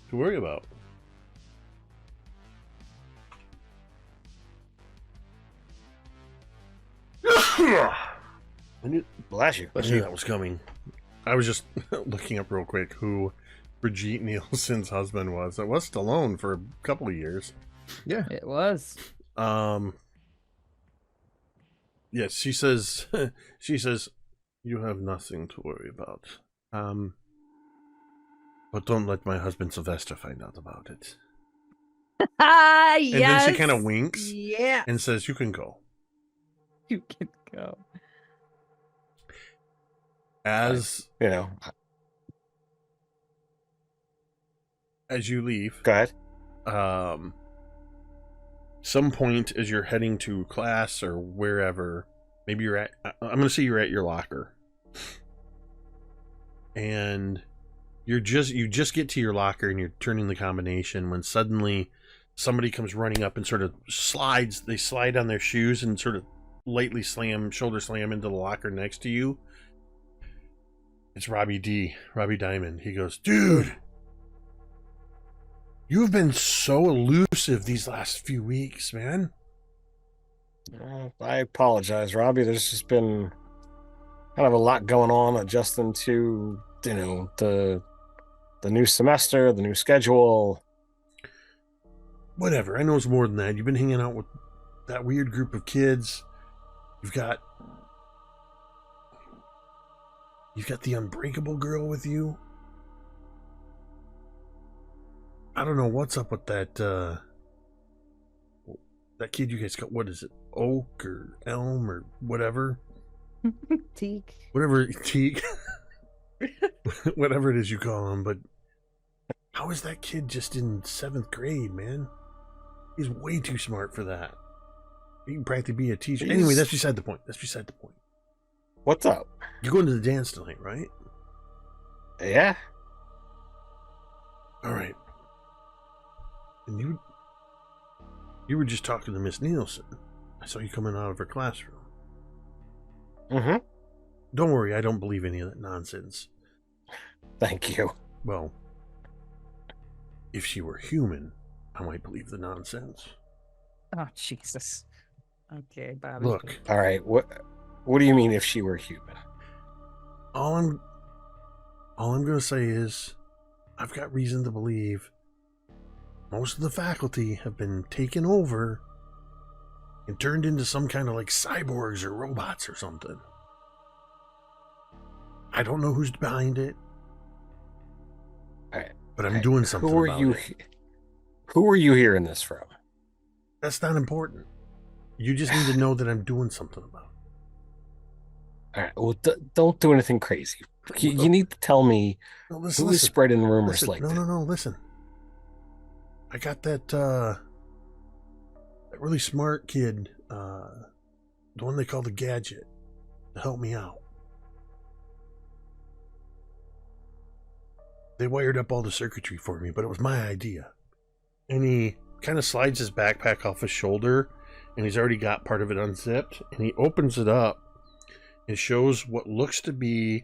to worry about. Bless you. I knew that was coming. I was just looking up real quick who Brigitte Nielsen's husband was. It was Stallone for a couple of years. Yeah. It was. Yes, she says you have nothing to worry about. But don't let my husband Sylvester find out about it. Ah, And yes. then she kind of winks Yeah. and says, "You can go." You can go. As You know, as you leave, go ahead. Some point as you're heading to class or wherever, maybe you're at, I'm going to say you're at your locker, and you just get to your locker and you're turning the combination when suddenly somebody comes running up and sort of they slide on their shoes and sort of lightly shoulder slam into the locker next to you. It's Robbie Diamond. He goes, "Dude, you've been so elusive these last few weeks, man." I apologize, Robbie. There's just been kind of a lot going on adjusting to, the new semester, the new schedule. Whatever. I know it's more than that. You've been hanging out with that weird group of kids. You've got the unbreakable girl with you. I don't know what's up with that kid you guys got. What is it? Oak or Elm or whatever? Teak. Whatever, Teak. Whatever it is you call him, but how is that kid just in 7th grade, man? He's way too smart for that. He can practically be a teacher. Anyway, that's beside the point. What's up? You're going to the dance tonight, right? Yeah. All right. And you were just talking to Miss Nielsen. I saw you coming out of her classroom. Mm-hmm. Don't worry, I don't believe any of that nonsense. Thank you. Well, if she were human, I might believe the nonsense. Oh, Jesus. Okay, Bobby. Look. All right. What do you mean if she were human? All I'm going to say is I've got reason to believe most of the faculty have been taken over and turned into some kind of like cyborgs or robots or something. I don't know who's behind it. All right. But I'm doing something about it. Who are you hearing this from? That's not important. You just need to know that I'm doing something about it. All right. Well, don't do anything crazy. You need to tell me who is spreading rumors like that. No. Listen. I got that really smart kid, the one they call the Gadget, to help me out. They wired up all the circuitry for me, but it was my idea. And he kind of slides his backpack off his shoulder, and he's already got part of it unzipped, and he opens it up and shows what looks to be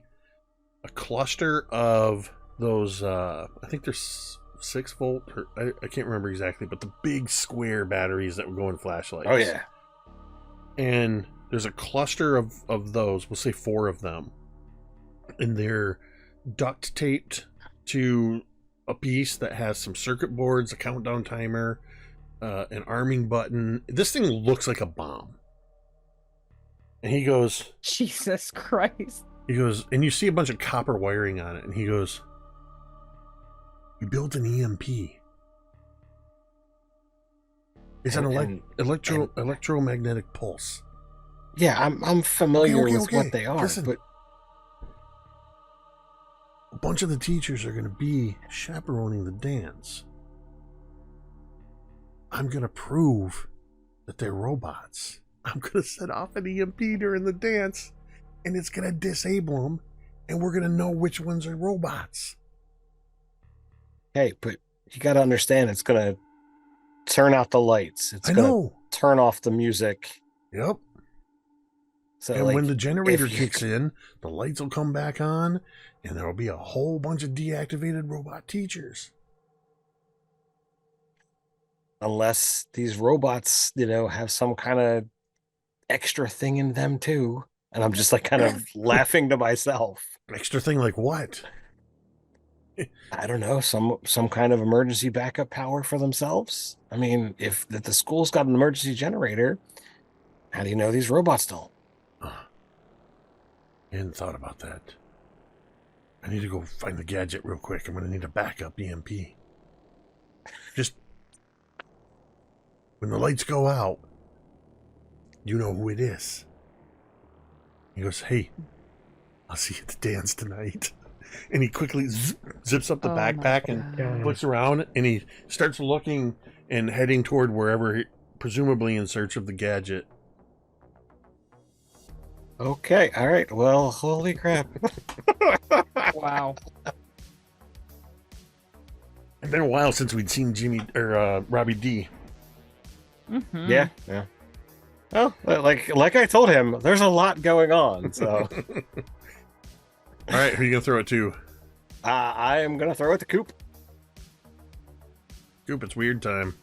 a cluster of those, I think they're 6-volt, or I can't remember exactly, but the big square batteries that would go in flashlights. Oh, yeah. And there's a cluster of those, we'll say 4 of them, and they're duct taped to a piece that has some circuit boards, a countdown timer, an arming button. This thing looks like a bomb. And he goes, Jesus Christ. He goes, and you see a bunch of copper wiring on it, and he goes, "We built an EMP. It's an electromagnetic pulse." Yeah, I'm familiar Okay. with what they are. Listen. But a bunch of the teachers are going to be chaperoning the dance. I'm going to prove that they're robots. I'm going to set off an EMP during the dance, and it's going to disable them, and we're going to know which ones are robots. hey, but you got to understand, it's going to turn out the lights. It's I going know. to turn off the music. Yep. So, And when the generator if you- kicks in, the lights will come back on, and there'll be a whole bunch of deactivated robot teachers. unless these robots, have some kind of extra thing in them too. And I'm just like kind of laughing to myself. Extra thing like what? I don't know, some kind of emergency backup power for themselves. I mean, if the school's got an emergency generator, how do you know these robots don't? I hadn't thought about that. I need to go find the gadget real quick. I'm going to need a backup EMP. Just when the lights go out, you know who it is. He goes, hey, I'll see you at the dance tonight. And he quickly zips up the Oh my backpack and God. looks around, and he starts looking and heading toward wherever, presumably in search of the gadget. Okay, all right. Well, holy crap. Wow. It's been a while since we'd seen Jimmy or Robbie D. Mhm. Yeah, yeah. Well, like I told him, there's a lot going on. So All right, who are you gonna throw it to? I am gonna throw it to Coop. Coop, it's weird time.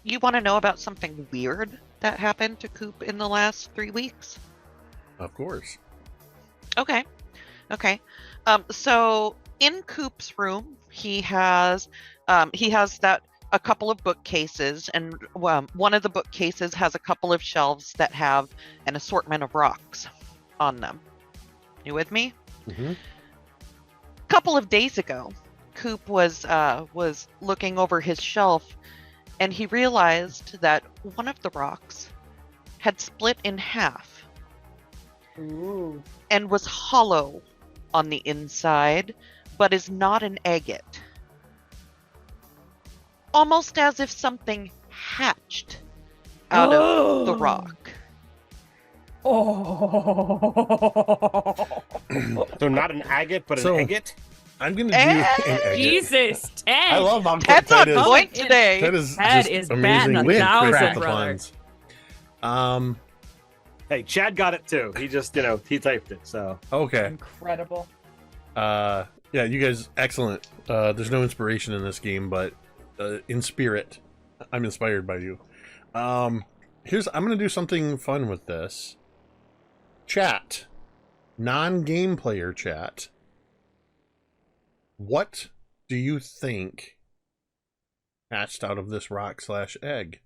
You want to know about something weird that happened to Coop in the last 3 weeks? Of course. Okay. So in Coop's room, he has that a couple of bookcases, and one of the bookcases has a couple of shelves that have an assortment of rocks on them. You with me? Mm-hmm. A couple of days ago, Coop was looking over his shelf, and he realized that one of the rocks had split in half Ooh. and was hollow on the inside, but is not an agate. Almost as if something hatched out of the rock. Oh. So not an agate, but So- an agate. I'm gonna do an agate. Jesus, Ted. I love how Ted's Ted on is. point today. That is Ted just is amazing batting with 1,000, critical brother. puns. Hey, Chad got it too. He just, he typed it. So Okay. Incredible. Yeah, you guys, excellent. There's no inspiration in this game, but in spirit, I'm inspired by you. I'm gonna do something fun with this. Chat, non-game player chat. What do you think hatched out of this rock/egg?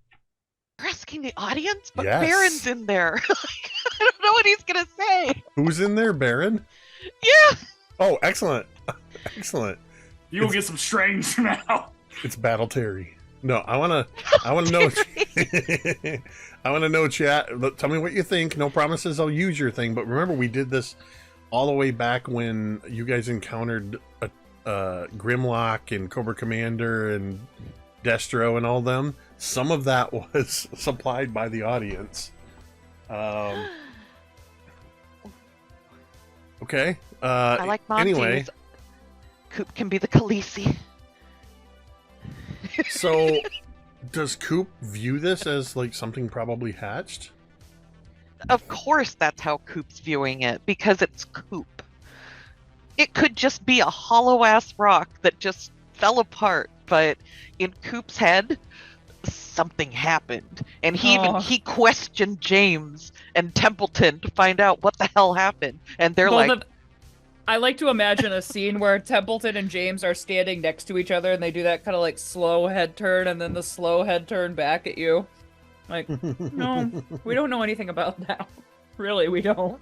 You're asking the audience, but Yes. Baron's in there. I don't know what he's gonna say. Who's in there, Baron? Yeah. Oh, excellent. Excellent. You will get some strange now. It's Battle Terry. No, I wanna know. I wanna know, chat. Tell me what you think. No promises. I'll use your thing. But remember, we did this all the way back when you guys encountered Grimlock and Cobra Commander and Destro and all them. Some of that was supplied by the audience. Okay. I like Monty's. Anyway, Coop can be the Khaleesi. so does Coop view this as like something probably hatched? Of course that's how Coop's viewing it, because it's Coop. It could just be a hollow-ass rock that just fell apart, but in Coop's head, something happened. And he questioned James and Templeton to find out what the hell happened. And they're I like to imagine a scene where Templeton and James are standing next to each other and they do that kind of like slow head turn and then the slow head turn back at you. Like, no, we don't know anything about that. Really, we don't.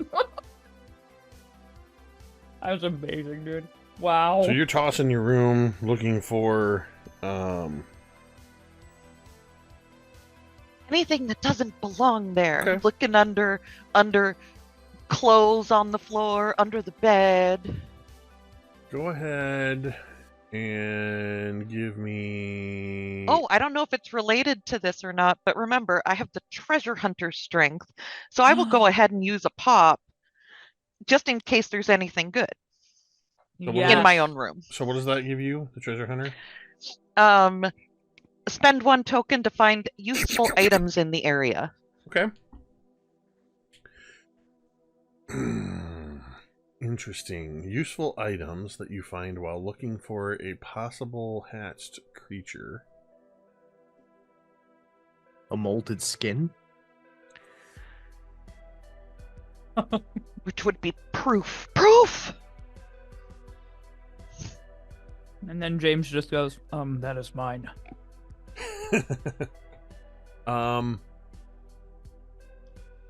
That was amazing, dude. Wow. So you're tossing your room looking for anything that doesn't belong there. Okay. Looking under clothes on the floor, under the bed. Go ahead and give me... Oh, I don't know if it's related to this or not, but remember, I have the treasure hunter strength, so I will go ahead and use a pop just in case there's anything good So in my own room. So what does that give you, the treasure hunter? Spend 1 token to find useful items in the area. Okay. Interesting. Useful items that you find while looking for a possible hatched creature. A molded skin? Which would be proof. Proof! And then James just goes, that is mine.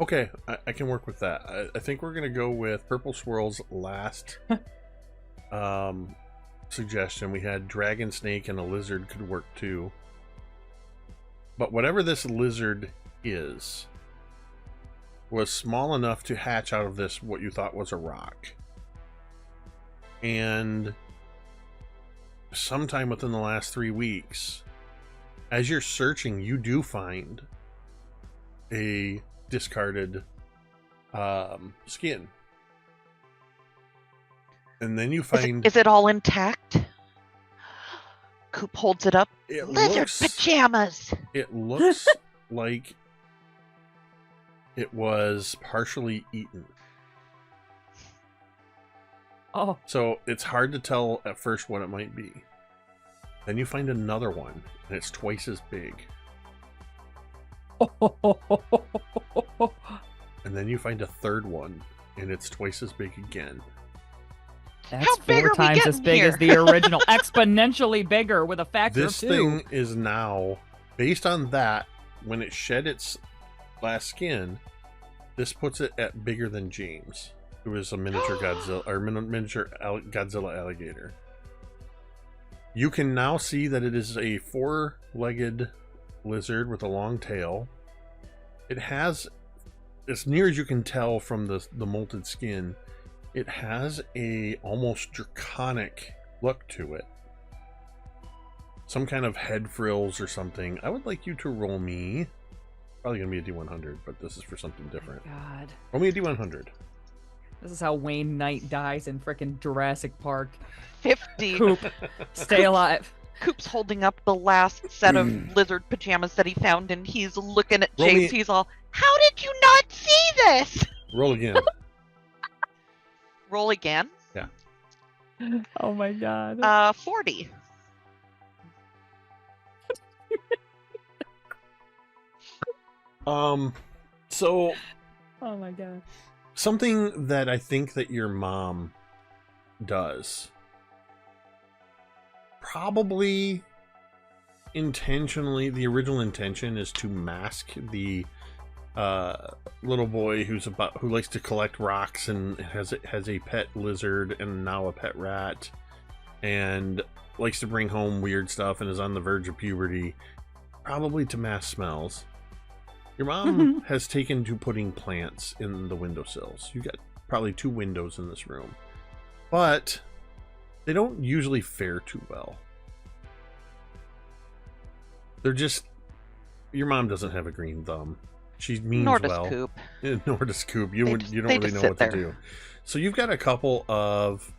Okay, I can work with that. I think we're gonna go with Purple Swirl's last suggestion. We had dragon, snake, and a lizard could work too. But whatever this lizard is was small enough to hatch out of this what you thought was a rock. And sometime within the last 3 weeks, as you're searching, you do find a discarded skin. And then you find... Is it all intact? Coop holds it up. It Lizard pajamas! It looks like it was partially eaten. Oh. So it's hard to tell at first what it might be. Then you find another one, and it's twice as big. And then you find a third one, and it's twice as big again. That's How big 4 are we times as getting big here? as the original. Exponentially bigger with a factor This of 2. thing is now, based on that, when it shed its last skin, this puts it at bigger than James, who is a miniature Godzilla or miniature Godzilla alligator. You can now see that it is a 4-legged lizard with a long tail. It has, as near as you can tell from the molted skin, it has a almost draconic look to it. Some kind of head frills or something. I would like you to roll me. Probably gonna be a D100, but this is for something different. God. Roll me a D100. This is how Wayne Knight dies in frickin' Jurassic Park. 50. Coop, stay alive. Coop's holding up the last set of lizard pajamas that he found, and he's looking at Roll James. me- He's all, "How did you not see this?" Roll again. Roll again. Oh my God. 40. So Oh my God. something that I think that your mom does, probably intentionally, the original intention is to mask the little boy who likes to collect rocks and has a pet lizard and now a pet rat and likes to bring home weird stuff and is on the verge of puberty, probably to mask smells. Your mom has taken to putting plants in the windowsills. You got probably 2 windows in this room, but they don't usually fare too well. They're just, your mom doesn't have a green thumb. She means Nor does well. Coop. Nor does Coop. You They don't just really know sit what there. to do. So you've got a couple of,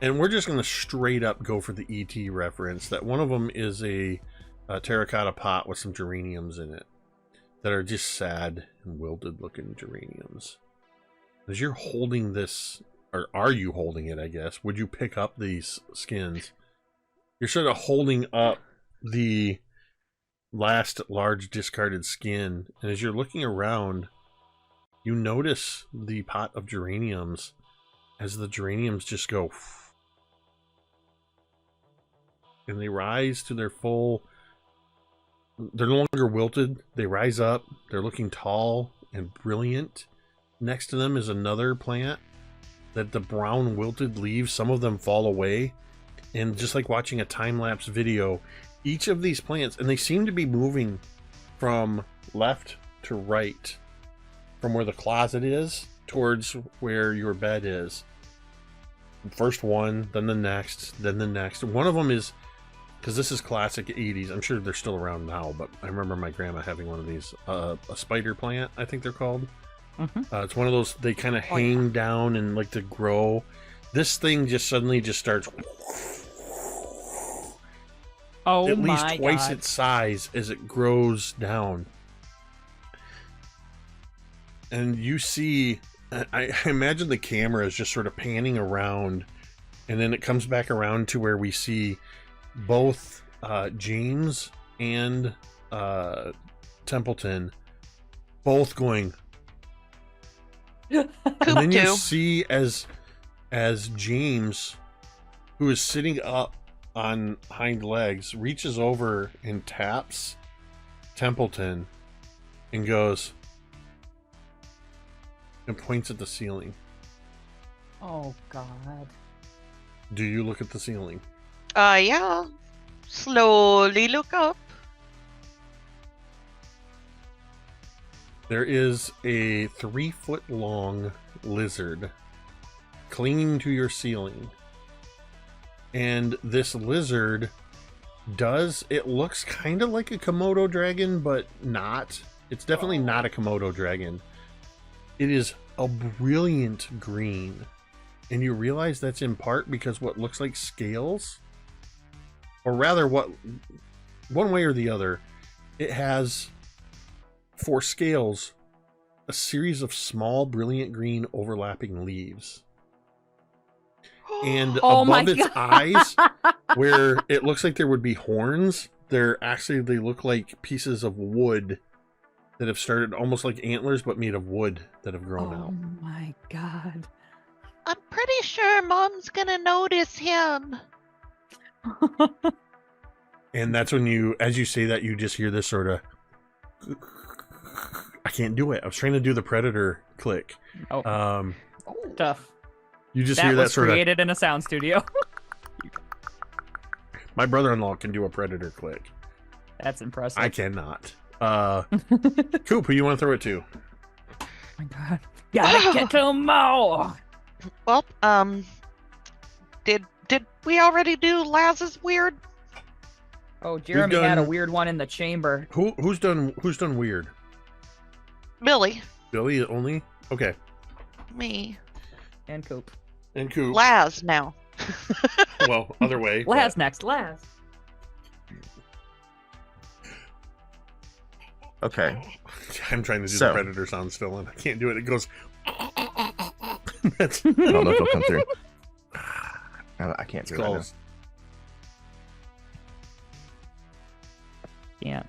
and we're just going to straight up go for the ET reference. That one of them is a terracotta pot with some geraniums in it that are just sad and wilted looking geraniums. As you're holding this, or are you holding it, I guess, would you pick up these skins? You're sort of holding up the last large discarded skin, and as you're looking around, you notice the pot of geraniums as the geraniums just go, and they rise to their full. They're no longer wilted. They rise up. They're looking tall and brilliant. Next to them is another plant that the brown wilted leaves, some of them fall away. And just like watching a time-lapse video, each of these plants, and they seem to be moving from left to right, from where the closet is towards where your bed is. First one, then the next, then the next. One of them is, because this is classic 80s, I'm sure they're still around now, but I remember my grandma having one of these, a spider plant, I think they're called. It's one of those, they kind of hang down and like to grow. This thing just suddenly just starts Oh at least my twice God. its size as it grows down. And you see, I imagine the camera is just sort of panning around, and then it comes back around to where we see both James and Templeton both going. And then you too. see as James, who is sitting up on hind legs, reaches over and taps Templeton and goes and points at the ceiling. Oh God. Do you look at the ceiling? Yeah. Slowly look up. There is a 3-foot-long lizard clinging to your ceiling. And this lizard it looks kind of like a Komodo dragon, but not. It's definitely not a Komodo dragon. It is a brilliant green. And you realize that's in part because what looks like scales, or rather one way or the other, it has, for scales, a series of small, brilliant green overlapping leaves. And above its eyes, where it looks like there would be horns, they look like pieces of wood that have started almost like antlers, but made of wood that have grown out. Oh my god. I'm pretty sure Mom's gonna notice him. And that's when as you say that, you just hear this sort of, I can't do it. I was trying to do the predator click. Oh, tough. You just hear that was sort of, created in a sound studio. my brother-in-law can do a predator click. That's impressive. I cannot. Coop, who you want to throw it to? Oh my god. Gotta get to more. Well, did we already do Laz's weird? Oh, Jeremy had a done- weird one in the chamber. Who's done weird? Billy. Billy only? Okay. Me. And Coop. And Coop. Laz now. Well, other way. Laz next. Laz. Okay. I'm trying to do the So- predator sound still, and I can't do it. It goes. That's I don't know if it'll come through. I can't do it right now. close. Yeah.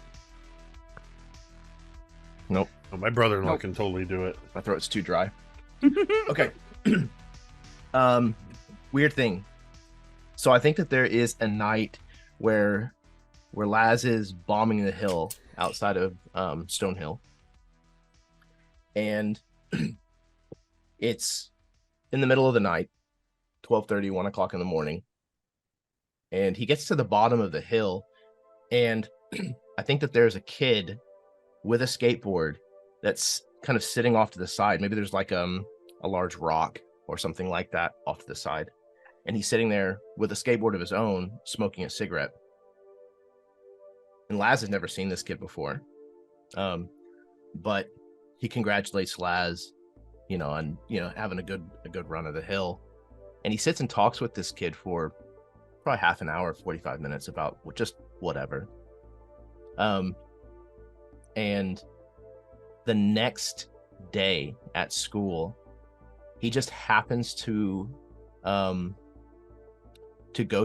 Nope. Oh, my brother-in-law Nope. can totally do it. My throat's too dry. Okay. Weird thing. So I think that there is a night where Laz is bombing the hill outside of Stonehill, and it's in the middle of the night, 12:30, 1 o'clock in the morning, and he gets to the bottom of the hill, and I think that there's a kid with a skateboard that's kind of sitting off to the side. Maybe there's like a large rock or something like that off to the side, and he's sitting there with a skateboard of his own, smoking a cigarette. And Laz has never seen this kid before, but he congratulates Laz, on having a good run of the hill, and he sits and talks with this kid for probably half an hour, 45 minutes about just whatever. And the next day at school, he just happens to go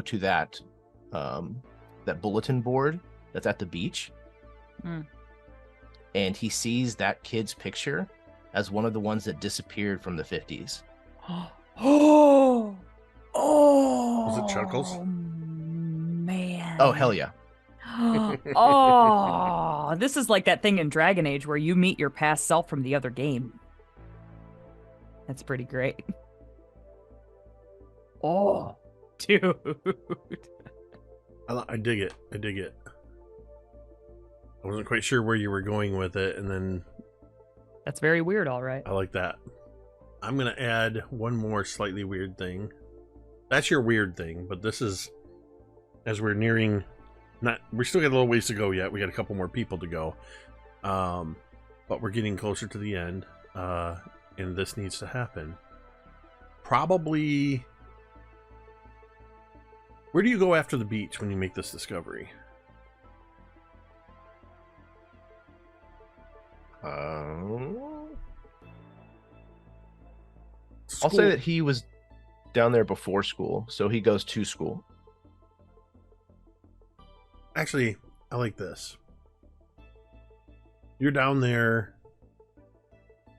to that bulletin board that's at the beach. And he sees that kid's picture as one of the ones that disappeared from the 50s. Oh. Was it Chuckles? Man. Oh, hell yeah. Oh, this is like that thing in Dragon Age where you meet your past self from the other game. That's pretty great. Oh, dude. I dig it. I wasn't quite sure where you were going with it, and then That's very weird, all right. I like that. I'm going to add one more slightly weird thing. That's your weird thing, but this is, as we're nearing, we still got a little ways to go yet. We got a couple more people to go. But we're getting closer to the end, and this needs to happen. Probably, where do you go after the beach when you make this discovery? I'll School. say that he was down there before school, so he goes to school. Actually, I like this. You're down there,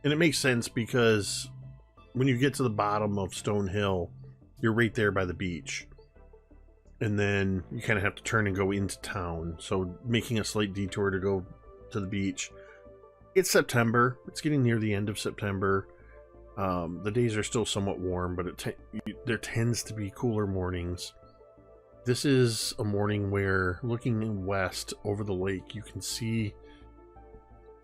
and it makes sense because when you get to the bottom of Stone Hill, you're right there by the beach. And then you kind of have to turn and go into town. So making a slight detour to go to the beach. It's September. It's getting near the end of September. The days are still somewhat warm, but there tends to be cooler mornings. This is a morning where, looking west over the lake, you can see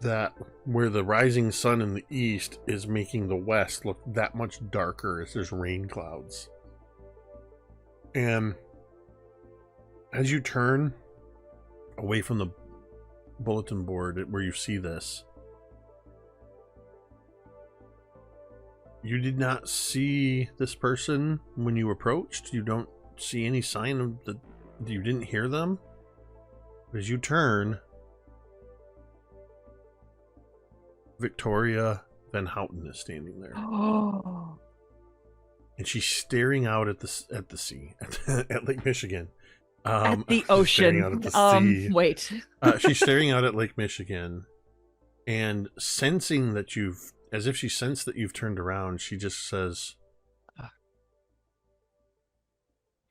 that where the rising sun in the east is making the west look that much darker as there's rain clouds. And as you turn away from the bulletin board where you see this, you did not see this person when you approached. You don't see any sign of that. You didn't hear them. As you turn, Victoria Van Houten is standing there. Oh. And she's staring out at the sea, at Lake Michigan. At the staring ocean. out at the sea. Wait. She's staring out at Lake Michigan, and sensing that as if she sensed that you've turned around, she just says,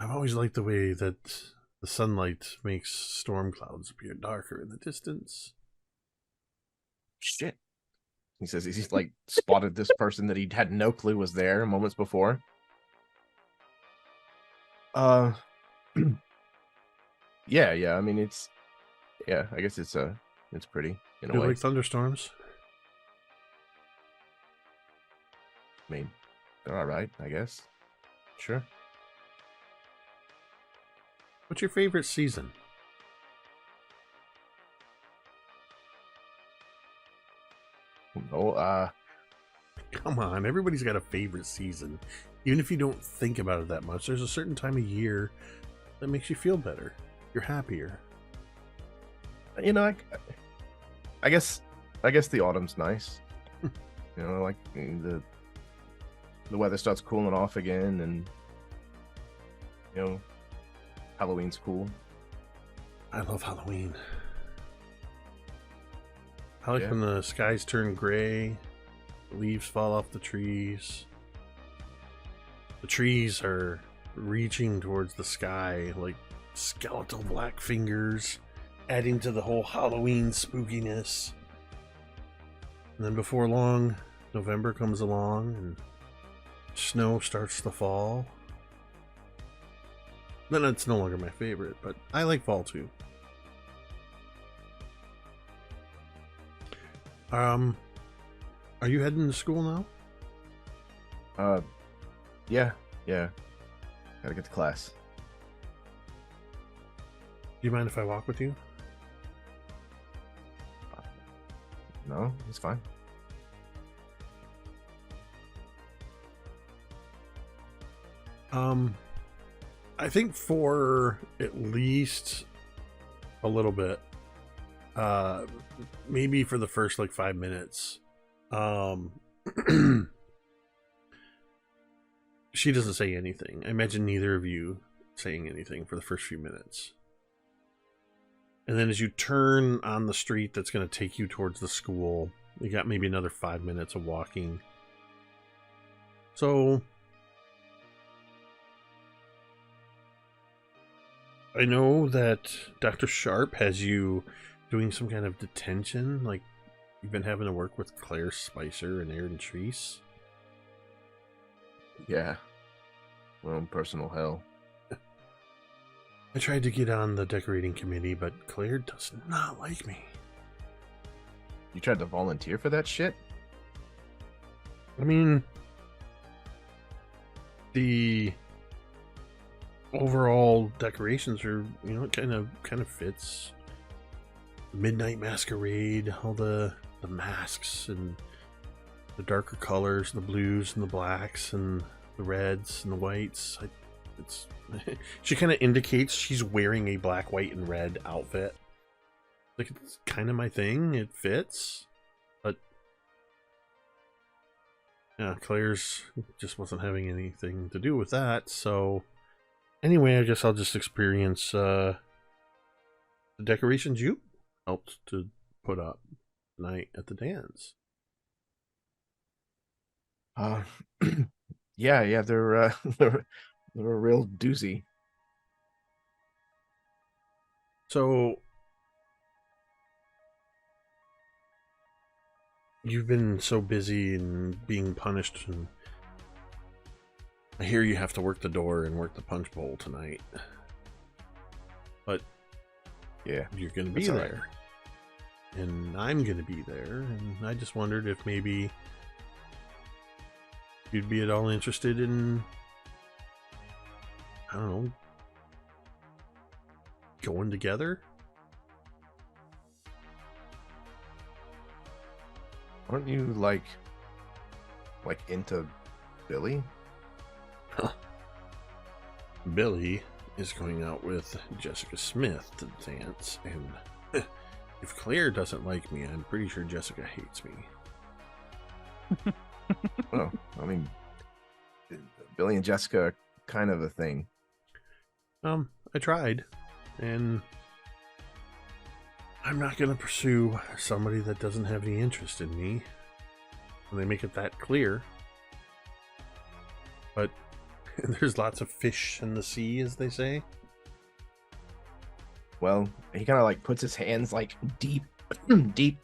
"I've always liked the way that the sunlight makes storm clouds appear darker in the distance." Shit. He says he's like spotted this person that he had no clue was there moments before. Yeah. I mean, I guess it's pretty in a You way. like thunderstorms? I mean, they're all right, I guess. Sure. What's your favorite season? Oh, Come on, everybody's got a favorite season. Even if you don't think about it that much, there's a certain time of year that makes you feel better. You're happier. you know, I guess the autumn's nice. You know, like the weather starts cooling off again, and you know, Halloween's cool. I love Halloween. I like Yeah. when the skies turn gray, the leaves fall off the trees. The trees are reaching towards the sky like skeletal black fingers, adding to the whole Halloween spookiness. And then before long, November comes along and snow starts to fall. Then it's no longer my favorite, but I like fall too. Are you heading to school now? Yeah. Gotta get to class. Do you mind if I walk with you? No, it's fine. I think for at least a little bit, maybe for the first like 5 minutes, she doesn't say anything. I imagine neither of you saying anything for the first few minutes. And then as you turn on the street that's going to take you towards the school, you got maybe another 5 minutes of walking. So I know that Dr. Sharp has you doing some kind of detention, like you've been having to work with Claire Spicer and Aaron Treese. Yeah. My own personal hell. I tried to get on the decorating committee, but Claire does not like me. You tried to volunteer for that shit? I mean, the overall decorations are, you know, it kind of fits. Midnight Masquerade, all the masks and the darker colors, the blues and the blacks and the reds and the whites. She kind of indicates she's wearing a black, white, and red outfit. Like, it's kind of my thing. It fits, but yeah, Claire's just wasn't having anything to do with that. So anyway, I guess I'll just experience the decorations you helped to put up tonight at the dance. Yeah, they're they're a real doozy. So you've been so busy and being punished, and I hear you have to work the door and work the punch bowl tonight. But Yeah, you're going to be that's all there. and I'm going to be there, and I just wondered if maybe you'd be at all interested in, I don't know, going together? Aren't you like into Billy? Billy is going out with Jessica Smith to dance, and if Claire doesn't like me, I'm pretty sure Jessica hates me. Well, I mean, Billy and Jessica are kind of a thing. I tried, and I'm not going to pursue somebody that doesn't have any interest in me. And they make it that clear. But there's lots of fish in the sea, as they say. Well, he kind of like puts his hands like deep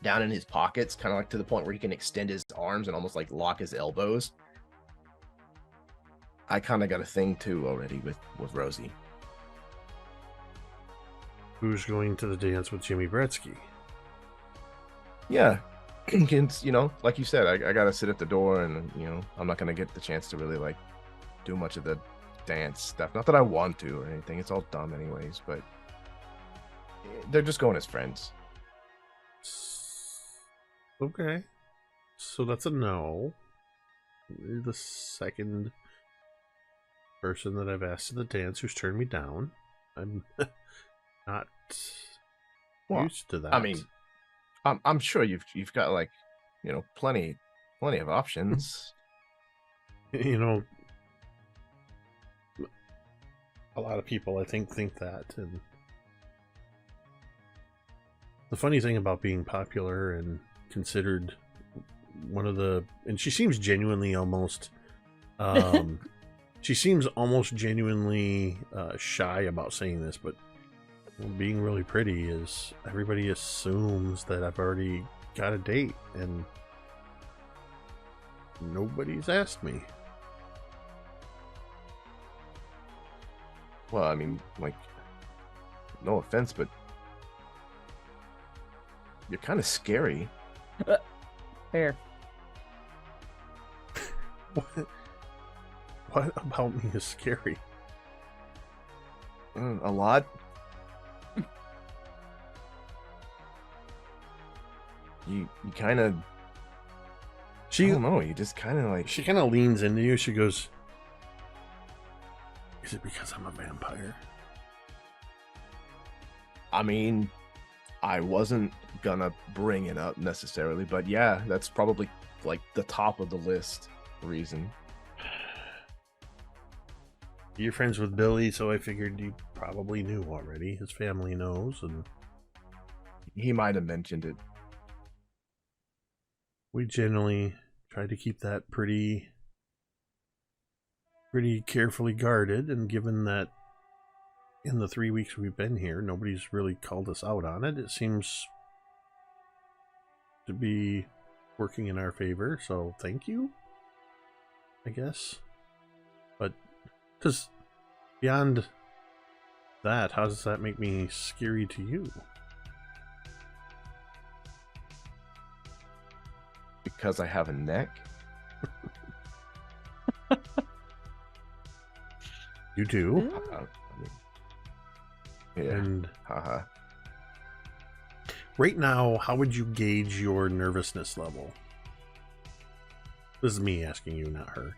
down in his pockets, kind of like to the point where he can extend his arms and almost like lock his elbows. I kind of got a thing too already with Rosie. Who's going to the dance with Jimmy Bretsky? Yeah, you know, like you said, I gotta sit at the door, and you know, I'm not gonna get the chance to really like do much of the dance stuff. Not that I want to or anything; it's all dumb anyways. But they're just going as friends. Okay, so that's a no. You're the second person that I've asked to the dance who's turned me down. I'm not used to that. I mean, I'm sure you've got like, you know, plenty of options. You know, a lot of people I think that, and the funny thing about being popular and considered one of the, and she seems genuinely almost she seems almost genuinely shy about saying this, but being really pretty is, everybody assumes that I've already got a date, and nobody's asked me. Well, I mean, like, no offense, but you're kind of scary. Fair. What about me is scary? A lot. You kind of, I don't know, you just kind of like, she kind of leans into you. She goes, "Is it because I'm a vampire?" I mean, I wasn't gonna bring it up necessarily, but yeah, that's probably like the top of the list reason. You're friends with Billy, so I figured you probably knew already. His family knows, and He might have mentioned it. we generally try to keep that pretty carefully guarded. And given that in the 3 weeks we've been here, nobody's really called us out on it, it seems to be working in our favor. So thank you, I guess. But because beyond that, how does that make me scary to you? Because I have a neck. You do? Yeah. And Haha. right now, how would you gauge your nervousness level? This is me asking you, not her.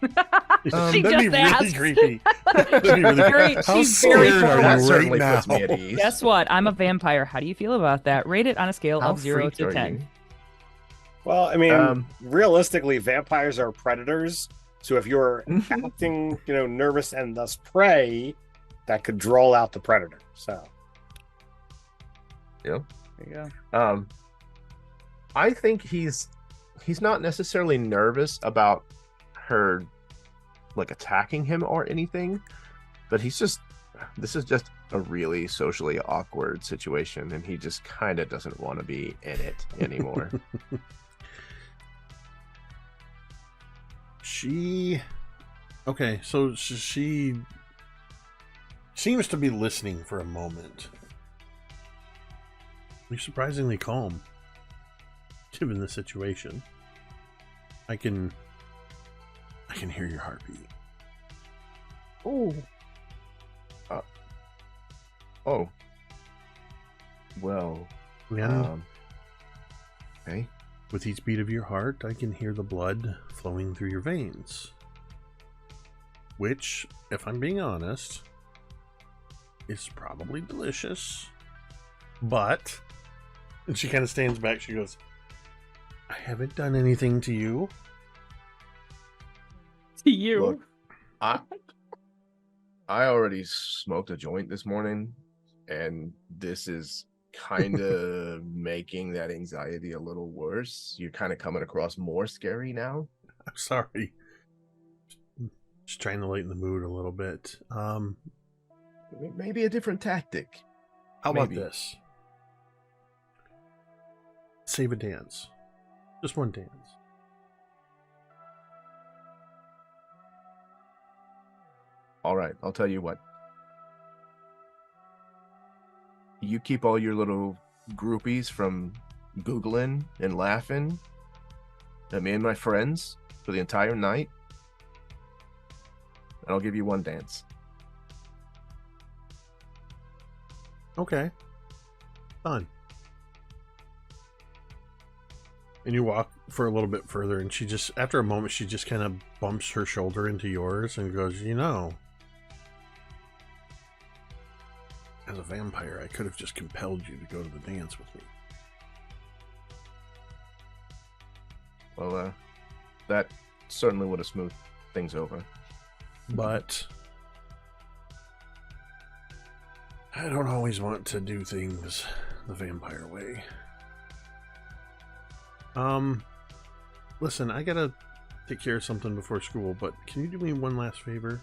She that'd be just really asked. creepy. That'd be really creepy. How She's very scared are forward. That you right certainly now? puts me at ease. Guess what? I'm a vampire. How do you feel about that? Rate it on a scale How of 0 freaked to are 10. you? Well, I mean, realistically, vampires are predators. So if you're acting, nervous and thus prey, that could draw out the predator. So, Yeah. There you go. I think he's not necessarily nervous about her like attacking him or anything, but this is just a really socially awkward situation, and he just kind of doesn't want to be in it anymore. Okay, so she seems to be listening for a moment. You're surprisingly calm, given the situation. I can hear your heartbeat. Oh. Oh. Well. And Okay. with each beat of your heart, I can hear the blood flowing through your veins. Which, if I'm being honest, is probably delicious. But, and she kind of stands back, she goes, I haven't done anything to you. To you. Look, I already smoked a joint this morning, and this is kind of making that anxiety a little worse. You're kind of coming across more scary now. I'm sorry. Just trying to lighten the mood a little bit. Maybe a different tactic. How about Maybe. this? Save a dance. Just one dance. All right, I'll tell you what. You keep all your little groupies from Googling and laughing at me and my friends for the entire night, and I'll give you one dance. Okay. Fun. And you walk for a little bit further, and she just, after a moment, she just kind of bumps her shoulder into yours and goes, you know, as a vampire, I could have just compelled you to go to the dance with me. Well, that certainly would have smoothed things over. But I don't always want to do things the vampire way. Listen, I gotta take care of something before school, but can you do me one last favor?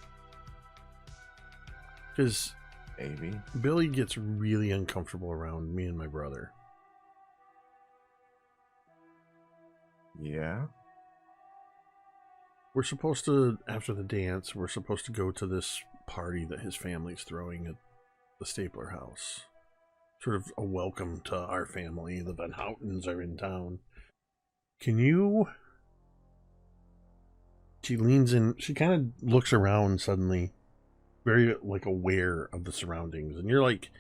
Because Maybe. Billy gets really uncomfortable around me and my brother. Yeah? We're supposed to, after the dance, we're supposed to go to this party that his family's throwing at the Stapler house. Sort of a welcome to our family. The Van Houtens are in town. Can you... She leans in, she kind of looks around suddenly, very like aware of the surroundings. And you're like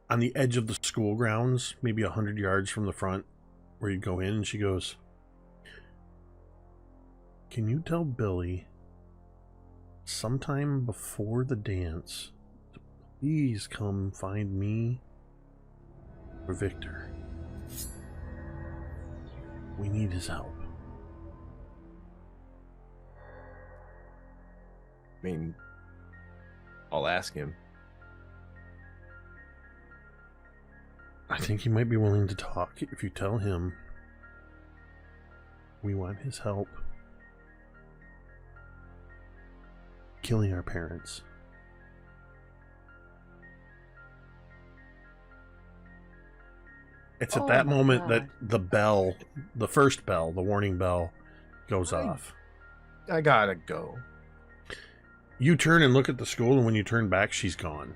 on the edge of the school grounds, maybe 100 yards from the front where you go in, and she goes, can you tell Billy sometime before the dance to please come find me or Victor? We need his help. I mean, I'll ask him. I think he might be willing to talk if you tell him we want his help killing our parents. It's at that moment that the bell, the first bell, the warning bell, goes off. I gotta go. You turn and look at the school, and when you turn back, she's gone.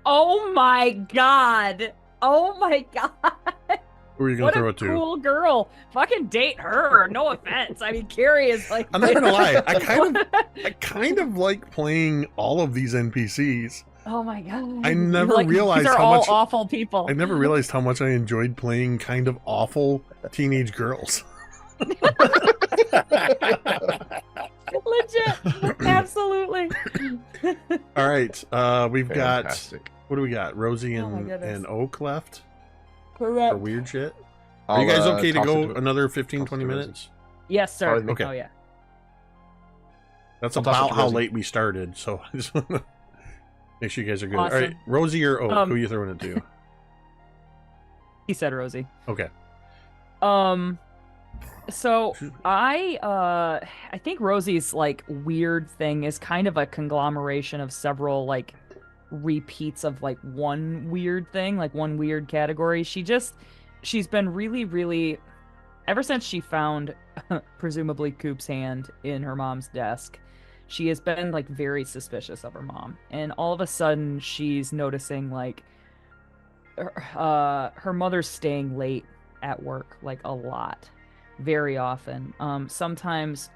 Oh my god. Oh my god. Who are you gonna What throw a it to? cool girl. Fucking date her. No offense. I mean, Carrie is like... I'm not gonna lie. I kind of like playing all of these NPCs. Oh my god. I never Like, realized these are how all much awful people. I never realized how much I enjoyed playing kind of awful teenage girls. Legit. Absolutely. All right, we've Fantastic. got, what do we got? Rosie Oh my and, goodness. and Oak left Correct. for weird shit. Are you guys okay to go another 15, 20 minutes? Yes, sir. Pardon me? Okay. Oh, yeah. That's I'll toss it about to how Rosie. late we started, so I just want to make sure you guys are good. Awesome. All right, Rosie or Oak, who are you throwing it to? He said Rosie. Okay. So I think Rosie's like weird thing is kind of a conglomeration of several like repeats of like one weird thing, like one weird category. She's been really ever since she found presumably Coop's hand in her mom's desk, she has been like very suspicious of her mom. And all of a sudden she's noticing like her mother's staying late at work, like a lot, very often. Sometimes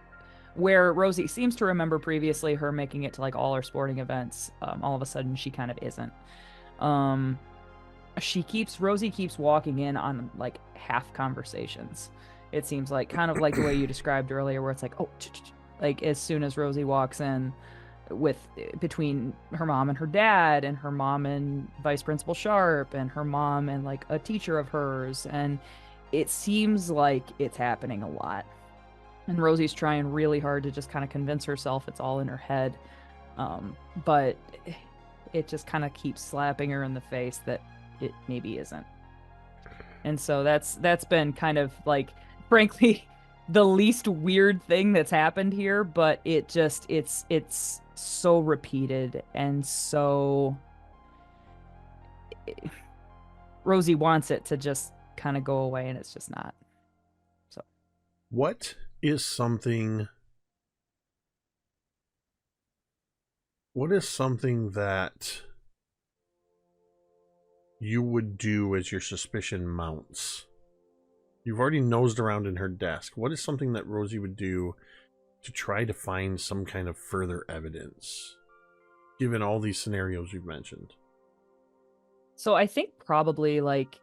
where Rosie seems to remember previously her making it to like all her sporting events, all of a sudden she kind of isn't. Um, Rosie keeps walking in on like half conversations. It seems like kind of like the way you described earlier, where it's like, oh, like as soon as Rosie walks in, with between her mom and her dad, and her mom and Vice Principal Sharp, and her mom and like a teacher of hers, and it seems like it's happening a lot. And Rosie's trying really hard to just kind of convince herself it's all in her head, but it just kind of keeps slapping her in the face that it maybe isn't. And so that's been kind of like, frankly, the least weird thing that's happened here, but it's so repeated, and so Rosie wants it to just kind of go away, and it's just not. So What is something that you would do as your suspicion mounts? You've already nosed around in her desk. What is something that Rosie would do to try to find some kind of further evidence, given all these scenarios you've mentioned? So I think probably like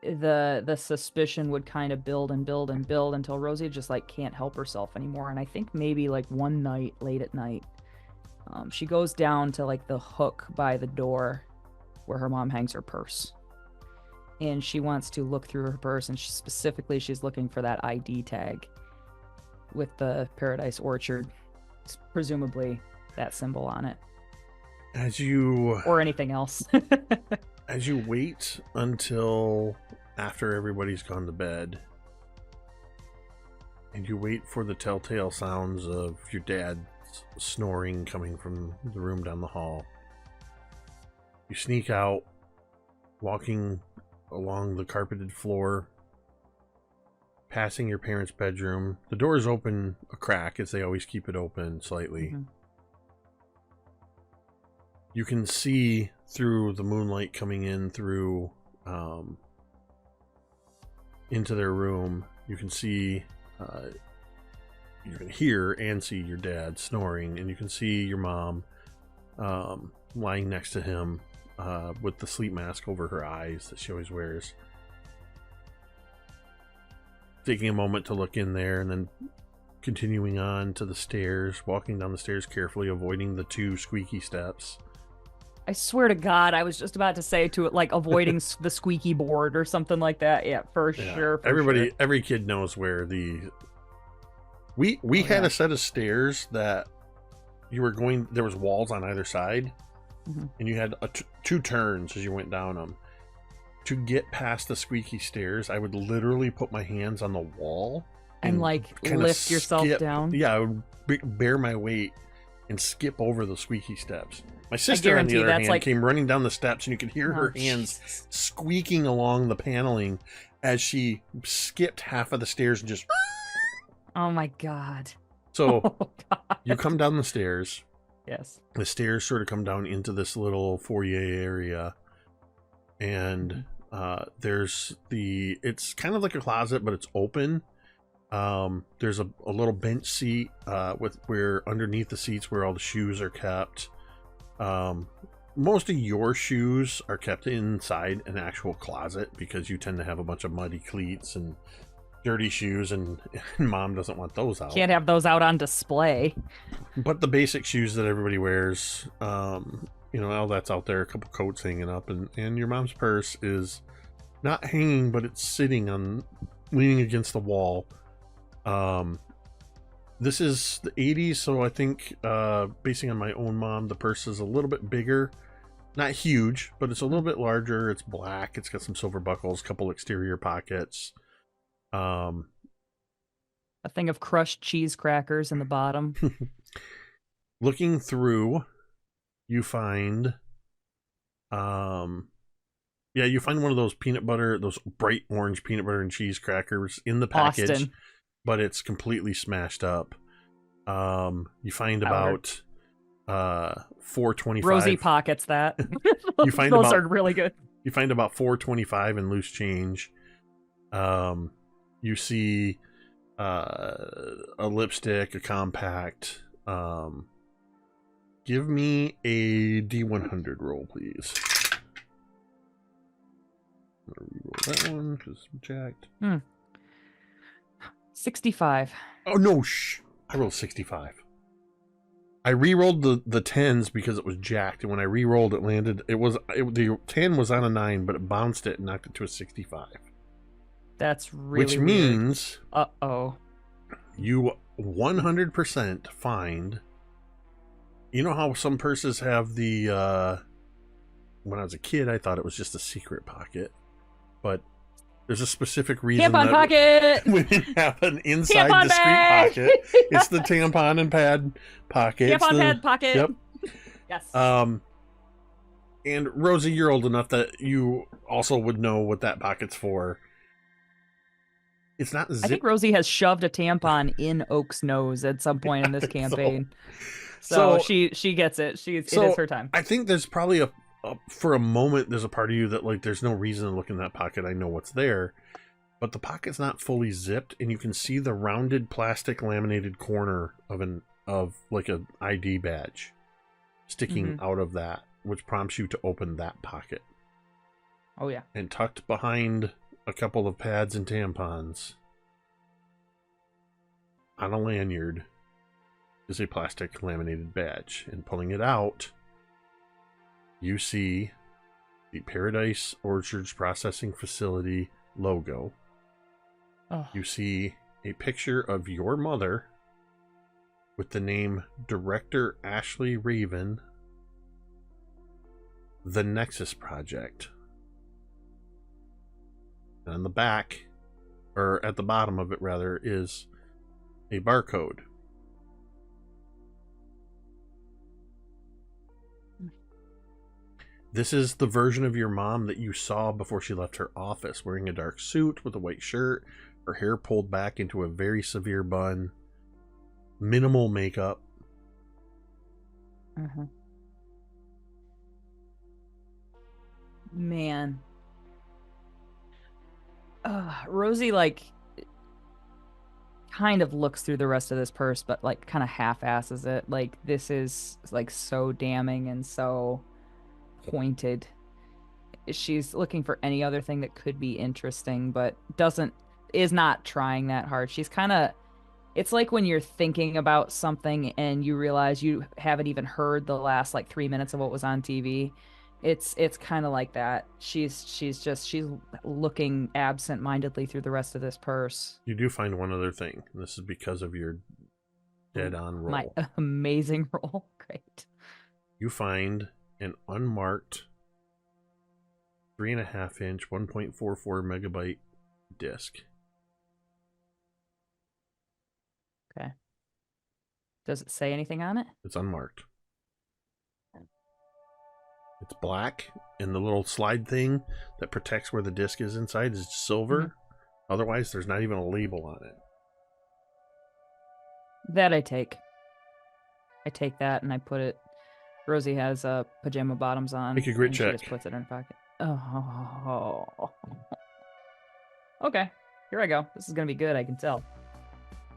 the suspicion would kind of build and build and build until Rosie just like can't help herself anymore. And I think maybe like one night, late at night, she goes down to like the hook by the door where her mom hangs her purse. And she wants to look through her purse, and she's looking for that ID tag with the Paradise Orchard, presumably that symbol on it. Or anything else. As you wait until after everybody's gone to bed, and you wait for the telltale sounds of your dad's snoring coming from the room down the hall, you sneak out, walking along the carpeted floor, passing your parents' bedroom. The door is open a crack, as they always keep it open slightly. Mm-hmm. You can see through the moonlight coming in through into their room. You can see, you can hear and see your dad snoring, and you can see your mom lying next to him with the sleep mask over her eyes that she always wears. Taking a moment to look in there, and then continuing on to the stairs, walking down the stairs carefully, avoiding the 2 squeaky steps. I swear to God, I was just about to say to it, like avoiding the squeaky board or something like that. Yeah, for sure. Every kid knows where the... We had a set of stairs that you were going... There was walls on either side, mm-hmm. and you had 2 turns as you went down them. To get past the squeaky stairs, I would literally put my hands on the wall and like lift yourself down. Yeah, I would bear my weight and skip over the squeaky steps. My sister, on the other hand, came running down the steps, and you could hear her hands squeaking along the paneling as she skipped half of the stairs and just... Oh my God. So you come down the stairs. Yes. The stairs sort of come down into this little foyer area, and it's kind of like a closet, but it's open. There's a little bench seat where underneath the seats where all the shoes are kept. Most of your shoes are kept inside an actual closet because you tend to have a bunch of muddy cleats and dirty shoes, and mom doesn't want those out. Can't have those out on display. But the basic shoes that everybody wears, all that's out there. A couple coats hanging up, and your mom's purse is not hanging, but it's sitting leaning against the wall. This is the 80s, so I think, basing on my own mom, the purse is a little bit bigger. Not huge, but it's a little bit larger. It's black. It's got some silver buckles, a couple exterior pockets. A thing of crushed cheese crackers in the bottom. Looking through, you find, you find one of those those bright orange peanut butter and cheese crackers in the package. Austin. But it's completely smashed up. You find about $4.25. Rosie pockets that. You find those about are really good. You find about $4.25 in loose change. You see a lipstick, a compact. Give me a D100 roll, please. I'm gonna reroll that one because I'm jacked. 65. Oh no! I rolled 65. I re-rolled the 10s because it was jacked, and when I re-rolled, it landed. The 10 was on a 9, but it bounced it and knocked it to a 65. That's really which weird. means you 100% find. You know how some purses have the. When I was a kid, I thought it was just a secret pocket, but there's a specific reason tampon that pocket. women have an inside Tampon discreet bag! pocket. It's the tampon and pad pocket. Tampon pad pocket. Yep. Yes. And Rosie, you're old enough that you also would know what that pocket's for. It's not zip. I think Rosie has shoved a tampon in Oak's nose at some point in this campaign. So she gets it. It is her time. I think there's probably for a moment there's a part of you that like there's no reason to look in that pocket. I know what's there. But the pocket's not fully zipped, and you can see the rounded plastic laminated corner of like an ID badge sticking out of that, which prompts you to open that pocket. Oh yeah. And tucked behind a couple of pads and tampons on a lanyard is a plastic laminated badge. And pulling it out, you see the Paradise Orchards Processing Facility logo. Oh. You see a picture of your mother with the name Director Ashley Raven, The Nexus Project. And on the back, or at the bottom of it rather, is a barcode. This is the version of your mom that you saw before she left her office, wearing a dark suit with a white shirt, her hair pulled back into a very severe bun, minimal makeup. Man. Rosie, like, kind of looks through the rest of this purse, but, like, kind of half-asses it. Like, this is, like, so damning and so pointed. She's looking for any other thing that could be interesting, but is not trying that hard. She's kind of, it's like when you're thinking about something and you realize you haven't even heard the last like 3 minutes of what was on TV. It's kind of like that. She's looking absent-mindedly through the rest of this purse. You do find one other thing. This is because of your dead-on roll. My amazing roll. Great. You find an unmarked 3.5-inch 1.44 megabyte disc. Okay. Does it say anything on it? It's unmarked. It's black, and the little slide thing that protects where the disc is inside is silver. Otherwise, there's not even a label on it. That I take. I take that and I put it. Rosie has pajama bottoms on. Make a grit and check. She just puts it in her pocket. Oh. Okay, here I go. This is gonna be good. I can tell.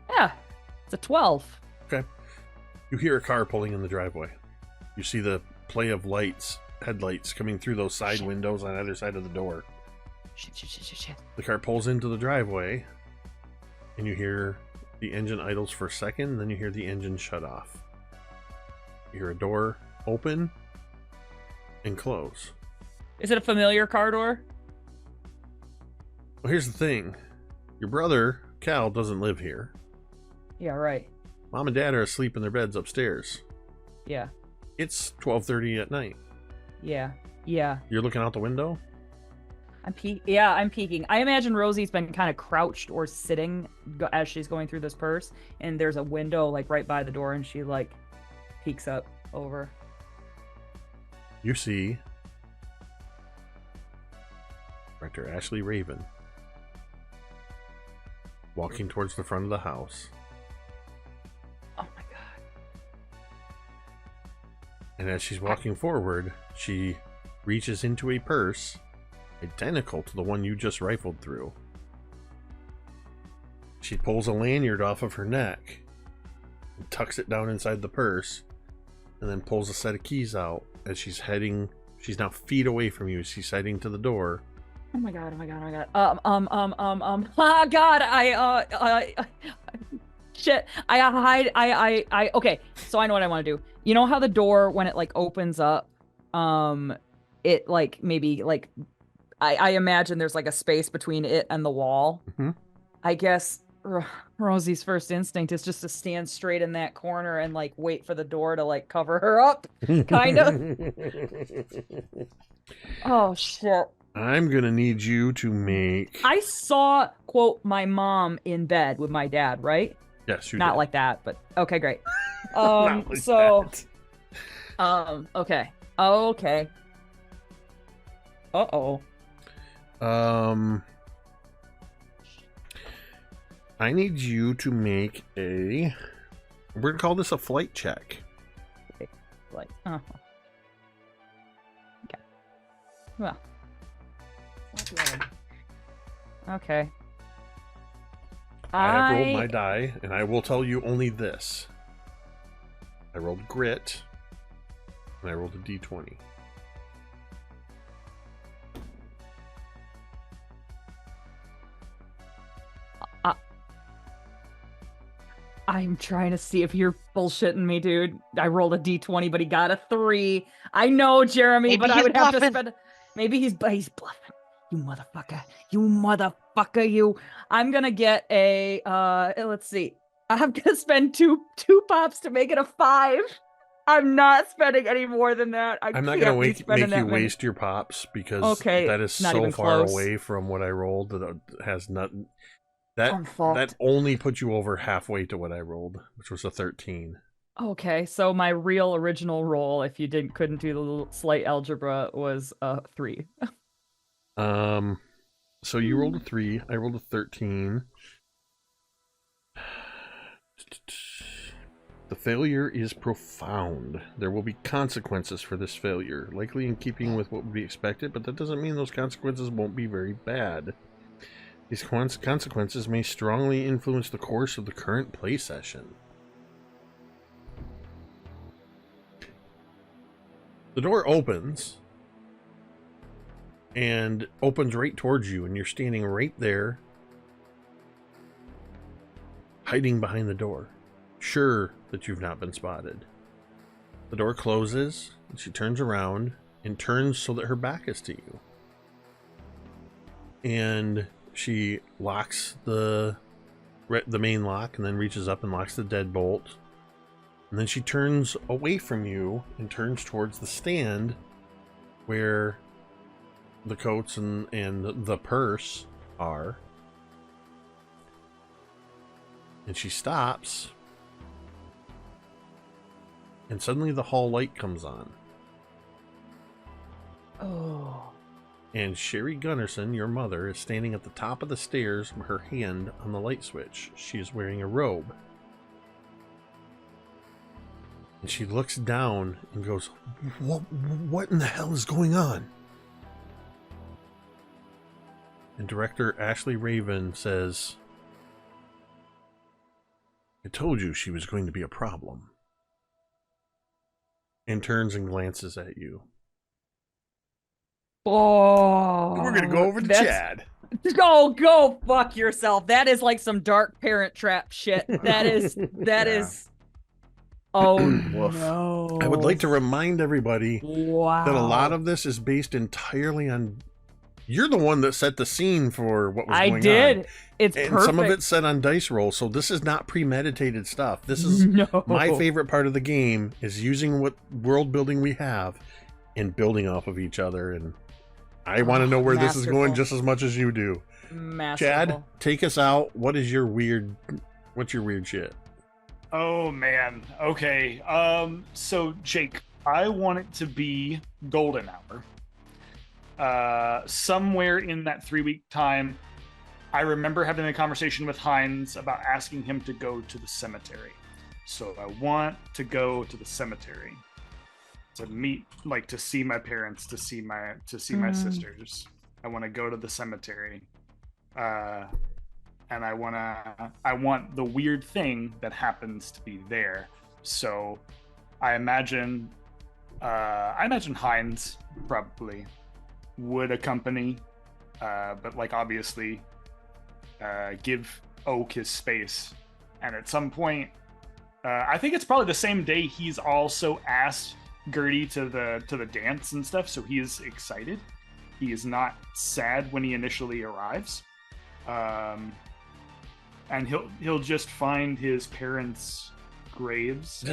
Yeah, it's a 12. Okay. You hear a car pulling in the driveway. You see the play of headlights coming through those side windows on either side of the door. Shit. The car pulls into the driveway, and you hear the engine idles for a second, then you hear the engine shut off. You hear a door open and close. Is it a familiar car door? Well, here's the thing. Your brother, Cal, doesn't live here. Yeah, right. Mom and Dad are asleep in their beds upstairs. Yeah. It's 12:30 at night. Yeah. You're looking out the window? I'm peeking. I imagine Rosie's been kind of crouched or sitting as she's going through this purse, and there's a window like right by the door, and she like peeks up over. You see Director Ashley Raven walking towards the front of the house. Oh my god. And as she's walking forward, she reaches into a purse identical to the one you just rifled through. She pulls a lanyard off of her neck and tucks it down inside the purse, and then pulls a set of keys out as she's heading. She's now feet away from you. She's heading to the door. Oh my god! Oh my god! Oh my god! Ah, God! Shit! I hide. I. Okay. So I know what I want to do. You know how the door, when it like opens up, it like maybe like, I imagine there's like a space between it and the wall. Mm-hmm. I guess Rosie's first instinct is just to stand straight in that corner and like wait for the door to like cover her up, kind of. Oh shit. I'm gonna need you to make. I saw, quote, my mom in bed with my dad, right? Yes, you Not did. like that, but okay, great. Not like So, that. okay. Okay. Uh-oh. I need you to make a. We're gonna call this a flight check. Like, okay. Well. Okay. I have rolled my die, and I will tell you only this. I rolled grit, and I rolled a d20. I'm trying to see if you're bullshitting me, dude. I rolled a d20, but he got a 3. I know, Jeremy, Maybe but I he's would have to bluffing. spend. Maybe he's bluffing. You motherfucker. You motherfucker. You. I'm gonna get a. Let's see. I'm gonna spend two pops to make it a 5. I'm not spending any more than that. I'm not going to make you waste your pops because that is not so even far close. away from what I rolled that it has nothing. I'm fucked. That only put you over halfway to what I rolled, which was a 13. Okay, so my real original roll, if you couldn't do the little slight algebra, was a 3. So you rolled a 3, I rolled a 13. The failure is profound. There will be consequences for this failure, likely in keeping with what would be expected, but that doesn't mean those consequences won't be very bad. These consequences may strongly influence the course of the current play session. The door opens, and opens right towards you, and you're standing right there, hiding behind the door, sure that you've not been spotted. The door closes, and she turns around, and turns so that her back is to you. And she locks the main lock, and then reaches up and locks the deadbolt. And then she turns away from you and turns towards the stand where the coats and the purse are. And she stops. And suddenly the hall light comes on. Oh. And Sherry Gunnarsson, your mother, is standing at the top of the stairs, her hand on the light switch. She is wearing a robe. And she looks down and goes, What in the hell is going on? And Director Ashley Raven says, I told you she was going to be a problem. And turns and glances at you. Oh, We're going to go over to Chad. Go fuck yourself. That is like some dark Parent Trap shit. That is. Oh no. I would like to remind everybody wow. that a lot of this is based entirely on. You're the one that set the scene for what was going on. I did. It's and perfect. some of it's set on dice roll, so this is not premeditated stuff. This is my favorite part of the game is using what world building we have and building off of each other. And I want to know where this is going just as much as you do. Masterful. Chad, take us out. What's your weird shit? Oh man. Okay. So Jake, I want it to be golden hour. Somewhere in that 3-week time, I remember having a conversation with Heinz about asking him to go to the cemetery. So I want to go to the cemetery to meet, like to see my parents, to see my sisters. I want to go to the cemetery. And I want the weird thing that happens to be there. So I imagine Heinz probably would accompany, but like obviously give Oak his space. And at some point, I think it's probably the same day he's also asked Gertie to the dance and stuff, so he is excited. He is not sad when he initially arrives. And he'll just find his parents' graves.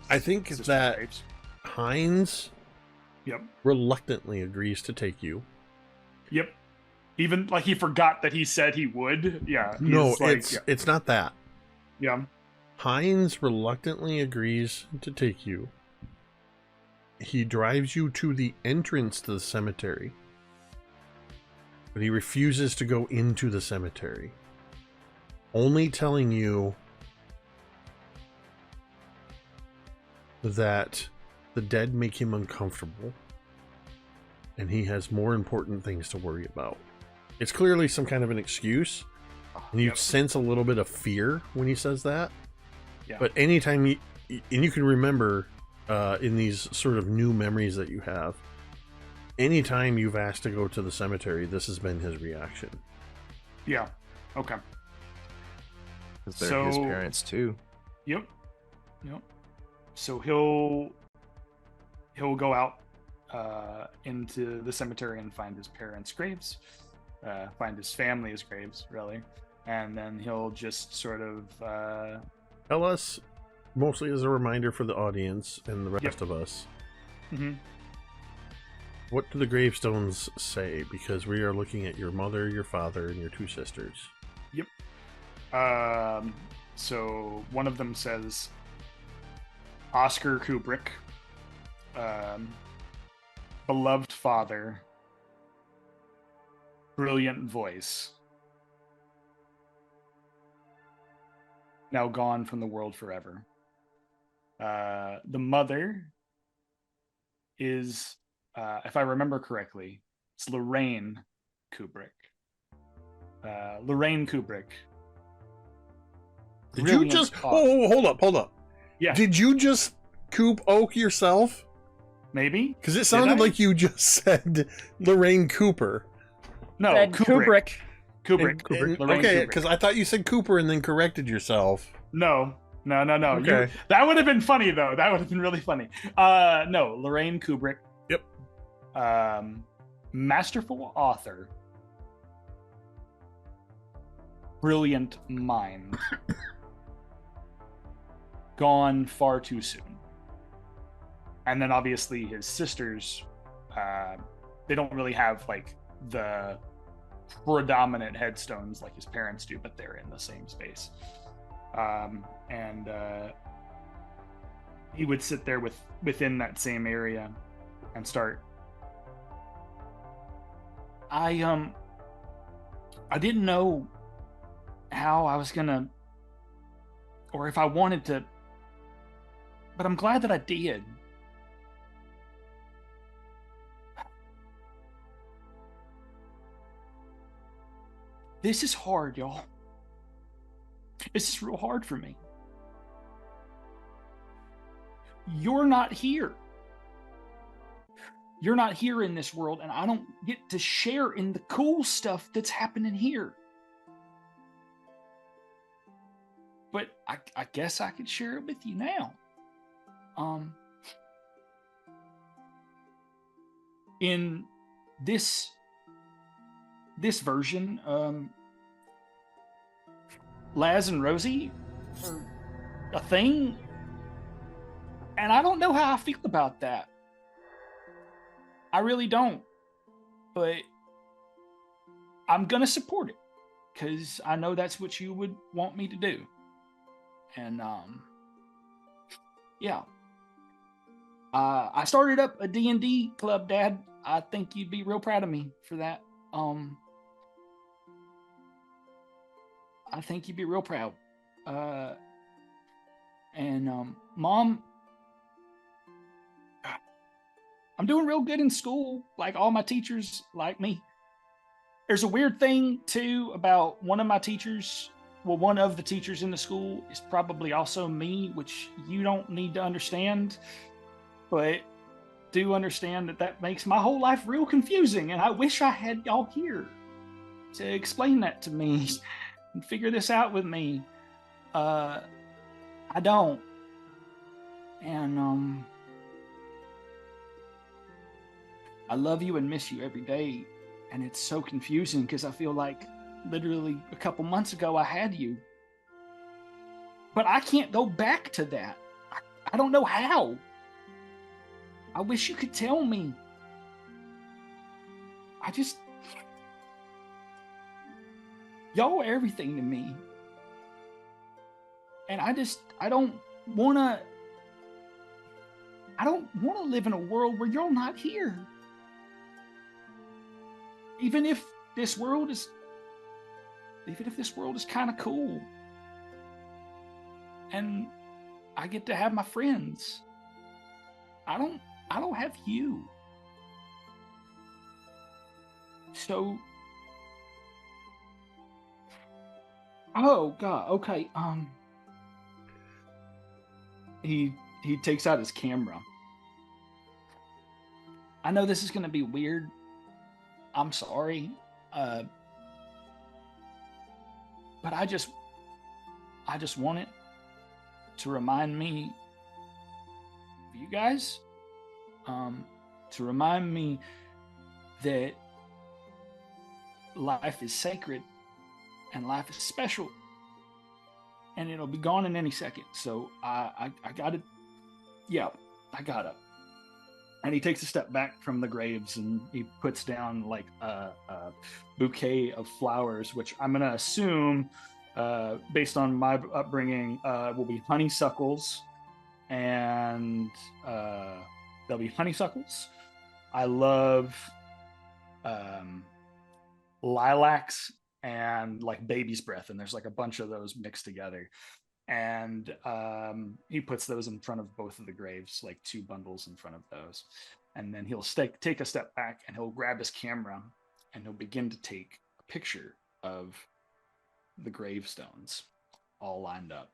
I think that graves. Heinz Yep. reluctantly agrees to take you. Yep. Even like he forgot that he said he would. Yeah. No, like, it's not that. Yeah. Heinz reluctantly agrees to take you. He drives you to the entrance to the cemetery, but he refuses to go into the cemetery, only telling you that the dead make him uncomfortable and he has more important things to worry about. It's clearly some kind of an excuse, and you sense a little bit of fear when he says that. Yeah. But anytime you can remember in these sort of new memories that you have, anytime you've asked to go to the cemetery, this has been his reaction. Yeah. Okay. Because they're his parents too. Yep. So he'll go out into the cemetery and find his parents' graves, find his family's graves, really, and then he'll just sort of Tell us, mostly as a reminder for the audience and the rest of us, what do the gravestones say? Because we are looking at your mother, your father, and your two sisters. Yep. So one of them says Oscar Kubrick, beloved father, brilliant voice, now gone from the world forever. The mother is, if I remember correctly, it's Lorraine Kubrick. Lorraine Kubrick. Did you just... Oh, hold up. Yeah. Did you just Coop Oak yourself? Maybe? Because it sounded like you just said Lorraine Cooper. No, Said Kubrick. Kubrick. Okay, because I thought you said Cooper and then corrected yourself. No. Okay. That would have been funny, though. That would have been really funny. No, Lorraine Kubrick. Yep. Masterful author. Brilliant mind. Gone far too soon. And then obviously his sisters, they don't really have like the predominant headstones like his parents do, but they're in the same space. And he would sit there within that same area and start. I didn't know how I was gonna, or if I wanted to, but I'm glad that I did. This is hard, y'all. This is real hard for me. You're not here. You're not here in this world, and I don't get to share in the cool stuff that's happening here. But I guess I could share it with you now. In this version, Laz and Rosie are a thing, and I don't know how I feel about that. I really don't, but I'm gonna support it because I know that's what you would want me to do. And yeah, I started up a D&D club, Dad. I think you'd be real proud of me for that. I think you'd be real proud. And Mom, I'm doing real good in school. Like all my teachers like me. there's a weird thing too about one of my teachers. Well, one of the teachers in the school is probably also me, which you don't need to understand, but do understand that makes my whole life real confusing, and I wish I had y'all here to explain that to me and figure this out with me. I don't. And I love you and miss you every day, and it's so confusing because I feel like literally a couple months ago I had you, but I can't go back to that. I don't know how. I wish you could tell me. Y'all are everything to me. And I don't want to live in a world where you're not here. Even if this world is kind of cool. And I get to have my friends. I don't have you. So, oh God, okay. He takes out his camera. I know this is gonna be weird. I'm sorry. But I just want it to remind me of you guys. To remind me that life is sacred and life is special, and it'll be gone in any second. So I gotta, yeah, I gotta. And he takes a step back from the graves and he puts down like a bouquet of flowers, which I'm gonna assume, based on my upbringing, will be honeysuckles, and there'll be honeysuckles. I love lilacs and like baby's breath, and there's like a bunch of those mixed together. And he puts those in front of both of the graves, like 2 bundles in front of those. And then he'll take a step back and he'll grab his camera and he'll begin to take a picture of the gravestones all lined up.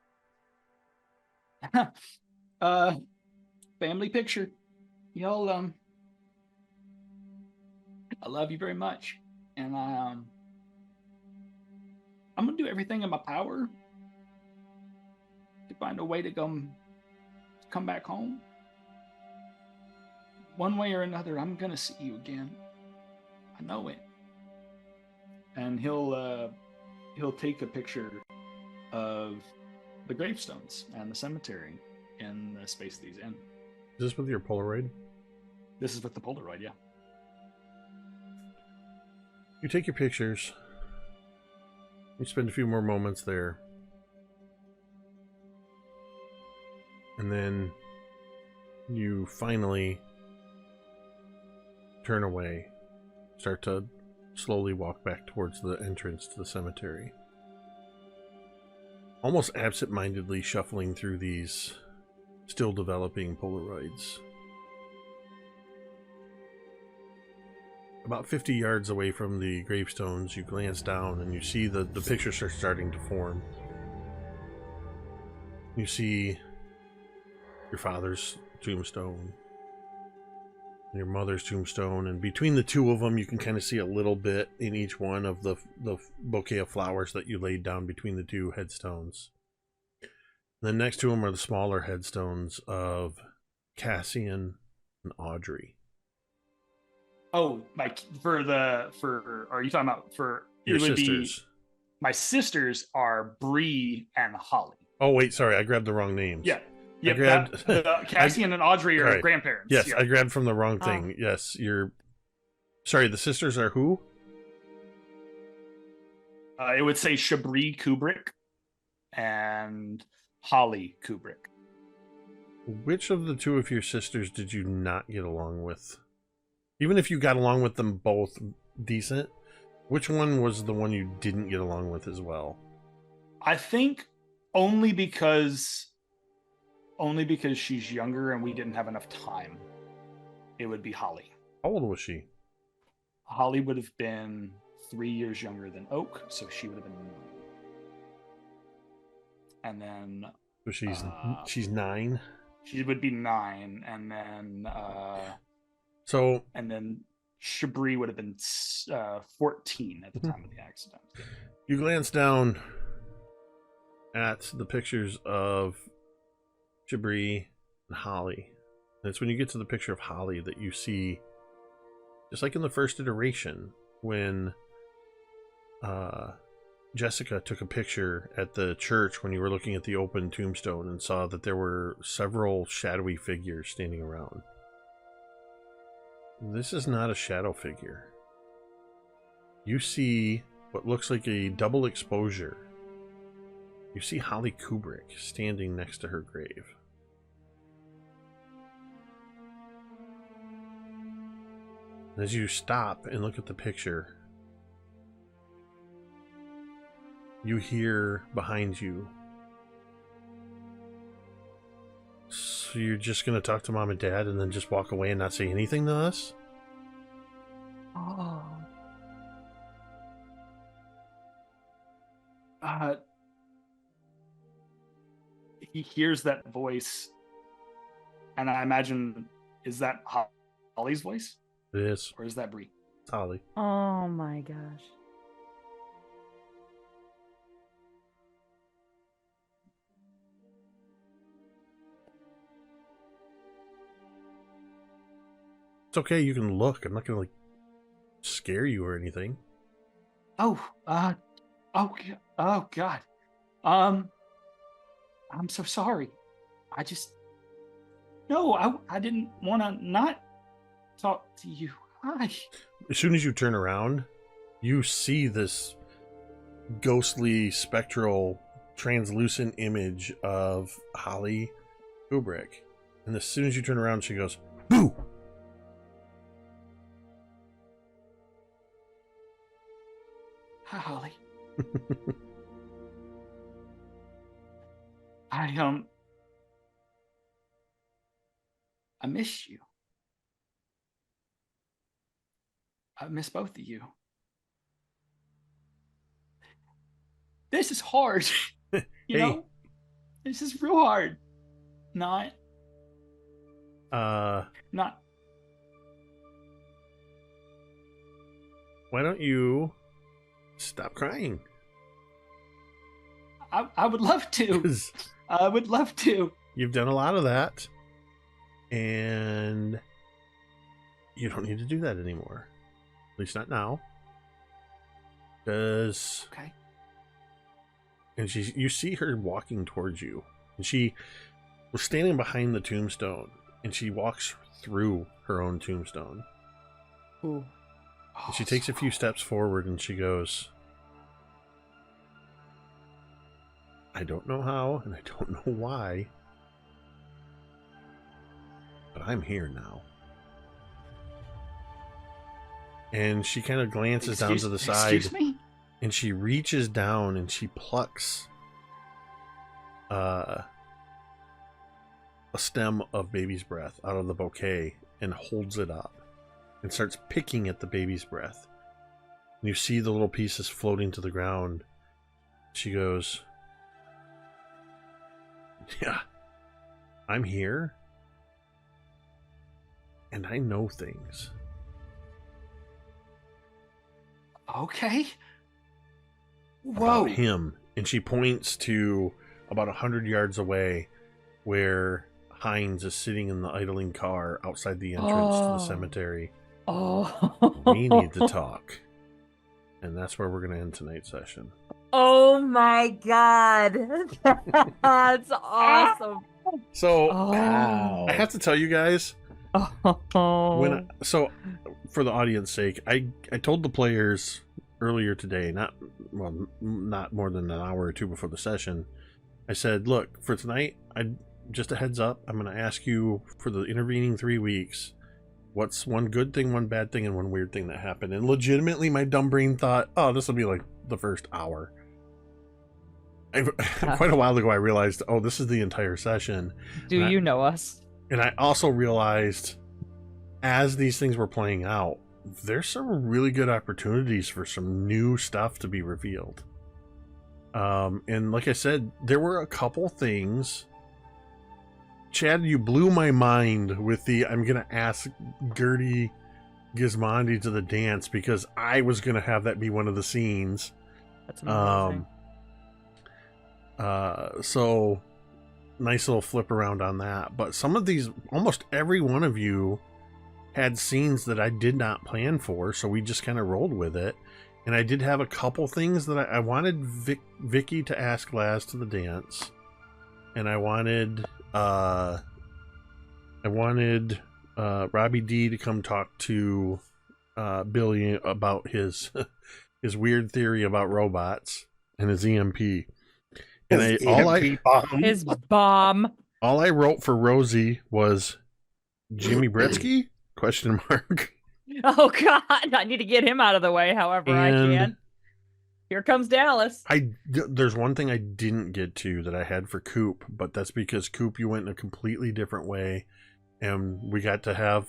Family picture. Y'all, I love you very much. And I'm gonna do everything in my power to find a way to come back home. One way or another, I'm gonna see you again. I know it. And he'll take a picture of the gravestones and the cemetery in the space that he's in. Is this with your Polaroid? This is with the Polaroid, yeah. You take your pictures. You spend a few more moments there. And then you finally turn away. Start to slowly walk back towards the entrance to the cemetery. Almost absent-mindedly shuffling through these still developing Polaroids. About 50 yards away from the gravestones, you glance down and you see the pictures are starting to form. You see your father's tombstone, your mother's tombstone, and between the 2 of them you can kind of see a little bit in each one of the bouquet of flowers that you laid down between the 2 headstones. And then next to them are the smaller headstones of Cassian and Audrey. Oh, like are you talking about for Your sisters? My sisters are Bree and Holly. Oh wait, sorry, I grabbed the wrong names. Yeah. Yep, grabbed Cassian and Audrey are right. grandparents. Yes, yeah. I grabbed from the wrong thing. Yes, sorry, the sisters are who? It would say Shabri Kubrick and Holly Kubrick. Which of the 2 of your sisters did you not get along with? Even if you got along with them both decent, which one was the one you didn't get along with as well? I think only because she's younger and we didn't have enough time. It would be Holly. How old was she? Holly would have been 3 years younger than Oak, so she would have been 9. And then So she's 9. she would be 9, and So then Shabri would have been 14 at the time of the accident. you glance down at the pictures of Shabri and Holly. And it's when you get to the picture of Holly that you see, just like in the first iteration, when Jessica took a picture at the church when you were looking at the open tombstone and saw that there were several shadowy figures standing around. This is not a shadow figure. You see what looks like a double exposure. You see Holly Kubrick standing next to her grave. As you stop and look at the picture, you hear behind you. So you're just going to talk to Mom and Dad and then just walk away and not say anything to us? Oh. He hears that voice, and I imagine, is that Holly's voice? It is. Or is that Bree? It's Holly. Oh my gosh. It's okay, you can look. I'm not going to, like, scare you or anything. Oh God. I'm so sorry. I didn't want to not talk to you. Hi. As soon as you turn around, you see this ghostly, spectral, translucent image of Holly Kubrick. And as soon as you turn around, she goes, "Boo!" Hi, Holly. I miss you. I miss both of you. This is hard. You know? This is real hard. Not. Why don't you stop crying? I would love to. 'Cause I would love to. you've done a lot of that, and you don't need to do that anymore. At least not now. Because Okay. and you see her walking towards you, and she was standing behind the tombstone, and she walks through her own tombstone. Ooh. And she takes a few steps forward, and she goes, "I don't know how, and I don't know why, but I'm here now." And she kind of glances down to the side. Excuse me? And she reaches down and she plucks a stem of baby's breath out of the bouquet and holds it up and starts picking at the baby's breath. And you see the little pieces floating to the ground. She goes, "Yeah, I'm here. And I know things." Okay. Whoa. About him. And she points to about 100 yards away where Hines is sitting in the idling car outside the entrance to the cemetery. Oh. We need to talk. And that's where we're going to end tonight's session. Oh my god. That's awesome. So Oh. I have to tell you guys, Oh. for the audience sake, I told the players earlier today, not more than an hour or two before the session, I said, look, for tonight, just a heads up, I'm going to ask you for the intervening 3 weeks, what's one good thing, one bad thing, and one weird thing that happened. And legitimately, my dumb brain thought, oh, this will be like the first hour. Quite a while ago, I realized, oh, this is the entire session. Do you know us? And I also realized, as these things were playing out, there's some really good opportunities for some new stuff to be revealed. And like I said, there were a couple things. Chad, you blew my mind with the I'm gonna ask Gertie Gizmondi to the dance, because I was gonna have that be one of the scenes. That's amazing. So nice little flip around on that. But some of these, almost every one of you had scenes that I did not plan for, so we just kind of rolled with it. And I did have a couple things that I wanted Vicky to ask Laz to the dance, and I wanted Robbie D to come talk to Billy about his his weird theory about robots and his EMP. And His bomb. All I wrote for Rosie was Jimmy Bretsky? Question mark. Oh God, I need to get him out of the way however I can. Here comes Dallas. There's one thing I didn't get to that I had for Coop, but that's because Coop, you went in a completely different way, and we got to have.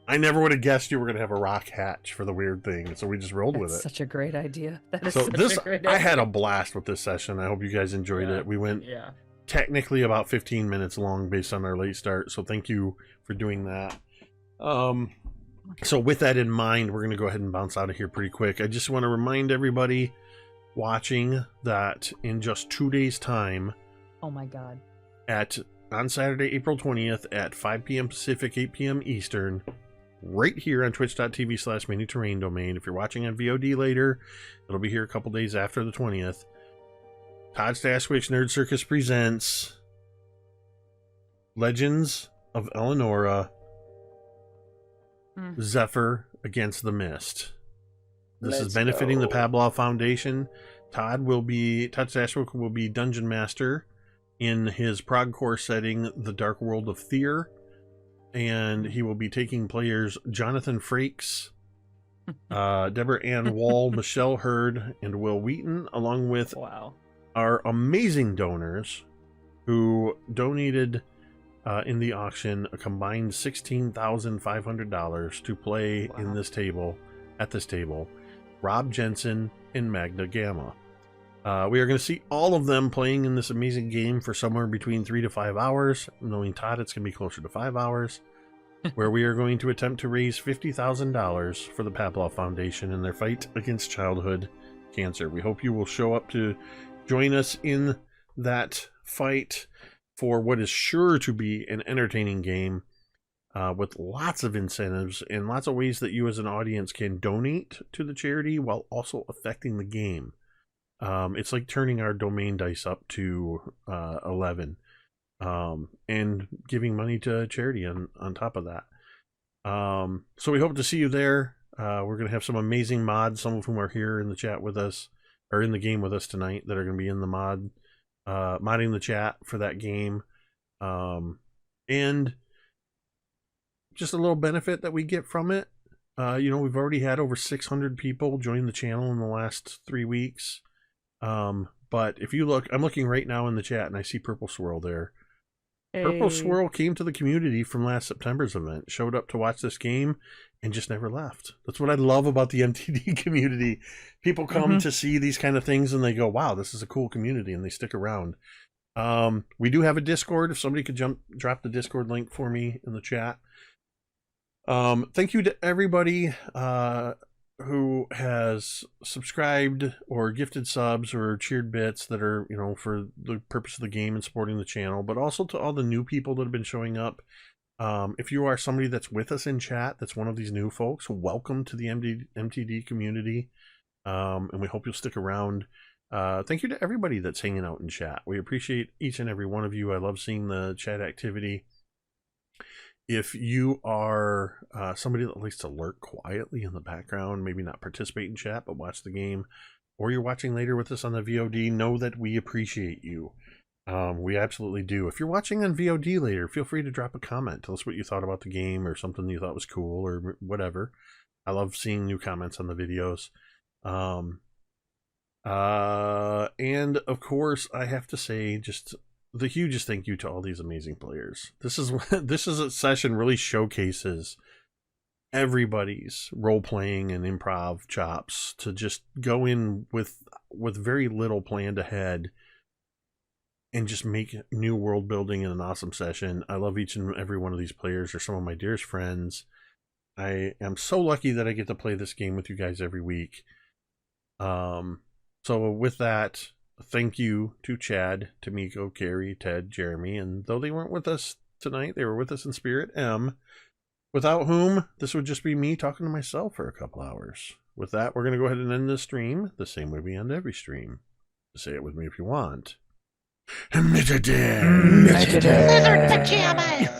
I never would have guessed you were going to have a rock hatch for the weird thing, so we just rolled with it. Such a great idea. That is so such this, a great idea. I had a blast with this session. I hope you guys enjoyed it. We went technically about 15 minutes long based on our late start, so thank you for doing that. So with that in mind, we're going to go ahead and bounce out of here pretty quick. I just want to remind everybody watching that in just 2 days' time. Oh my God. On Saturday, April 20th at 5 p.m. Pacific, 8 p.m. Eastern, right here on twitch.tv/mini-terrain domain. If you're watching on VOD later, it'll be here a couple days after the 20th. Todd Stashwick's Nerd Circus presents Legends of Eleonora, Zephyr Against the Mist. This is benefiting the Pavlov Foundation. Todd Stashwick will be Dungeon Master in his Progcore setting, The Dark World of Fear. And he will be taking players Jonathan Frakes, Deborah Ann Wall, Michelle Hurd, and Will Wheaton, along with our amazing donors who donated in the auction a combined $16,500 to play in this table, at this table, Rob Jensen and Magna Gamma. We are going to see all of them playing in this amazing game for somewhere between 3 to 5 hours. Knowing Todd, it's going to be closer to 5 hours, where we are going to attempt to raise $50,000 for the Pavlov Foundation in their fight against childhood cancer. We hope you will show up to join us in that fight for what is sure to be an entertaining game with lots of incentives and lots of ways that you as an audience can donate to the charity while also affecting the game. It's like turning our domain dice up to 11 and giving money to charity on top of that. So we hope to see you there. We're going to have some amazing mods, some of whom are here in the chat with us, or in the game with us tonight, that are going to be in the modding the chat for that game. And just a little benefit that we get from it. We've already had over 600 people join the channel in the last 3 weeks. But if you look, I'm looking right now in the chat and I see Purple Swirl there. Hey. Purple Swirl came to the community from last September's event, showed up to watch this game, and just never left. That's what I love about the MTD community. People come to see these kind of things and they go, wow, this is a cool community, and they stick around. We do have a Discord. If somebody could drop the Discord link for me in the chat. Thank you to everybody who has subscribed or gifted subs or cheered bits that are, for the purpose of the game and supporting the channel, but also to all the new people that have been showing up. If you are somebody that's with us in chat, that's one of these new folks, welcome to the MTD community. And we hope you'll stick around. Thank you to everybody that's hanging out in chat. We appreciate each and every one of you. I love seeing the chat activity. If you are somebody that likes to lurk quietly in the background, maybe not participate in chat, but watch the game, or you're watching later with us on the VOD, know that we appreciate you. We absolutely do. If you're watching on VOD later, feel free to drop a comment. Tell us what you thought about the game or something you thought was cool or whatever. I love seeing new comments on the videos. And of course, I have to say just the hugest thank you to all these amazing players. This is a session really showcases everybody's role playing and improv chops to just go in with very little planned ahead and just make new world building in an awesome session. I love each and every one of these players. They're some of my dearest friends. I am so lucky that I get to play this game with you guys every week. So with that, thank you to Chad, Tamiko, Carrie, Ted, Jeremy, and though they weren't with us tonight, they were with us in spirit, M, without whom this would just be me talking to myself for a couple hours. With that, we're going to go ahead and end this stream the same way we end every stream. Say it with me if you want. Lizard pajamas!